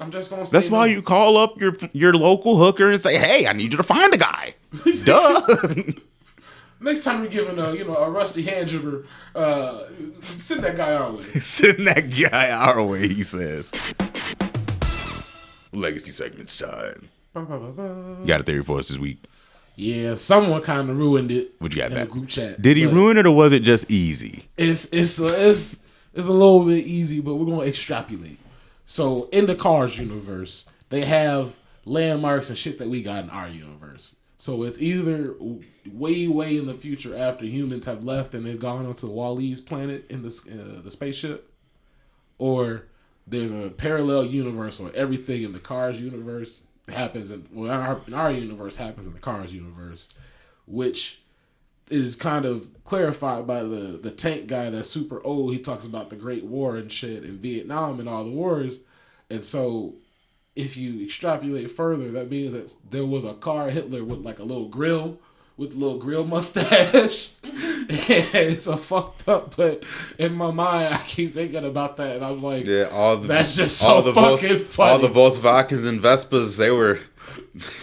I'm just gonna say that's why you call up your local hooker and say, hey, I need you to find a guy. Duh. Next time you're giving a rusty hand jibber, send that guy our way. Send that guy our way, he says. Legacy segments time. You got a theory for us this week? Yeah, someone kind of ruined it. What you got in back? The group chat. Did he ruin it or was it just easy? It's a little bit easy, but we're gonna extrapolate. So in the Cars universe, they have landmarks and shit that we got in our universe. So it's either way in the future after humans have left and they've gone onto Wall-E's planet in the spaceship, or there's a parallel universe where everything in the Cars universe happens in our universe happens in the Cars universe, which is kind of clarified by the tank guy that's super old. He talks about the Great War and shit in Vietnam and all the wars, and so if you extrapolate further, that means that there was a car Hitler with like a little grill, with a little grill mustache. And it's a fucked up, but in my mind, I keep thinking about that, and I'm like, that's just so fucking funny. All the Volkswagens and Vespas,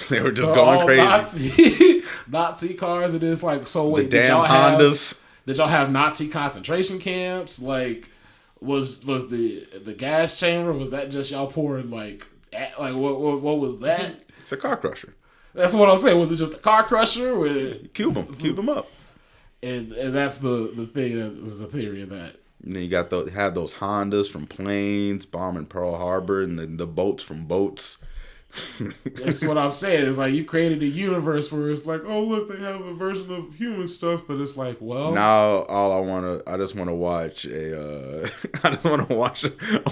They were just They're going all crazy. Nazi cars, and it's like, so The wait, damn Hondas. Did y'all have Nazi concentration camps? Like, was the gas chamber? Was that just y'all pouring like what was that? It's a car crusher. That's what I'm saying. Was it just a car crusher? Cube them up. And that's the thing. That was the theory of that. And then you got have those Hondas from planes bombing Pearl Harbor, and then the boats from boats. That's what I'm saying. It's like you created a universe where it's like, oh look, they have a version of human stuff, but it's like, well, now I just want to watch a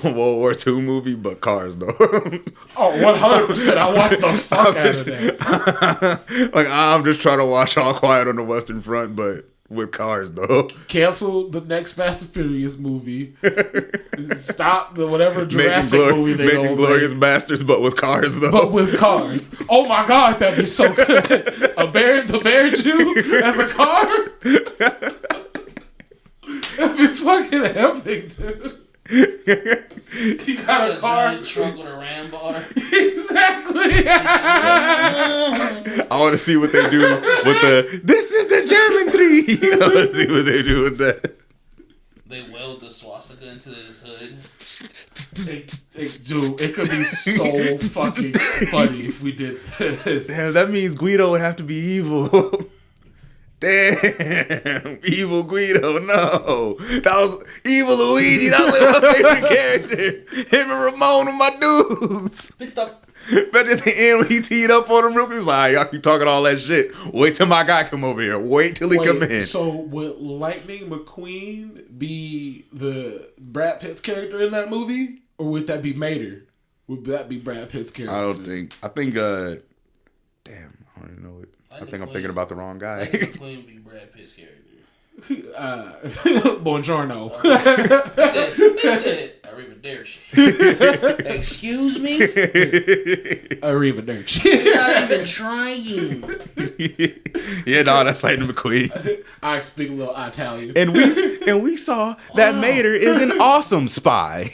World War II movie, but cars though. Oh, 100%. I watched the fuck out of that. Like, I'm just trying to watch All Quiet on the Western Front, but with cars though. Cancel the next Fast and Furious movie. Stop the whatever Jurassic movie they making gonna Glorious make. Bastards, but with cars though. But with cars. Oh my god, that'd be so good. The bear Jew as a car? That'd be fucking epic, dude. You got a car. Giant truck with a ram bar. Exactly. I want to see what they do with this is the German 3. I want to see what they do with that. They weld the swastika into his hood. Dude, it could be so fucking funny if we did this. Damn, that means Guido would have to be evil. Damn, evil Guido, no. That was evil Luigi, that was my favorite character. Him and Ramon were my dudes. Bitch, stop. But at the end, when he teed up on him, he was like, y'all keep talking all that shit. Wait till my guy come over here. Wait till he come in. So would Lightning McQueen be the Brad Pitt's character in that movie? Or would that be Mater? Would that be Brad Pitt's character? I think, damn, I don't even know it. I think I'm thinking about the wrong guy. McQueen would be Brad Pitt's character. Buongiorno. They said, arrivederci. Excuse me? Arrivederci. You're not even trying. Yeah, no, that's Lightning McQueen. I speak a little Italian. And we saw that Mater is an awesome spy.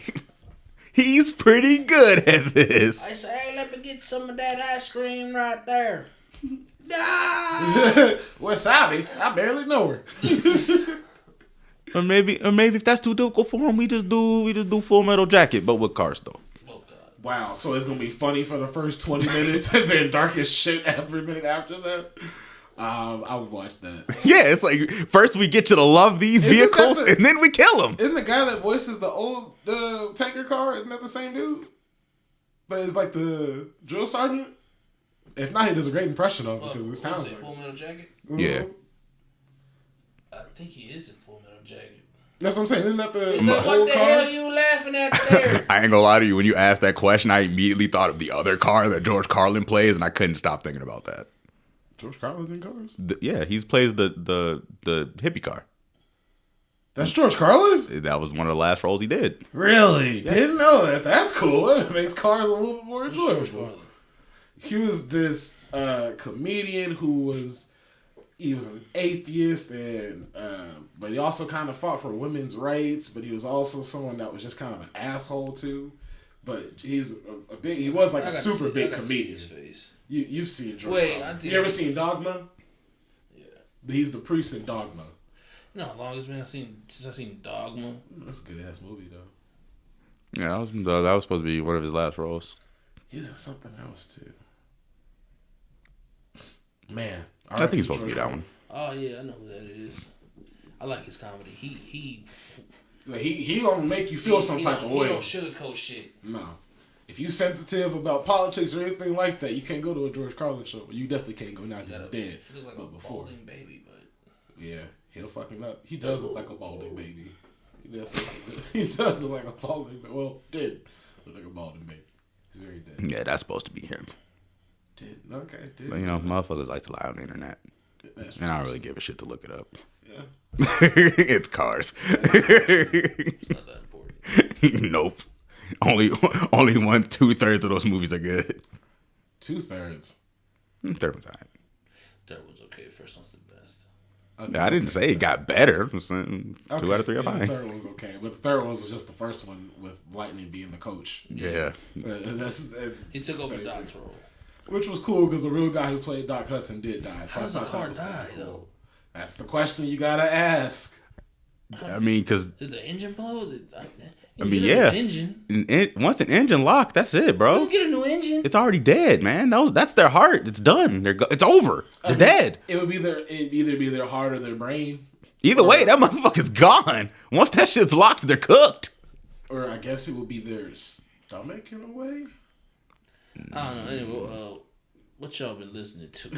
He's pretty good at this. I say, hey, let me get some of that ice cream right there. Wasabi? I barely know her. Or maybe if that's too difficult for him, we just do Full Metal Jacket, but with cars though. Oh, God. Wow, so it's gonna be funny for the first 20 minutes and then dark as shit every minute after that. I would watch that. Yeah, it's like first we get you to love these vehicles, and then we kill them. Isn't the guy that voices the old tanker car, isn't that the same dude? That is like the drill sergeant? If not, he does a great impression of it because it sounds like Full Metal Jacket? Mhm. Yeah. I think he is in Full Metal Jacket. That's what I'm saying. Isn't that the Is that old what the car? hell you laughing at there? I ain't gonna lie to you. When you asked that question, I immediately thought of the other car that George Carlin plays, and I couldn't stop thinking about that. George Carlin's in cars? Yeah, he plays the hippie car. That's George Carlin? That was one of the last roles he did. Really? Didn't know that. That's cool. It makes cars a little bit more Who's George enjoyable. Carlin? He was this comedian who was an atheist, and but he also kind of fought for women's rights. But he was also someone that was just kind of an asshole too. But he's a big. He was like a super big comedian. His face. You've seen George Wait, Carlin. I think You ever seen Dogma? Yeah. He's the priest in Dogma. You know how long it's been since I've seen Dogma? That's a good ass movie though. Yeah, that was supposed to be one of his last roles. He's in something else too. Man, I think he's supposed to be that one. Oh yeah, I know who that is. I like his comedy. He gonna make you feel some type of way. He don't sugarcoat shit. No. If you sensitive about politics or anything like that, you can't go to a George Carlin show. You definitely can't go now because he's dead. He look like But a before. balding baby, but Yeah, he'll fucking up. He does look like a balding baby. He does look like a balding baby. Well, did look like a balding baby. He's very dead. Yeah, that's supposed to be him. Did. Okay, did. But motherfuckers like to lie on the internet, and I don't really give a shit to look it up. Yeah. It's cars. it's not that important. Nope. Only 2/3 of those movies are good. 2/3. Third one's alright. Third one's okay. First one's the best. Okay. I didn't say it got better. I'm saying 2 out of 3 are The fine. third one's okay, but the third one was just the first one with Lightning being the coach. Yeah. It's He took over same Doc's thing. role. Which was cool because the real guy who played Doc Hudson did die. So How does a car that was die, kinda though? That's the question you gotta ask. I mean, because Did the engine blow? yeah. Engine. Once an engine locked, that's it, bro. Don't get a new engine. It's already dead, man. That's their heart. It's done. It's over. They're dead. It would it'd either be their heart or their brain. Either way, that motherfucker's gone. Once that shit's locked, they're cooked. Or I guess it would be their stomach in a way. I don't know. Anyway, what y'all been listening to?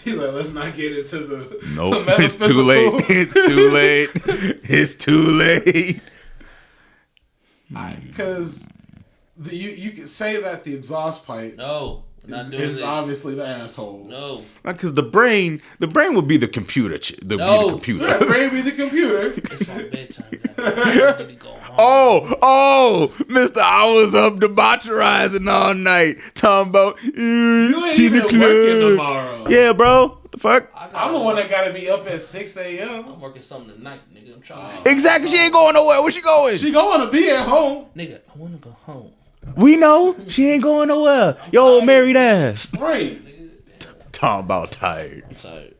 He's like, let's not get into the. Nope. The It's too late. It's too late. It's too late. Because you can say that the exhaust pipe No, we're not doing is this. obviously the asshole. No. Because the brain would be the computer. Be No. the computer. Yeah, maybe the computer. It's my bedtime. I need to go home. Oh, Mister, I was up debaucherizing all night. Talking about You ain't even working tomorrow. Yeah, bro. What the fuck? I'm the one that gotta be up at 6 a.m. I'm working something tonight, nigga. I'm trying. Exactly. She ain't going nowhere. Where she going? She gonna be at home. Nigga, I want to go home. We know she ain't going nowhere. Yo, old married ass. Right. Talking about tired. I'm tired.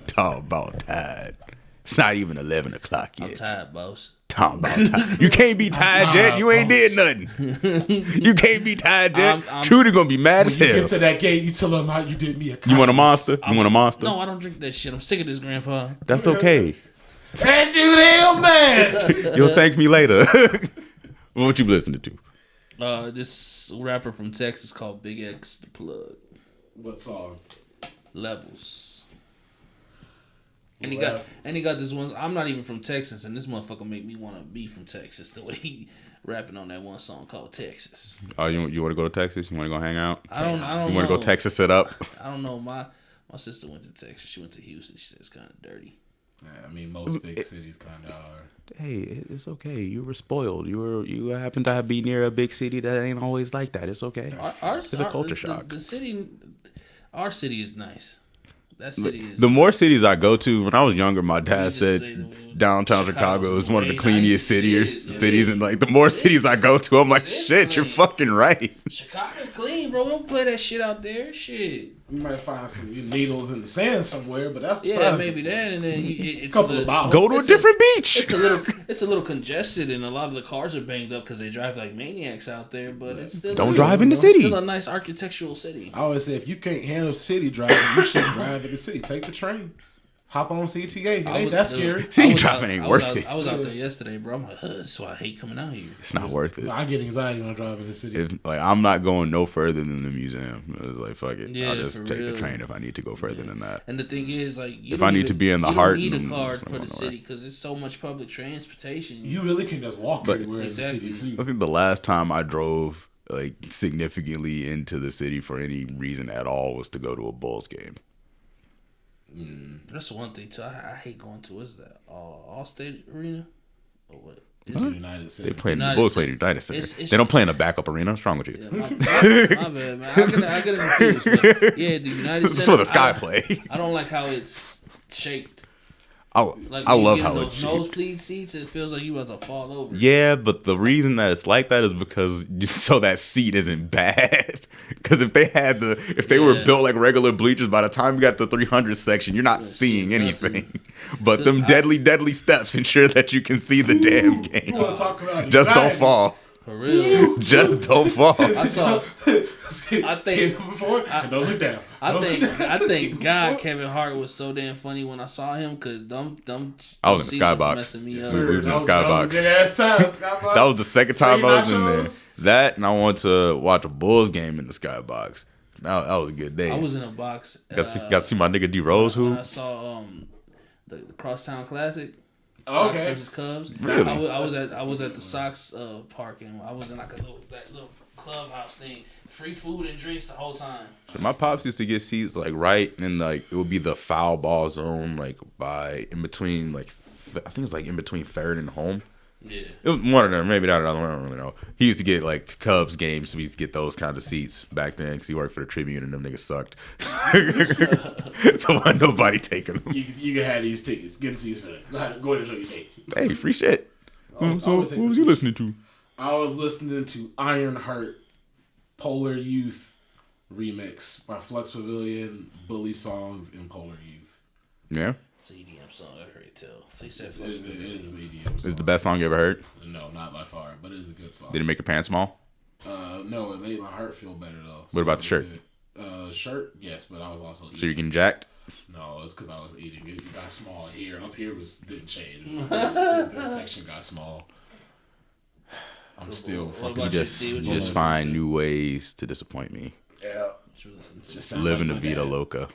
Talking about tired. It's not even 11 o'clock I'm yet. tired, boss. Talking about tired. You can't be tired yet. You ain't did nothing. You can't be tired yet. I'm Trudy gonna be mad as When you hell. get to that gate, you tell them how you did me a kindness. You want a monster? You want a monster? No, I don't drink that shit. I'm sick of this, Grandpa. That's okay. That dude damn man. You'll thank me later. What you listening to? This rapper from Texas called Big X the Plug. What song? Levels. And he got this one. I'm not even from Texas, and this motherfucker make me want to be from Texas. The way he rapping on that one song called Texas. Oh, you want to go to Texas? You want to go hang out? I don't. You want to go Texas it up? I don't know. My sister went to Texas. She went to Houston. She said it's kind of dirty. Yeah, I mean, most big cities kind of are. Hey, it's okay. You were spoiled. You happen to be near a big city that ain't always like that. It's okay. It's a culture shock. The city, our city is nice. That city is. The more cities I go to, when I was younger, my dad just say said that downtown Chicago's Chicago is one of the way cleanest nicer. It is. cities, and like the more cities I go to, I'm like, It is shit, you're clean. fucking right. Chicago clean, bro. We don't play that shit out there. Shit. You might find some needles in the sand somewhere, but that's Yeah, besides maybe the point. that, and then it's Couple a of little, bottles. Go to a It's different beach. it's a little congested, and a lot of the cars are banged up because they drive like maniacs out there. But it's still Don't drive in the city. Still a nice architectural city. I always say if you can't handle city driving, you shouldn't drive in the city. Take the train. Hop on CTA. It ain't that scary. City driving ain't worth it. I was out there yesterday, bro. I'm like, that's why I hate coming out here. It's not worth it. I get anxiety when I drive in the city. If I'm not going no further than the museum, it's like fuck it. Yeah, I'll just for take the real. train if I need to go further than that. And the thing is, like, If I need to be in the heart, you don't need a then card I'm for going the nowhere. city because there's so much public transportation. You really can just walk But- everywhere Exactly. in the city I too. think the last time I drove like significantly into the city for any reason at all was to go to a Bulls game. That's one thing too. I hate going to Allstate Arena or what? It's the United They States. play in the United Bulls States. play in the United Center. It's- They don't play in a backup arena. What's wrong with you? Yeah, my bad, man. I get it confused. But yeah, the United This is Center. where the Sky I, play. I don't like how it's shaped. I Like I when you love get in how those it's shaped. nosebleed seats. It feels like you about to fall over. Yeah, but the reason that it's like that is because so that seat isn't bad. Because if they were Yeah. built like regular bleachers, by the time you got to the 300 section, you're not seeing anything. But them deadly steps ensure that you can see the damn game. You want to talk about Just don't anxiety. fall. For real. Just don't fall. I saw. I think- before and don't look down. I Don't think look down. I think God Kevin Hart was so damn funny when I saw him because them I was in the seats skybox. messing me Yes, up. sir. We was in the That was a skybox. good ass time. Skybox. That was the second time Free I was in there. nachos. That and I went to watch a Bulls game in the skybox. That was a good day. I was in a box. got to see my nigga D Rose when who. I saw the Crosstown Classic. Okay. Sox versus Cubs. Really? I was at the Sox park and I was in like that little clubhouse thing. Free food and drinks the whole time. So my pops used to get seats like right in like it would be the foul ball zone like by in between like I think it was like in between third and home. Yeah. It was one of them, maybe not another one. I don't really know. He used to get like Cubs games, so we used to get those kinds of seats back then because he worked for the Tribune and them niggas sucked. So why nobody taking them? You can have these tickets. Get them to your son. Go ahead and enjoy your day. Hey, free shit. So what was you listening to? I was listening to Ironheart, Polar Youth, remix by Flux Pavilion, Bully Songs, and Polar Youth. Yeah. It's an EDM song. I heard it too. They said It Flux is Pavilion. an EDM song. This is the best song you ever heard. No, not by far, but it is a good song. Did it make your pants small? No, it made my heart feel better though. What about the shirt? Shirt, yes, but I was also eating. So you getting jacked? No, it's because I was eating. It got small here. Up here didn't change. This section got small. I'm still What fucking. about You you, D? What you just listen find to? new ways to disappoint me. Yeah. What you listen to? Just sound Living like the my vida dad. loca.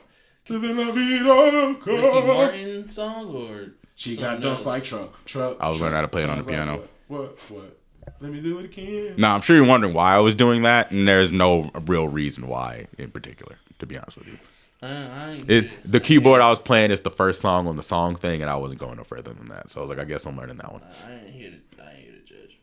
Living la vida loca. Ricky Martin song or She something got dumps else? like truck. I was learning how to play it on the Sounds like piano. What? Let me do it again. Now I'm sure you're wondering why I was doing that, and there's no real reason why in particular. To be honest with you, I ain't get it. the keyboard I was playing is the first song on the song thing, and I wasn't going no further than that. So I was like, I guess I'm learning that one. I ain't here to judge.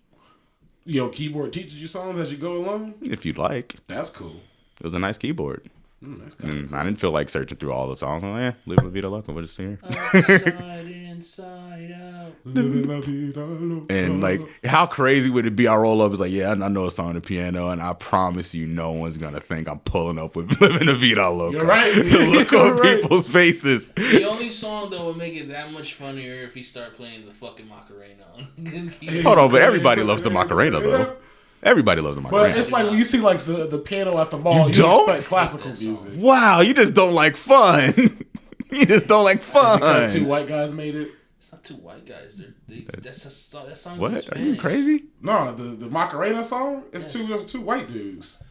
Yo, keyboard teaches you songs as you go along. If you'd like, That's cool. it was a nice keyboard. That's kind And I didn't feel like searching through all the songs. I'm like, yeah, Living La Vida Loca, we'll just here. Outside, inside out. Living la vida loca. And like, how crazy would it be? I roll up, it's like, yeah, I know a song on the piano, and I promise you, no one's gonna think I'm pulling up with Living La Vida Loca. You're right. The look You're on right. people's faces. The only song that would make it that much funnier if he start playing the fucking Macarena on. Hold on, but everybody loves the Macarena though. Everybody loves the Macarena. But it's like when you see like the piano at the mall, you don't? expect classical music. Wow, you just don't like fun. You just don't like fun. Because two white guys made it. It's not two white guys. That song's in What? Are Spanish. you crazy? No, the Macarena song is Yes. two white dudes.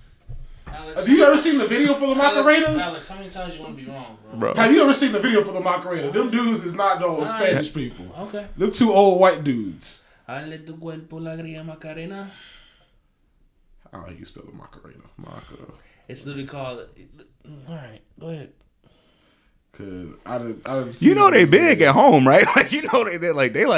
Alex, Have you ever seen the video for the Macarena? Alex, how many times you want to be wrong, Bro. Have you ever seen the video for the Macarena? Them dudes is not those Spanish people. Okay. Them two old white dudes. Hale tu cuerpo la gría Macarena. I don't know how you spell the Macarena. It's literally called. All right, go ahead. Cause I didn't You know they big at home, right? Like you know they like big.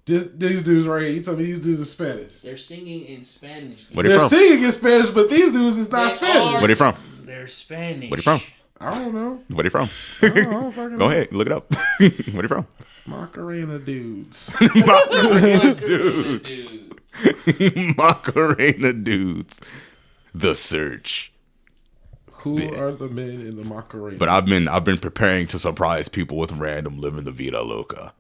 These dudes right here. You tell me these dudes are Spanish. They're singing in Spanish. Where they They're from? singing in Spanish, but these dudes is not Spanish. Where they from? They're Spanish. Where they from? I don't know. Where they from? I don't fucking Go know. ahead, look it up. Where they from? Macarena dudes. Macarena Dude. dudes. Macarena dudes. The Search. Who are the men in the Macarena? But I've been preparing to surprise people with random Living the Vida Loca.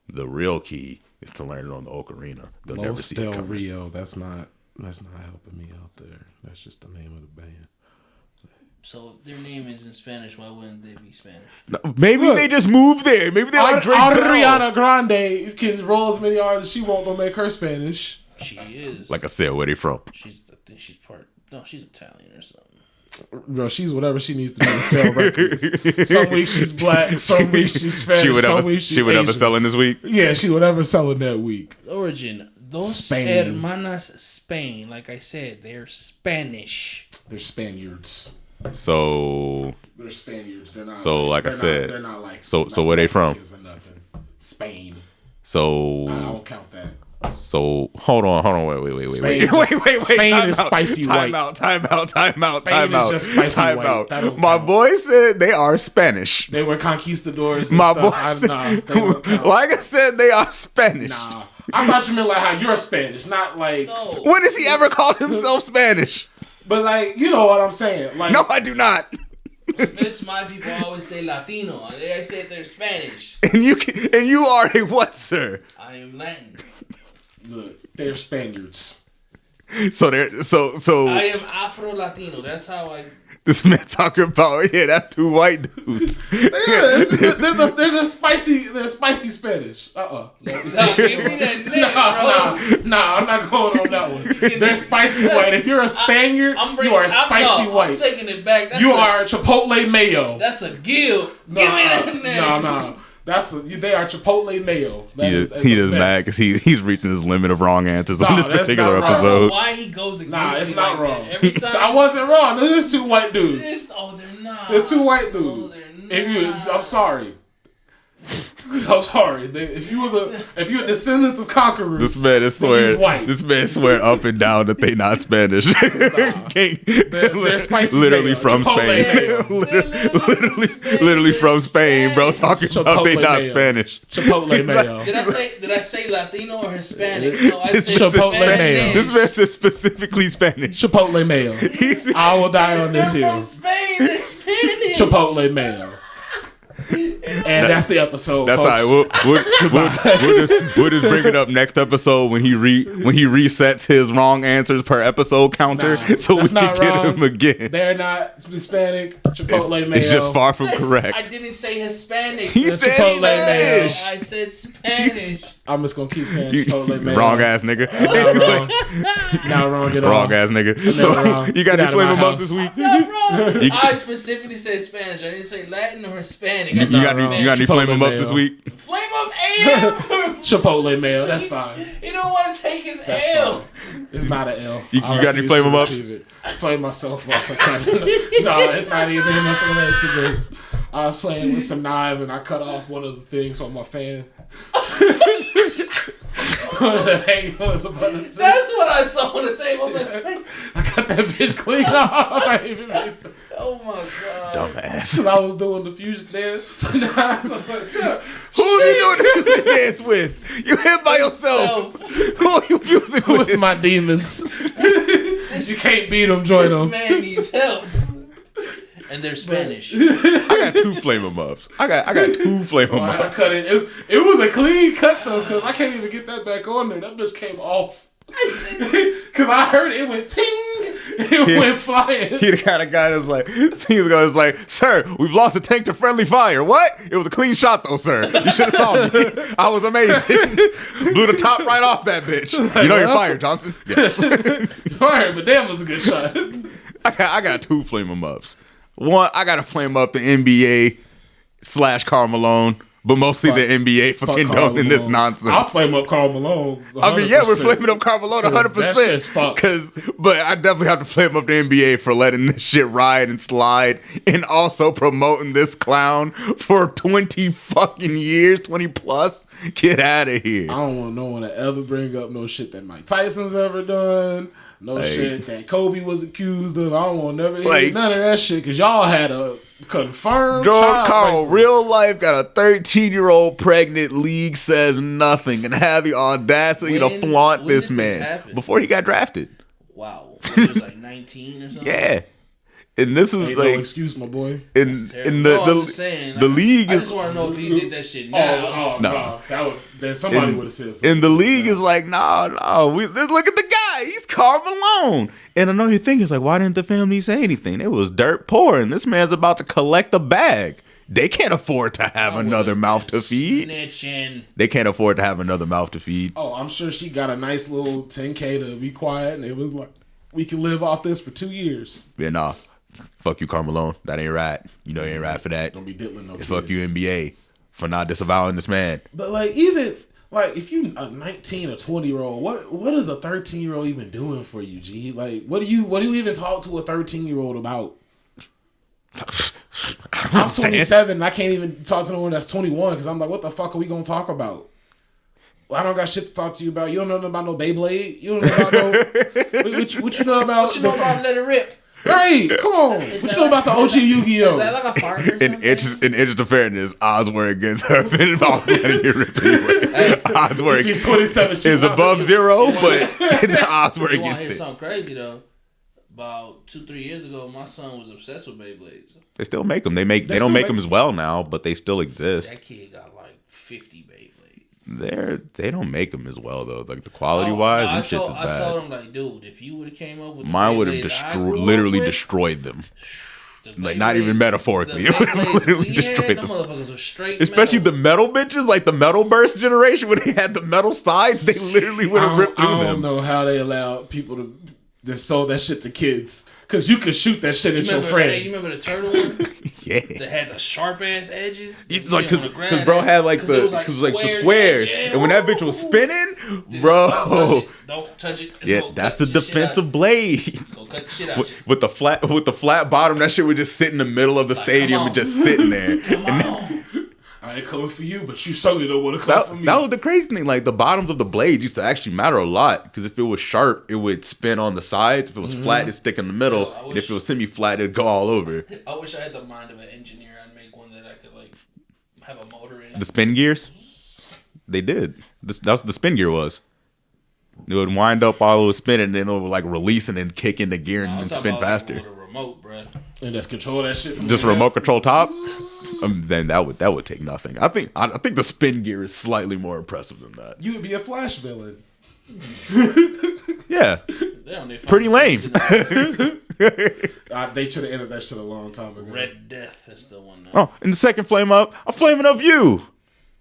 The real key is to learn it on the ocarina. They'll never Los see it Del coming. Rio. That's not helping me out there. That's just the name of the band. So if their name is in Spanish, why wouldn't they be Spanish? No, maybe Look. they just moved there. Maybe they're like Drake Bell. Ariana Grande can roll as many R's as she won't. Don't make her Spanish. She is. Like I said, where they from? I think she's part. No, she's Italian or something. Bro, she's whatever she needs to be to sell records. Some weeks she's black, some weeks she's Spanish, some weeks she's she would ever Asian. selling this week. Yeah, she would ever selling that week. Origin. Dos Spain. hermanas Spain. Like I said, they're Spanish. They're Spaniards. So They're Spaniards. They're not. So, like I they're said, not, they're not like. so not where they from? Mexicans or nothing. Spain. I so don't count that. so hold on, wait, Spain wait. Spain time is out, spicy time white. out, time out. Spain is just spicy time white. out. That don't My count. boy said they are Spanish. They were conquistadors. And My stuff. boy I, said, nah, they don't count. like I said, they are Spanish. Nah, I thought you meant like how you're Spanish, not like. No. When has he ever called himself Spanish? But like, you know what I'm saying? Like, No, I do not. This my people always say Latino. They say they're Spanish. And you are a what, sir? I am Latin. look, they're Spaniards. So they're so I am Afro Latino. That's how I. this man talking about that's two white dudes. Yeah, they're the spicy. They're spicy Spanish. No, give me that name, bro. Nah, I'm not going on that one. They're spicy white. If you're a Spaniard, you are spicy I'm white. taking it back. That's You are Chipotle mayo. That's a gill. Give me that name. No. They are Chipotle mayo. That He is just the mad best. because he's reaching his limit of wrong answers on Nah, this that's particular not wrong. I don't know episode. why he goes against Nah, it's me not like wrong. that. Every time I wasn't wrong. This is two white dudes. Oh, they're not. They're two white dudes. they're not. I'm sorry. I'm sorry. If you're descendants of conquerors, This man is then he's swearing. white. This man swear up and down that they not Spanish. They're spicy literally mayo. from Chipotle Spain. mayo. literally from Spain, bro. Talking about they Chipotle not mayo. Spanish. Chipotle mayo. Did I say Latino or Hispanic? No, I This said man said Chipotle Spanish. mayo. This man says specifically Spanish. Chipotle mayo. I will die on They're this from hill. Spain. They're Spanish. Chipotle mayo. And that's the episode. That's folks. all right. We'll just bring it up next episode when he resets his wrong answers per episode counter, Nah, so we that's can not get wrong. him again. They're not Hispanic. Chipotle mayo. It's just far from correct. I didn't say Hispanic. He The said Chipotle Spanish. I said Spanish. I'm just gonna keep saying You- Chipotle mayo. Wrong ass nigga. Not wrong. Not wrong at all. Wrong ass nigga. Never So wrong. you got Get any out of flame my em ups house. this week? Not wrong. You- I specifically said Spanish. I didn't say Latin or Hispanic. I You said got any Chipotle flame em ups mayo. this week? Flame up AM. Chipotle mayo. That's fine. You don't want to take his That's L. fine. It's not an L. You I got any refuse flame to 'em ups? receive it. Flame myself up for cutting. No, it's not even related to this. I was playing with some knives and I cut off one of the things on my fan. Hang on, it's about to say. That's what I saw on the table. I'm like, I got that bitch cleaned off. I didn't even mean to. oh my god. Dumbass. Cause I was doing the fusion dance with the knives. I'm like, sure. Who are you doing the dance with? You hit by yourself. Who are you fusing With with? my demons. You can't beat them, join This them. man needs help. And they're Spanish. I got two flame em ups. I got two flame em I ups. cut it. It was a clean cut though, cause I can't even get that back on there. That bitch came off. Cause I heard it went ting. It went flying. He the kind of guy that's like, he's like, sir, we've lost a tank to friendly fire. What? It was a clean shot though, sir. You should have saw me. I was amazing. Blew the top right off that bitch. You know you're fired, Johnson. Yes. Fire, but damn, was a good shot. I got two flame em ups. One, I got to flame up the NBA / Karl Malone, but mostly the NBA for Fuck condoning Karl this Malone. nonsense. I'll flame up Karl Malone. I mean, yeah, we're 100%. flaming up Karl Malone 'Cause that shit's 100%. fucked. But I definitely have to flame up the NBA for letting this shit ride and slide, and also promoting this clown for 20 fucking years, 20 plus. Get out of here. I don't want no one to ever bring up no shit that Mike Tyson's ever done. No Like- shit that Kobe was accused of. I don't want never hear Like- none of that shit because y'all had a confirmed George child Carl, rape. real life, got a 13-year-old pregnant. League says nothing and have the audacity to When- flaunt when this did this man happen? before he got drafted. Wow. He was like 19 or something? Yeah, and this is Ain't no like excuse, my boy. in That's terrible. in No, I'm the just saying, the like, league I is just want to know if he did that shit now. Oh, No. no. That would then somebody in- would have said something. and the league is like, no, look at the guy, he's Karl Malone. And I know you're thinking, it's like, why didn't the family say anything? It was dirt poor, and this man's about to collect a bag. They can't afford to have another mouth to feed. Snitching. They can't afford to have another mouth to feed. Oh, I'm sure she got a nice little 10K to be quiet, and it was like, we can live off this for 2 years. Yeah, nah. Fuck you, Karl Malone. That ain't right. You know you ain't right for that. Don't be diddling no And kids. fuck you, NBA, for not disavowing this man. But like even like if you a 19 or 20-year-old, what is a 13-year-old even doing for you, G? Like what do you even talk to a 13-year-old about? I'm 27 and I can't even talk to no one that's 21 because I'm like, what the fuck are we gonna talk about? Well, I don't got shit to talk to you about. You don't know nothing about no Beyblade. You don't know about no what you know about What you know about Let It Rip? Hey, come on. What you that know about the OG Yu-Gi-Oh? Is that like a fart or something? In interest of fairness, odds were against her. Letting you rip anyway. Odds were She's 27. She is was above zero, but the odds were You want to against hear it. something crazy though? About 2-3 years ago, my son was obsessed with Beyblades. They still make them. They don't still make make them as well now, but they still exist. That kid got like 50 Beyblades. They don't make them as well though. Like the quality wise, I them shits is told bad. him like, dude, if you would have came up with the Mine would have Beyblades I grew up literally with, destroyed them. the Like not Beyblades- even metaphorically, the it would have Beyblades literally we destroyed had, them. them motherfuckers were straight Especially metal. the metal bitches, like the metal burst generation, when they had the metal sides, they literally would have ripped through I don't them. know how they allowed people to just sold that shit to kids. Because you could shoot that shit at your friend. You remember the turtle one Yeah. that had the sharp ass edges? Like, cause bro had like the squares, and when that bitch was spinning, bro, Don't touch it. It's yeah, gonna that's cut the shit out. defensive blade. It's gonna cut the shit out you. With the flat bottom, that shit would just sit in the middle of the stadium on. and just sitting there. Come on. I ain't coming for you, but you certainly don't want to come for me. That was the crazy thing. Like, the bottoms of the blades used to actually matter a lot, because if it was sharp, it would spin on the sides. If it was flat, it'd stick in the middle. Yo, and if it was semi-flat, it'd go all over. I wish I had the mind of an engineer. I'd make one that I could like have a motor in it. The spin gears, they did. That's what the spin gear was. It would wind up while it was spinning, and then it would like release and then kick in the gear and then spin faster. With a remote, bro. And that's control that shit from Just the remote control top. Then that would take nothing. I think the spin gear is slightly more impressive than that. You would be a Flash villain. Yeah, They on their pretty lame. They should have ended that shit a long time ago. Red Death is the one. Oh, and the second flame up, I'm flaming up you.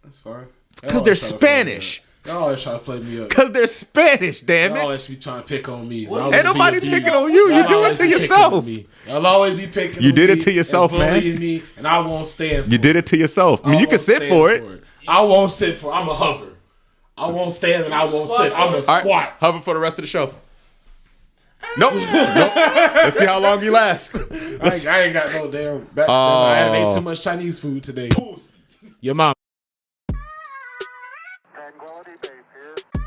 That's fine. Because they're Spanish. Y'all always try to flame me up. Because they're Spanish, damn Y'all it. always be trying to pick on me. Ain't nobody picking on you. You do it to yourself. Y'all always be picking on me. You did it to yourself, and man. bullying me, and I won't stand for You did it to yourself. I mean, you can won't sit stand for it. I won't sit for it. I'm a hover. I won't stand and I won't sit. I'm a All squat. right, hover for the rest of the show. Nope. Let's see how long you last. I ain't got no damn backstab. I ate too much Chinese food today. Your mom. Tranquility Base here.